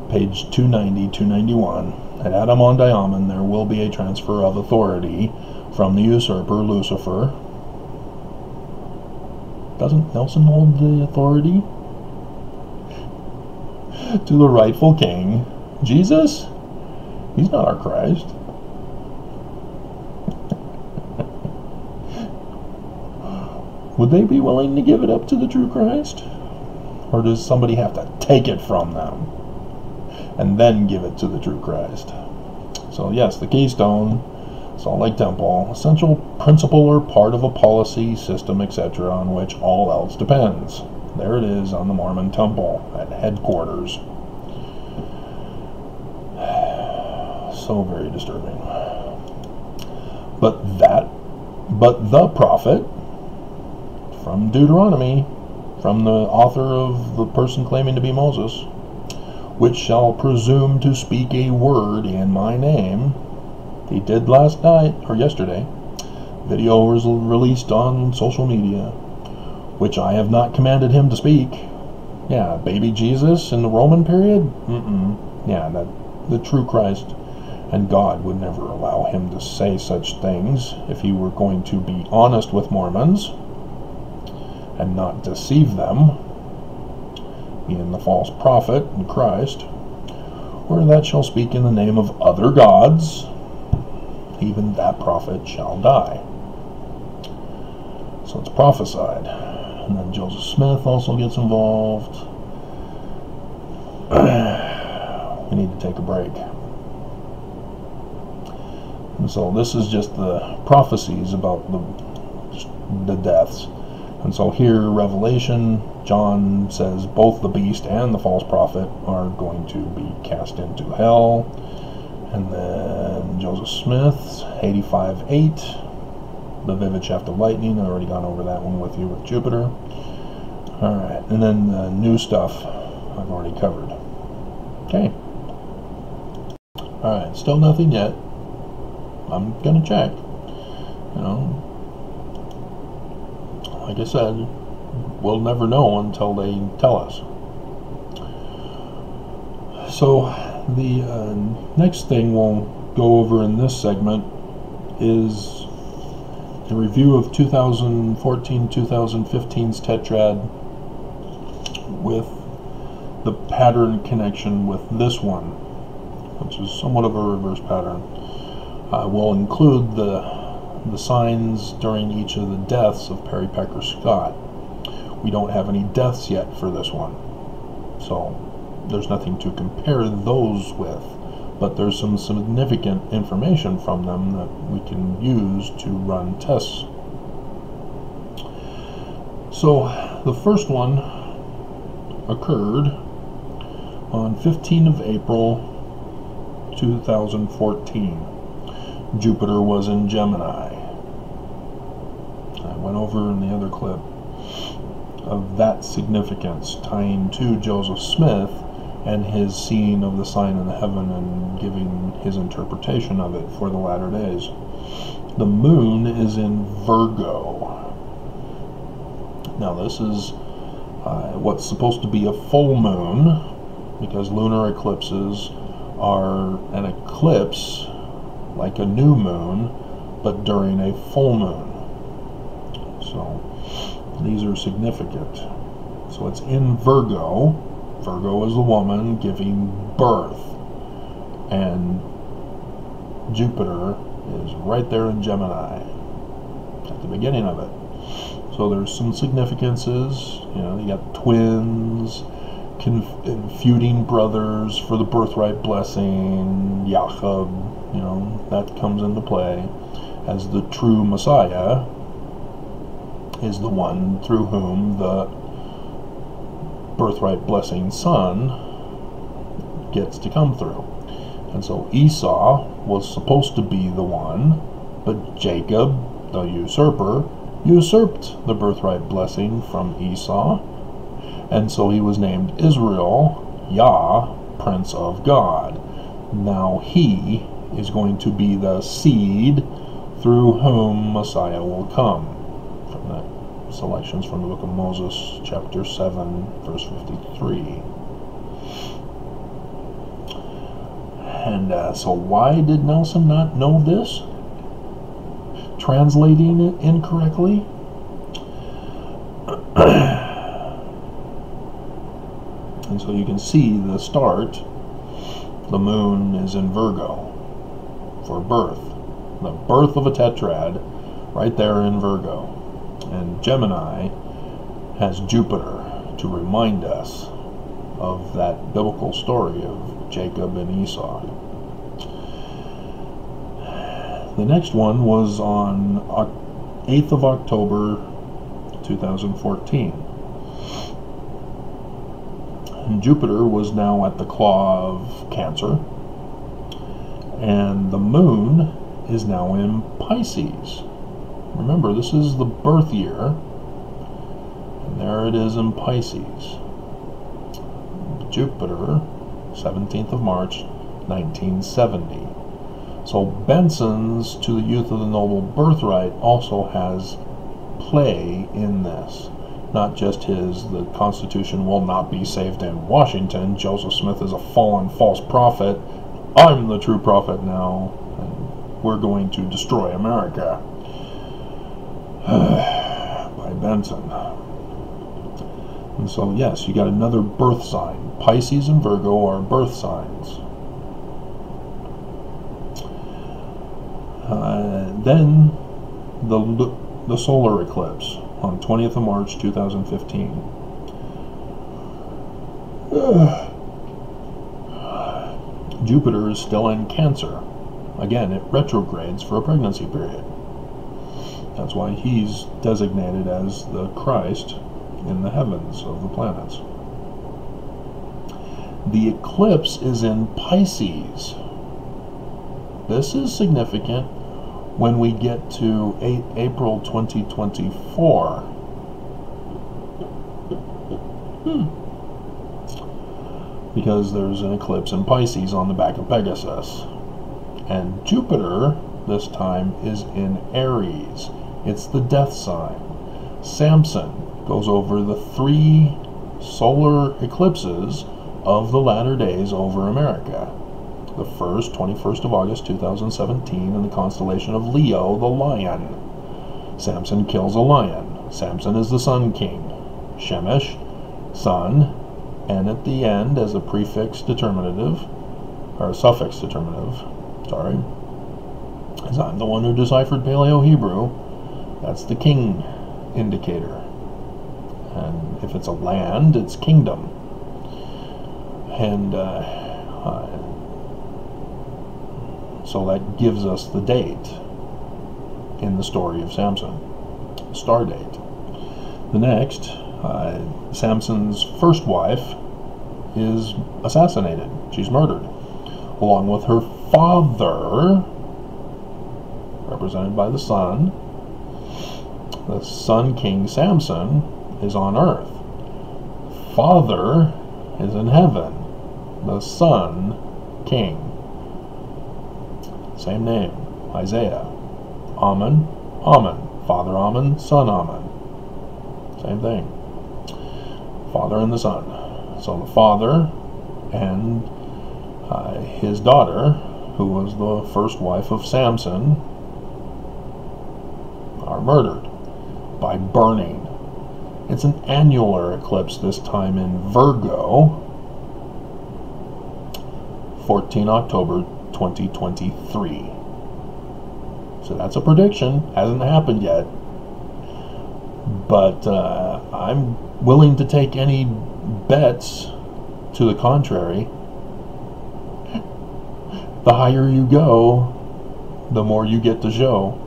page 290, 291. At Adam on Diamond, there will be a transfer of authority from the usurper, Lucifer. Doesn't Nelson hold the authority? To the rightful king, Jesus? He's not our Christ. Would they be willing to give it up to the true Christ? Or does somebody have to take it from them and then give it to the true Christ? So yes, the keystone, Salt Lake Temple, essential principle or part of a policy, system, etc., on which all else depends. There it is on the Mormon temple at headquarters. So very disturbing. But the prophet from Deuteronomy, from the author of the person claiming to be Moses, which shall presume to speak a word in my name. He did last night, or yesterday. Video was released on social media, which I have not commanded him to speak. Yeah, baby Jesus in the Roman period? Yeah, that the true Christ and God would never allow him to say such things if he were going to be honest with Mormons and not deceive them, being the false prophet in Christ, or that shall speak in the name of other gods, even that prophet shall die. So it's prophesied. And then Joseph Smith also gets involved. We need to take a break. And so this is just the prophecies about the deaths. And so here, Revelation, John says both the beast and the false prophet are going to be cast into hell. And then Joseph Smith's 85:8, the vivid shaft of lightning. I've already gone over that one with you with Jupiter. Alright, and then the new stuff. I've already covered. Okay. Alright, still nothing yet. I'm gonna check. You know, like I said, we'll never know until they tell us. So the next thing we'll go over in this segment is a review of 2014-2015's tetrad with the pattern connection with this one, which is somewhat of a reverse pattern. We'll include the signs during each of the deaths of Perry Pecker Scott. We don't have any deaths yet for this one, so there's nothing to compare those with, but there's some significant information from them that we can use to run tests. So the first one occurred on 15th of April 2014. Jupiter was in Gemini. I went over in the other clip of that significance, tying to Joseph Smith and his seeing of the sign in the heaven and giving his interpretation of it for the latter days. The moon is in Virgo. Now this is what's supposed to be a full moon, because lunar eclipses are an eclipse like a new moon, but during a full moon. So these are significant. So it's in Virgo. Virgo is the woman giving birth, and Jupiter is right there in Gemini at the beginning of it. So there's some significances. You know, you got twins, feuding brothers for the birthright blessing. Jacob, you know, that comes into play, as the true Messiah is the one through whom the birthright blessing son gets to come through. And so Esau was supposed to be the one, but Jacob, the usurper, usurped the birthright blessing from Esau, and so he was named Israel, Yah, Prince of God. Now he is going to be the seed through whom Messiah will come. From that selections from the book of Moses, chapter 7, verse 53. And so why did Nelson not know this? Translating it incorrectly? And so you can see the start. The moon is in Virgo for birth. The birth of a tetrad right there in Virgo. And Gemini has Jupiter to remind us of that biblical story of Jacob and Esau. The next one was on 8th of October 2014. And Jupiter was now at the claw of Cancer, and the moon is now in Pisces. Remember, this is the birth year, and there it is in Pisces. Jupiter, 17th of March, 1970. So Benson's To the Youth of the Noble Birthright also has play in this. Not just his, the Constitution will not be saved in Washington, Joseph Smith is a fallen false prophet, I'm the true prophet now, and we're going to destroy America. By Benson. And so yes, you got another birth sign. Pisces and Virgo are birth signs. Then the solar eclipse on 20th of March 2015. Jupiter is still in Cancer. Again, it retrogrades for a pregnancy period. That's why he's designated as the Christ in the heavens of the planets. The eclipse is in Pisces. This is significant when we get to April 2024. because there's an eclipse in Pisces on the back of Pegasus. And Jupiter, this time, is in Aries. It's the death sign. Samson goes over the 3 solar eclipses of the latter days over America. The first, 21st of August 2017, in the constellation of Leo, the lion. Samson kills a lion. Samson is the Sun King. Shemesh, sun, and at the end, as a prefix determinative, or a suffix determinative, sorry, as I'm the one who deciphered Paleo-Hebrew, that's the king indicator. And if it's a land, it's kingdom. And so that gives us the date in the story of Samson, star date. The next, Samson's first wife is assassinated. She's murdered, along with her father, represented by the sun. The Sun King Samson is on earth. Father is in heaven. The Sun King. Same name. Isaiah. Ammon. Ammon. Father Ammon. Son Ammon. Same thing. Father and the son. So the father and his daughter, who was the first wife of Samson, are murdered by burning. It's an annular eclipse, this time in Virgo, 14 October 2023. So that's a prediction. Hasn't happened yet. But I'm willing to take any bets to the contrary. The higher you go, the more you get to show.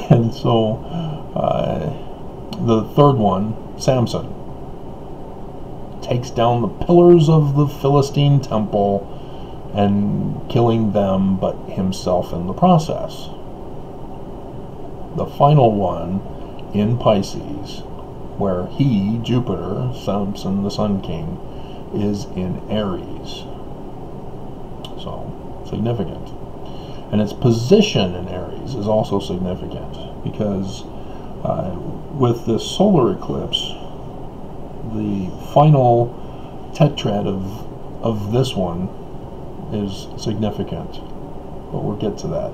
And so the third one, Samson, takes down the pillars of the Philistine temple and killing them, but himself in the process. The final one in Pisces, where he, Jupiter, Samson, the Sun King, is in Aries. So, significant. And its position in Aries is also significant, because with this solar eclipse, the final tetrad of this one is significant, but we'll get to that.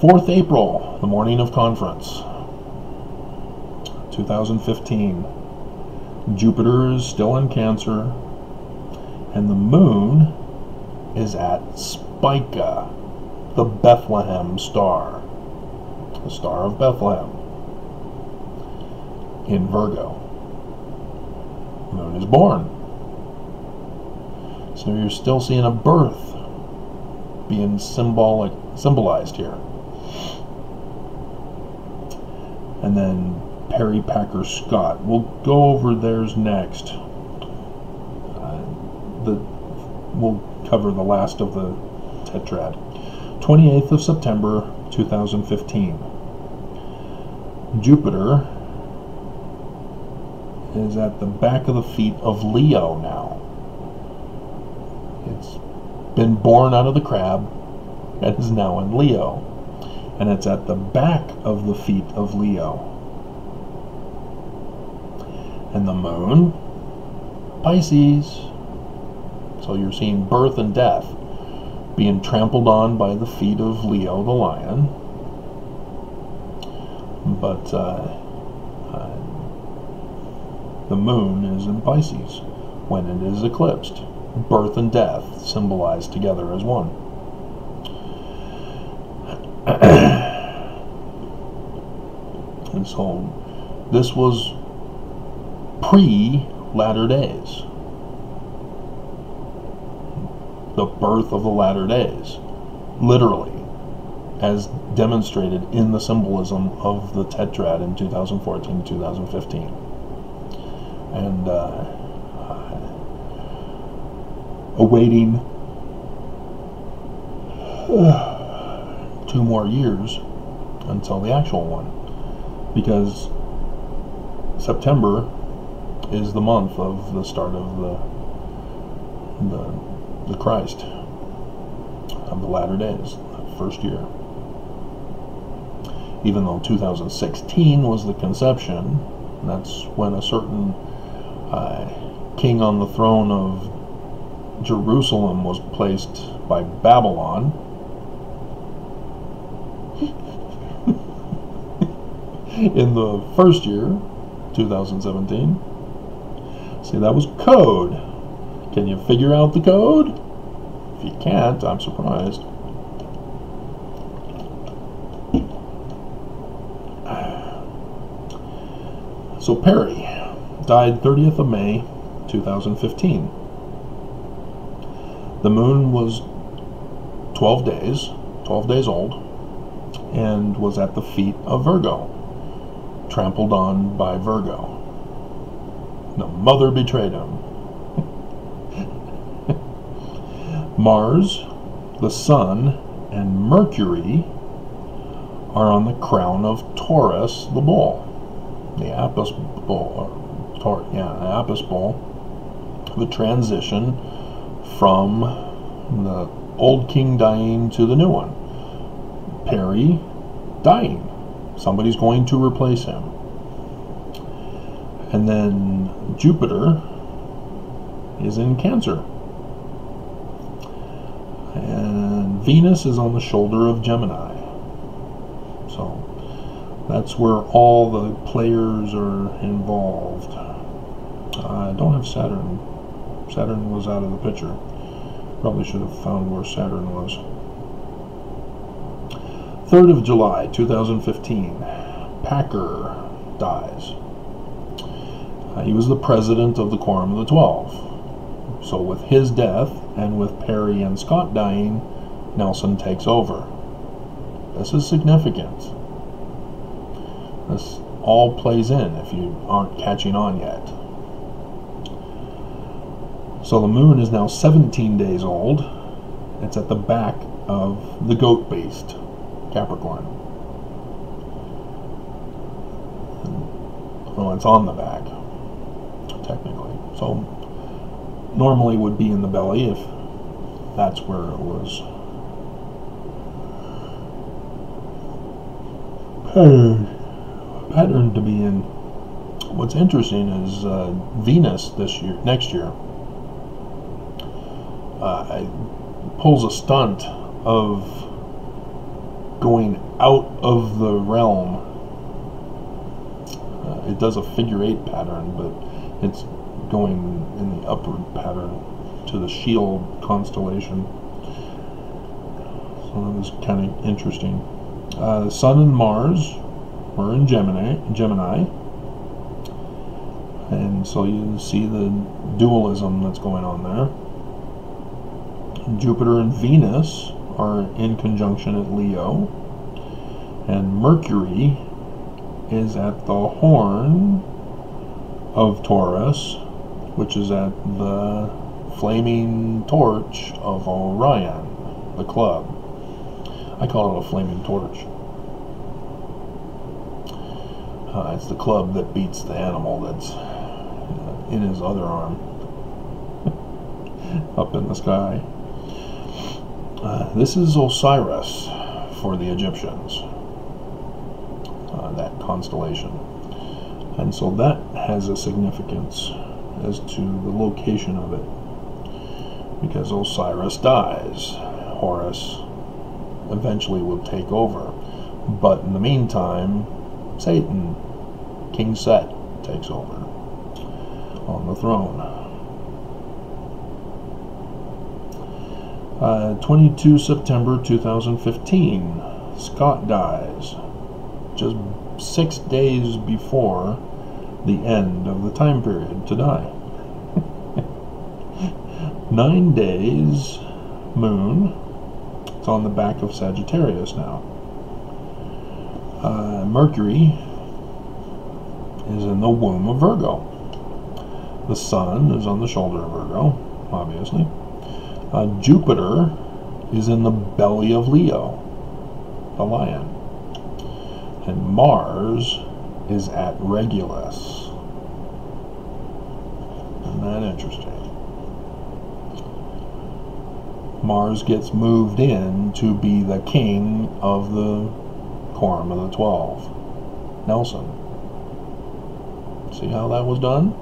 4th April, the morning of conference, 2015. Jupiter is still in Cancer, and the moon is at Spica, the Bethlehem star, the star of Bethlehem, in Virgo. Moon is born. So you're still seeing a birth being symbolized here. And then Perry Packer Scott. We'll go over theirs next. We'll cover the last of the tetrad. 28th of September 2015. Jupiter is at the back of the feet of Leo now. It's been born out of the crab and is now in Leo. And it's at the back of the feet of Leo. And the moon, Pisces. So you're seeing birth and death being trampled on by the feet of Leo the lion. But the moon is in Pisces when it is eclipsed. Birth and death symbolized together as one. And so this was pre-Latter Days. The birth of the Latter Days, literally, as demonstrated in the symbolism of the tetrad in 2014-2015. And awaiting 2 more years until the actual one, because September is the month of the start of the Christ of the latter days, the first year. Even though 2016 was the conception, that's when a certain king on the throne of Jerusalem was placed by Babylon. In the first year, 2017. See, that was code. Can you figure out the code? If you can't, I'm surprised. So Perry died 30th of May, 2015. The moon was 12 days old, and was at the feet of Virgo, trampled on by Virgo. The mother betrayed him. Mars, the Sun, and Mercury are on the crown of Taurus, the bull. The Apis bull, Apis bull, the transition from the old king dying to the new one. Perry dying. Somebody's going to replace him. And then Jupiter is in Cancer. And Venus is on the shoulder of Gemini. So that's where all the players are involved. I don't have Saturn. Saturn was out of the picture. Probably should have found where Saturn was. 3rd of July, 2015. Packer dies. He was the president of the Quorum of the 12. So with his death, and with Perry and Scott dying, Nelson takes over. This is significant. This all plays in if you aren't catching on yet. So the moon is now 17 days old. It's at the back of the goat beast, Capricorn. Well, it's on the back, technically. So normally would be in the belly if that's where it was patterned to be in. What's interesting is Venus next year, pulls a stunt of going out of the realm. It does a figure 8 pattern, but it's going in the upward pattern to the Shield constellation. So that was kind of interesting. The Sun and Mars were in Gemini, and so you see the dualism that's going on there. Jupiter and Venus are in conjunction at Leo, and Mercury is at the horn of Taurus, which is at the flaming torch of Orion, the club. I call it a flaming torch. It's the club that beats the animal that's in his other arm up in the sky. This is Osiris for the Egyptians, that constellation. And so that has a significance as to the location of it, because Osiris dies. Horus eventually will take over, but in the meantime, Satan, King Set, takes over on the throne. 22 September 2015, Scott dies, just 6 days before the end of the time period to die. 9 days, moon. It's on the back of Sagittarius now. Mercury is in the womb of Virgo. The Sun is on the shoulder of Virgo, obviously. Jupiter is in the belly of Leo. the lion. And Mars is at Regulus. Isn't that interesting? Mars gets moved in to be the king of the Quorum of the 12. Nelson. See how that was done?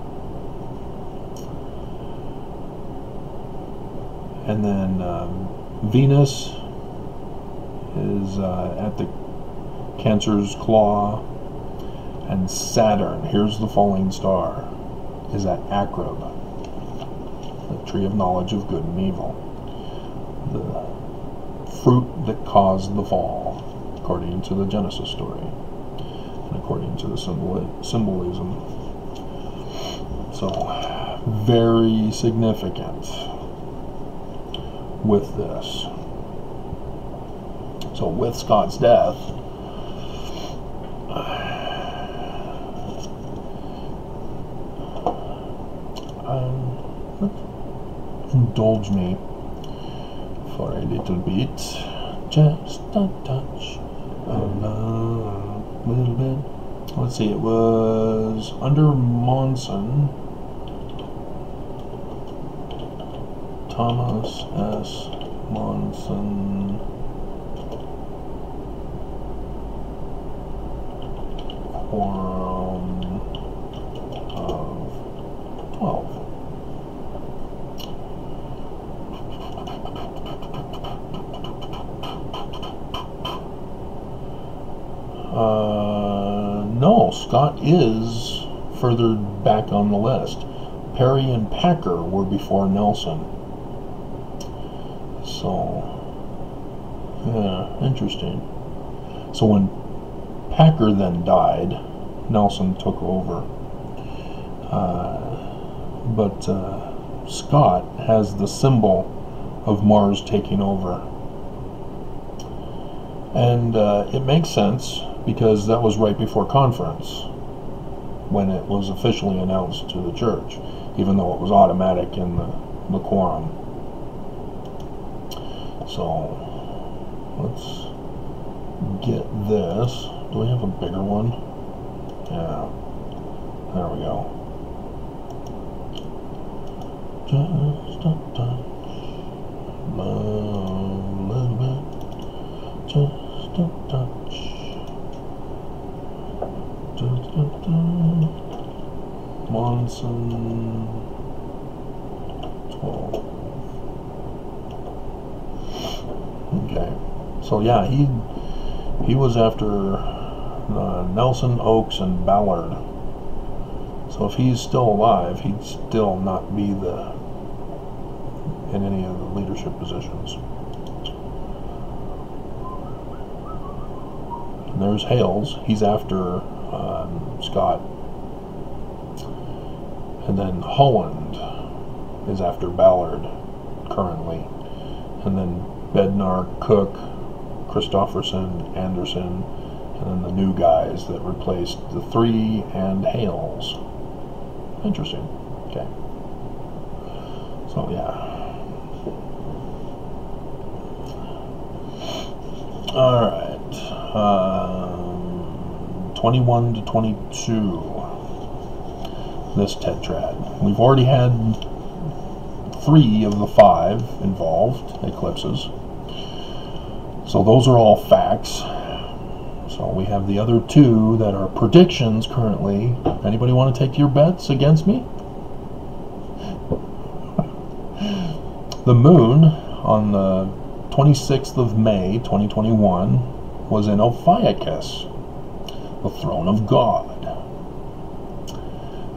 And then Venus is at the Cancer's claw. And Saturn, here's the falling star, is at Akrib, the tree of knowledge of good and evil. The fruit that caused the fall, according to the Genesis story, and according to the symbolism. So, very significant with this. So, with Scott's death, indulge me for a little bit, just a touch, a little bit. Let's see, it was under Monson, Thomas S. Monson, Quorum of 12. No, Scott is further back on the list. Perry and Packer were before Nelson. So, yeah, interesting. So when Packer then died, Nelson took over. But Scott has the symbol of Mars taking over. And it makes sense, because that was right before conference when it was officially announced to the church, even though it was automatic in the quorum. So let's get this. Do we have a bigger one? Yeah, there we go. Just a touch, a little bit, just a touch. Monson 12. Okay, so yeah, he was after Nelson, Oakes, and Ballard. So if he's still alive, he'd still not be in any of the leadership positions. And there's Hales. He's after Scott. And then Holland is after Ballard currently. And then Bednar, Cook, Christofferson, Anderson, and then the new guys that replaced the three and Hales. Interesting. Okay. So yeah. Alright. 21 to 22. This tetrad. We've already had 3 of the 5 involved eclipses. So those are all facts. So we have the other 2 that are predictions currently. Anybody want to take your bets against me? The moon on the 26th of May 2021 was in Ophiuchus, the throne of God.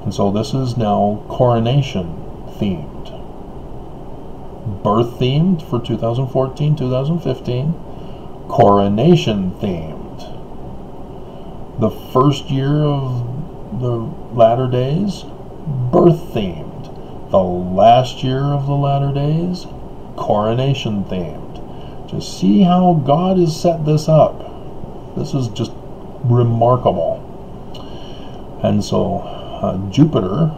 And so this is now coronation themed. Birth themed for 2014, 2015. Coronation themed. The first year of the latter days, birth themed. The last year of the latter days, coronation themed. Just see how God has set this up. This is just remarkable. And so Jupiter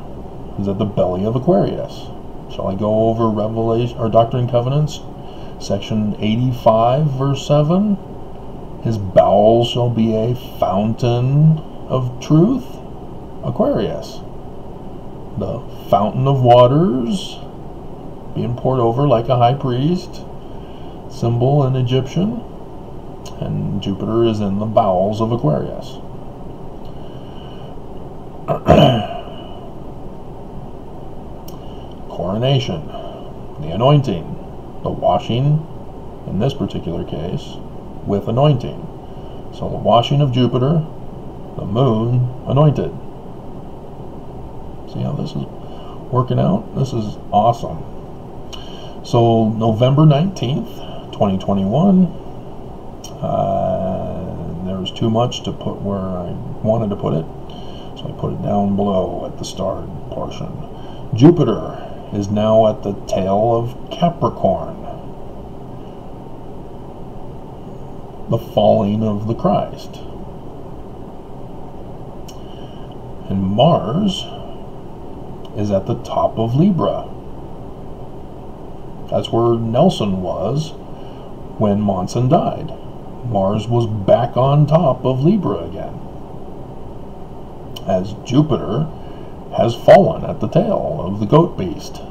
is at the belly of Aquarius. Shall I go over Revelation or Doctrine and Covenants, section 85, verse 7? His bowels shall be a fountain of truth, Aquarius. The fountain of waters being poured over like a high priest, symbol in Egyptian, and Jupiter is in the bowels of Aquarius. Coronation, the anointing, the washing, in this particular case, with anointing. So the washing of Jupiter, the moon anointed. See how this is working out? This is awesome. So November 19th, 2021, there was too much to put where I wanted to put it, so I put it down below at the starred portion. Jupiter is now at the tail of Capricorn, the falling of the Christ. And Mars is at the top of Libra. That's where Nelson was when Monson died. Mars was back on top of Libra again, as Jupiter has fallen at the tail of the goat beast.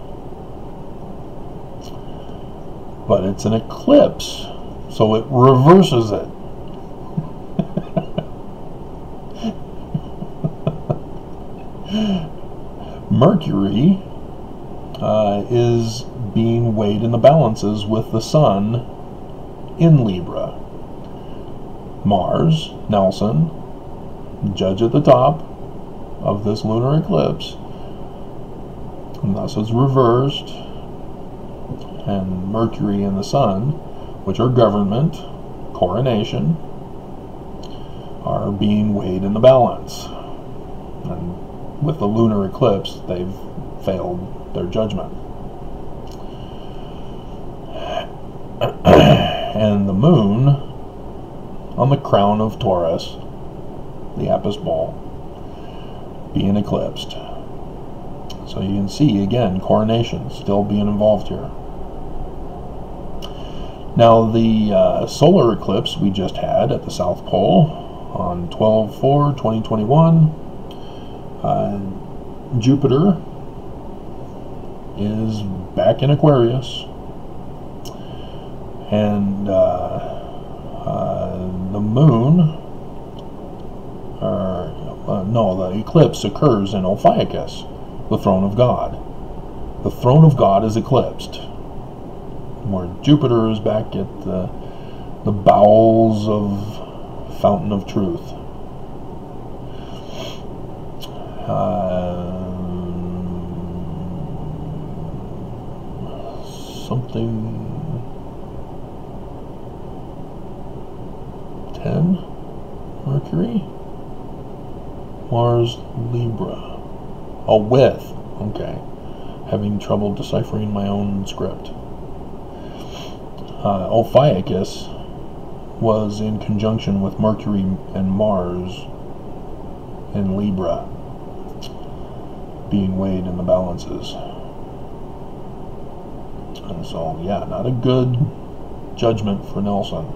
But it's an eclipse, so it reverses it. Mercury is being weighed in the balances with the Sun in Libra. Mars, Nelson, judge at the top of this lunar eclipse, and thus it's reversed, and Mercury and the Sun, which are government, coronation, are being weighed in the balance. And with the lunar eclipse, they've failed their judgment. And the moon on the crown of Taurus, the Apis ball, being eclipsed. So you can see, again, coronation still being involved here. Now, the solar eclipse we just had at the South Pole on 12/4/2021, Jupiter is back in Aquarius, and the moon, the eclipse occurs in Ophiuchus, the throne of God. The throne of God is eclipsed, where Jupiter is back at the bowels of fountain of truth. Something 10, Mercury, Mars, Libra. Oh, with, okay. Having trouble deciphering my own script. Ophiuchus was in conjunction with Mercury and Mars in Libra, being weighed in the balances. And so, yeah, not a good judgment for Nelson.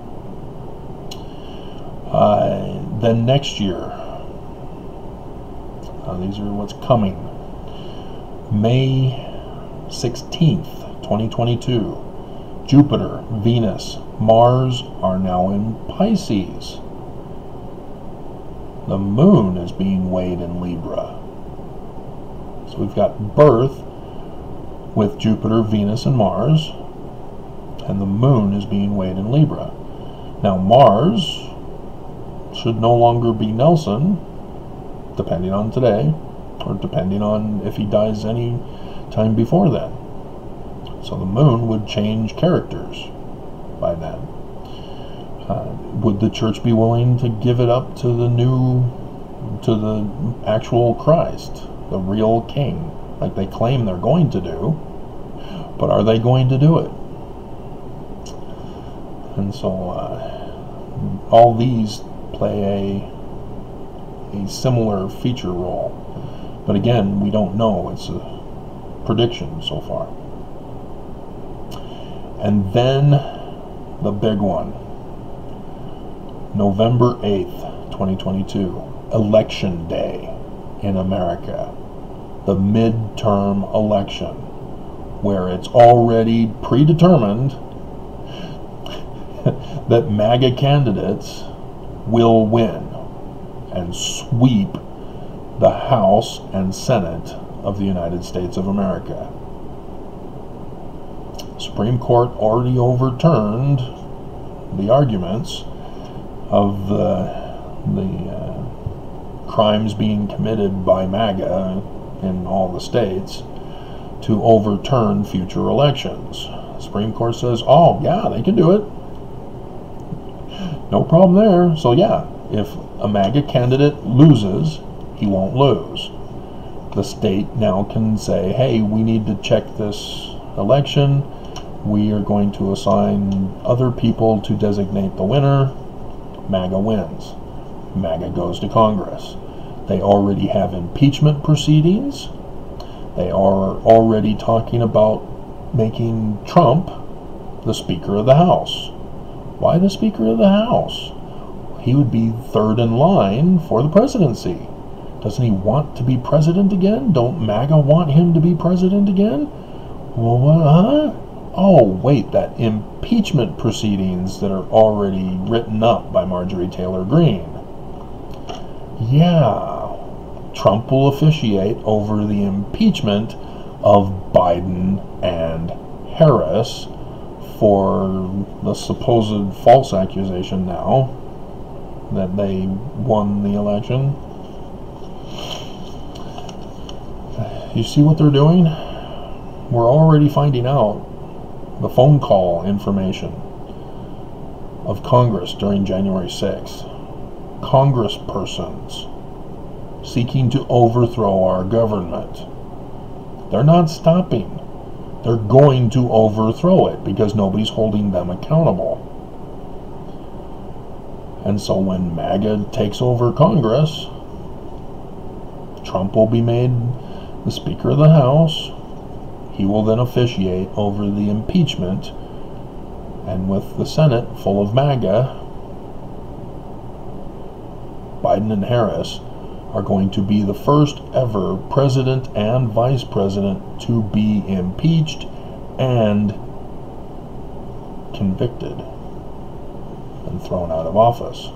Then next year, these are what's coming. May 16th, 2022, Jupiter, Venus, Mars are now in Pisces. The moon is being weighed in Libra. So we've got birth with Jupiter, Venus, and Mars, and the moon is being weighed in Libra. Now Mars should no longer be Nelson, depending on today, or depending on if he dies any time before then. So the moon would change characters by then. Would the church be willing to give it up to the actual Christ, the real king, like they claim they're going to do? But are they going to do it? And so all these play a similar feature role. But again, we don't know. It's a prediction so far. And then the big one. November 8th, 2022, Election Day in America. The midterm election, where it's already predetermined that MAGA candidates will win and sweep the House and Senate of the United States of America. Supreme Court already overturned the arguments of the crimes being committed by MAGA in all the states to overturn future elections. The Supreme Court says, oh yeah, they can do it. No problem there. So yeah, if a MAGA candidate loses, he won't lose. The state now can say, hey, we need to check this election. We are going to assign other people to designate the winner. MAGA wins. MAGA goes to Congress. They already have impeachment proceedings. They are already talking about making Trump the Speaker of the House. Why the Speaker of the House? He would be third in line for the presidency. Doesn't he want to be president again? Don't MAGA want him to be president again? Well, what, huh? Oh, wait, that impeachment proceedings that are already written up by Marjorie Taylor Greene. Yeah, Trump will officiate over the impeachment of Biden and Harris for the supposed false accusation now that they won the election. You see what they're doing? We're already finding out the phone call information of Congress during January 6th. Congresspersons seeking to overthrow our government. They're not stopping. They're going to overthrow it because nobody's holding them accountable. And so when MAGA takes over Congress, Trump will be made the Speaker of the House. He will then officiate over the impeachment, and with the Senate full of MAGA, Biden and Harris are going to be the first ever president and vice president to be impeached and convicted and thrown out of office.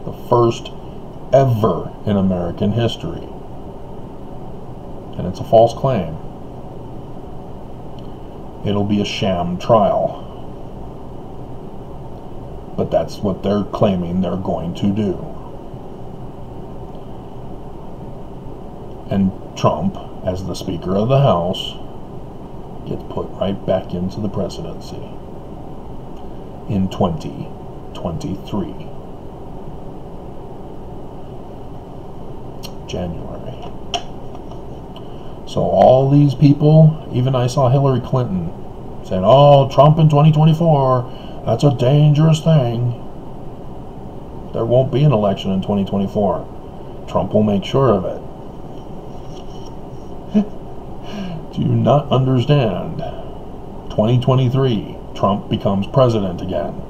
The first ever in American history. And it's a false claim. It'll be a sham trial. But that's what they're claiming they're going to do. And Trump, as the Speaker of the House, gets put right back into the presidency in 2023. January. So all these people, even I saw Hillary Clinton saying, oh, Trump in 2024, that's a dangerous thing. There won't be an election in 2024. Trump will make sure of it. Do you not understand? 2023, Trump becomes president again.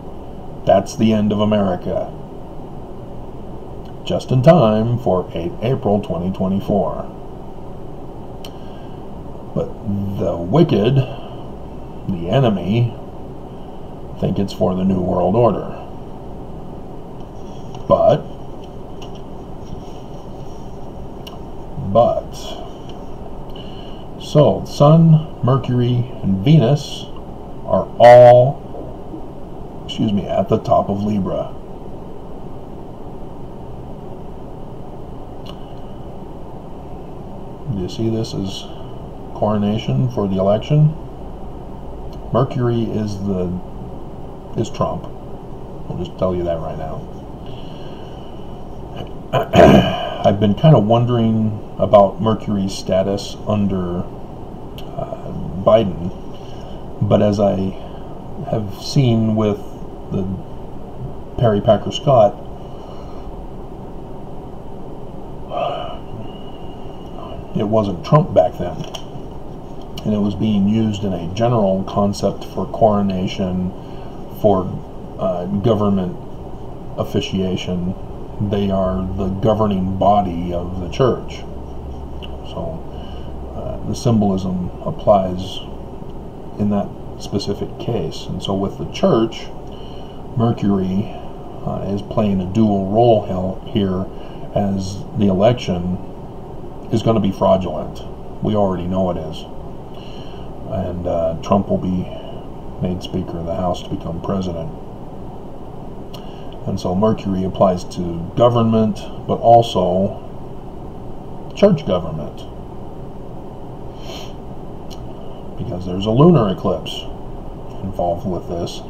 That's the end of America. Just in time for 8 April 2024. But the wicked, the enemy, think it's for the New World Order. But, so Sun, Mercury, and Venus are all, at the top of Libra. Do you see this as coronation for the election? Mercury is Trump. I'll just tell you that right now. I've been kind of wondering about Mercury's status under Biden, but as I have seen with the Perry Packer Scott, it wasn't Trump back then, and it was being used in a general concept for coronation, for government officiation. They are the governing body of the church. So the symbolism applies in that specific case. And so with the church, Mercury is playing a dual role here, as the election is going to be fraudulent. We already know it is. And Trump will be made Speaker of the House to become president. And so Mercury applies to government, but also church government, because there's a lunar eclipse involved with this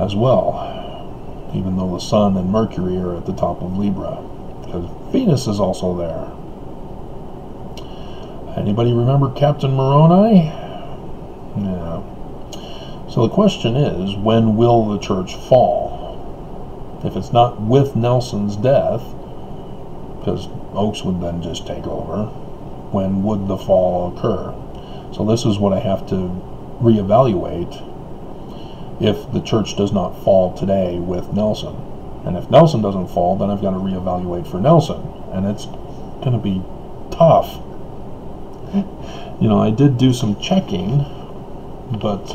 as well, even though the Sun and Mercury are at the top of Libra, because Venus is also there. Anybody remember Captain Moroni? Yeah. So the question is, when will the church fall? If it's not with Nelson's death, because Oakes would then just take over, when would the fall occur? So this is what I have to reevaluate if the church does not fall today with Nelson. And if Nelson doesn't fall, then I've got to reevaluate for Nelson. And it's going to be tough. You know, I did do some checking, but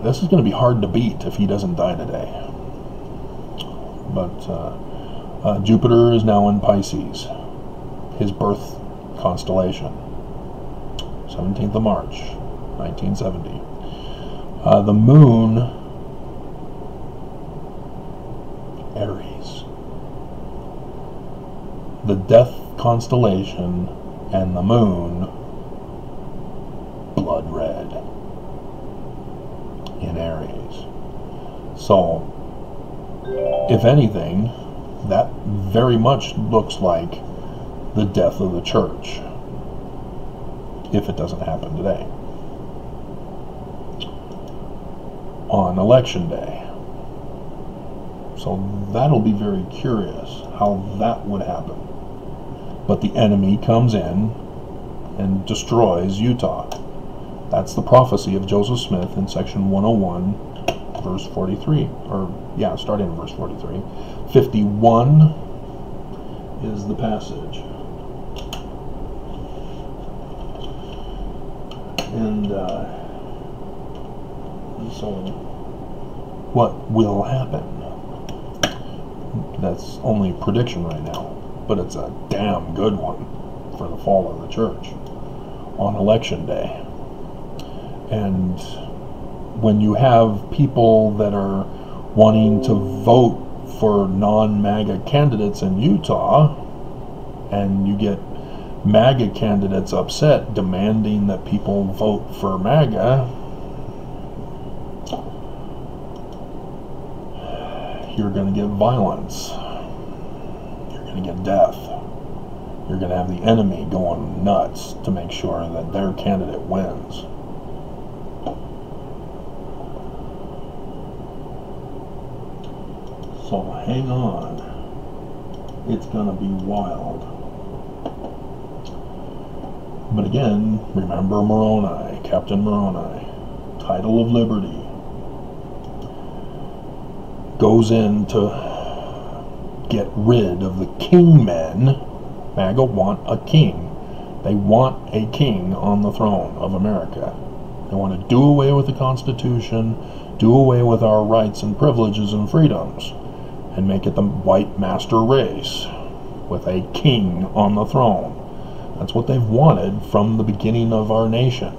this is going to be hard to beat if he doesn't die today. But Jupiter is now in Pisces, his birth constellation, 17th of March, 1970. The moon, Aries, the death constellation, and the moon, blood red, in Aries. So, if anything, that very much looks like the death of the church, if it doesn't happen today, on election day. So that'll be very curious how that would happen. But the enemy comes in and destroys Utah. That's the prophecy of Joseph Smith in section 101, verse 43. Or, yeah, starting in verse 43. 51 is the passage. And so, what will happen? That's only a prediction right now, but it's a damn good one for the fall of the church on election day. And when you have people that are wanting to vote for non-MAGA candidates in Utah, and you get MAGA candidates upset demanding that people vote for MAGA, you're going to get violence. You're going to get death. You're going to have the enemy going nuts to make sure that their candidate wins. So hang on. It's going to be wild. But again, remember Moroni, Captain Moroni, title of liberty, goes in to get rid of the king men. MAGA want a king. They want a king on the throne of America. They want to do away with the Constitution, do away with our rights and privileges and freedoms, and make it the white master race with a king on the throne. That's what they've wanted from the beginning of our nation.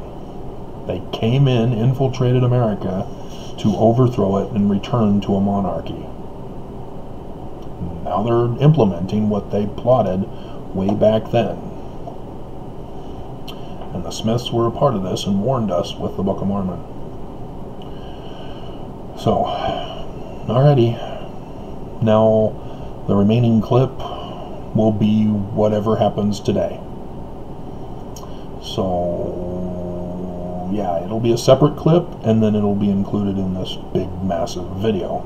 They came in, infiltrated America to overthrow it and return to a monarchy. Now they're implementing what they plotted way back then. And the Smiths were a part of this and warned us with the Book of Mormon. So, alrighty. Now, the remaining clip will be whatever happens today. So, yeah, it'll be a separate clip, and then it'll be included in this big, massive video.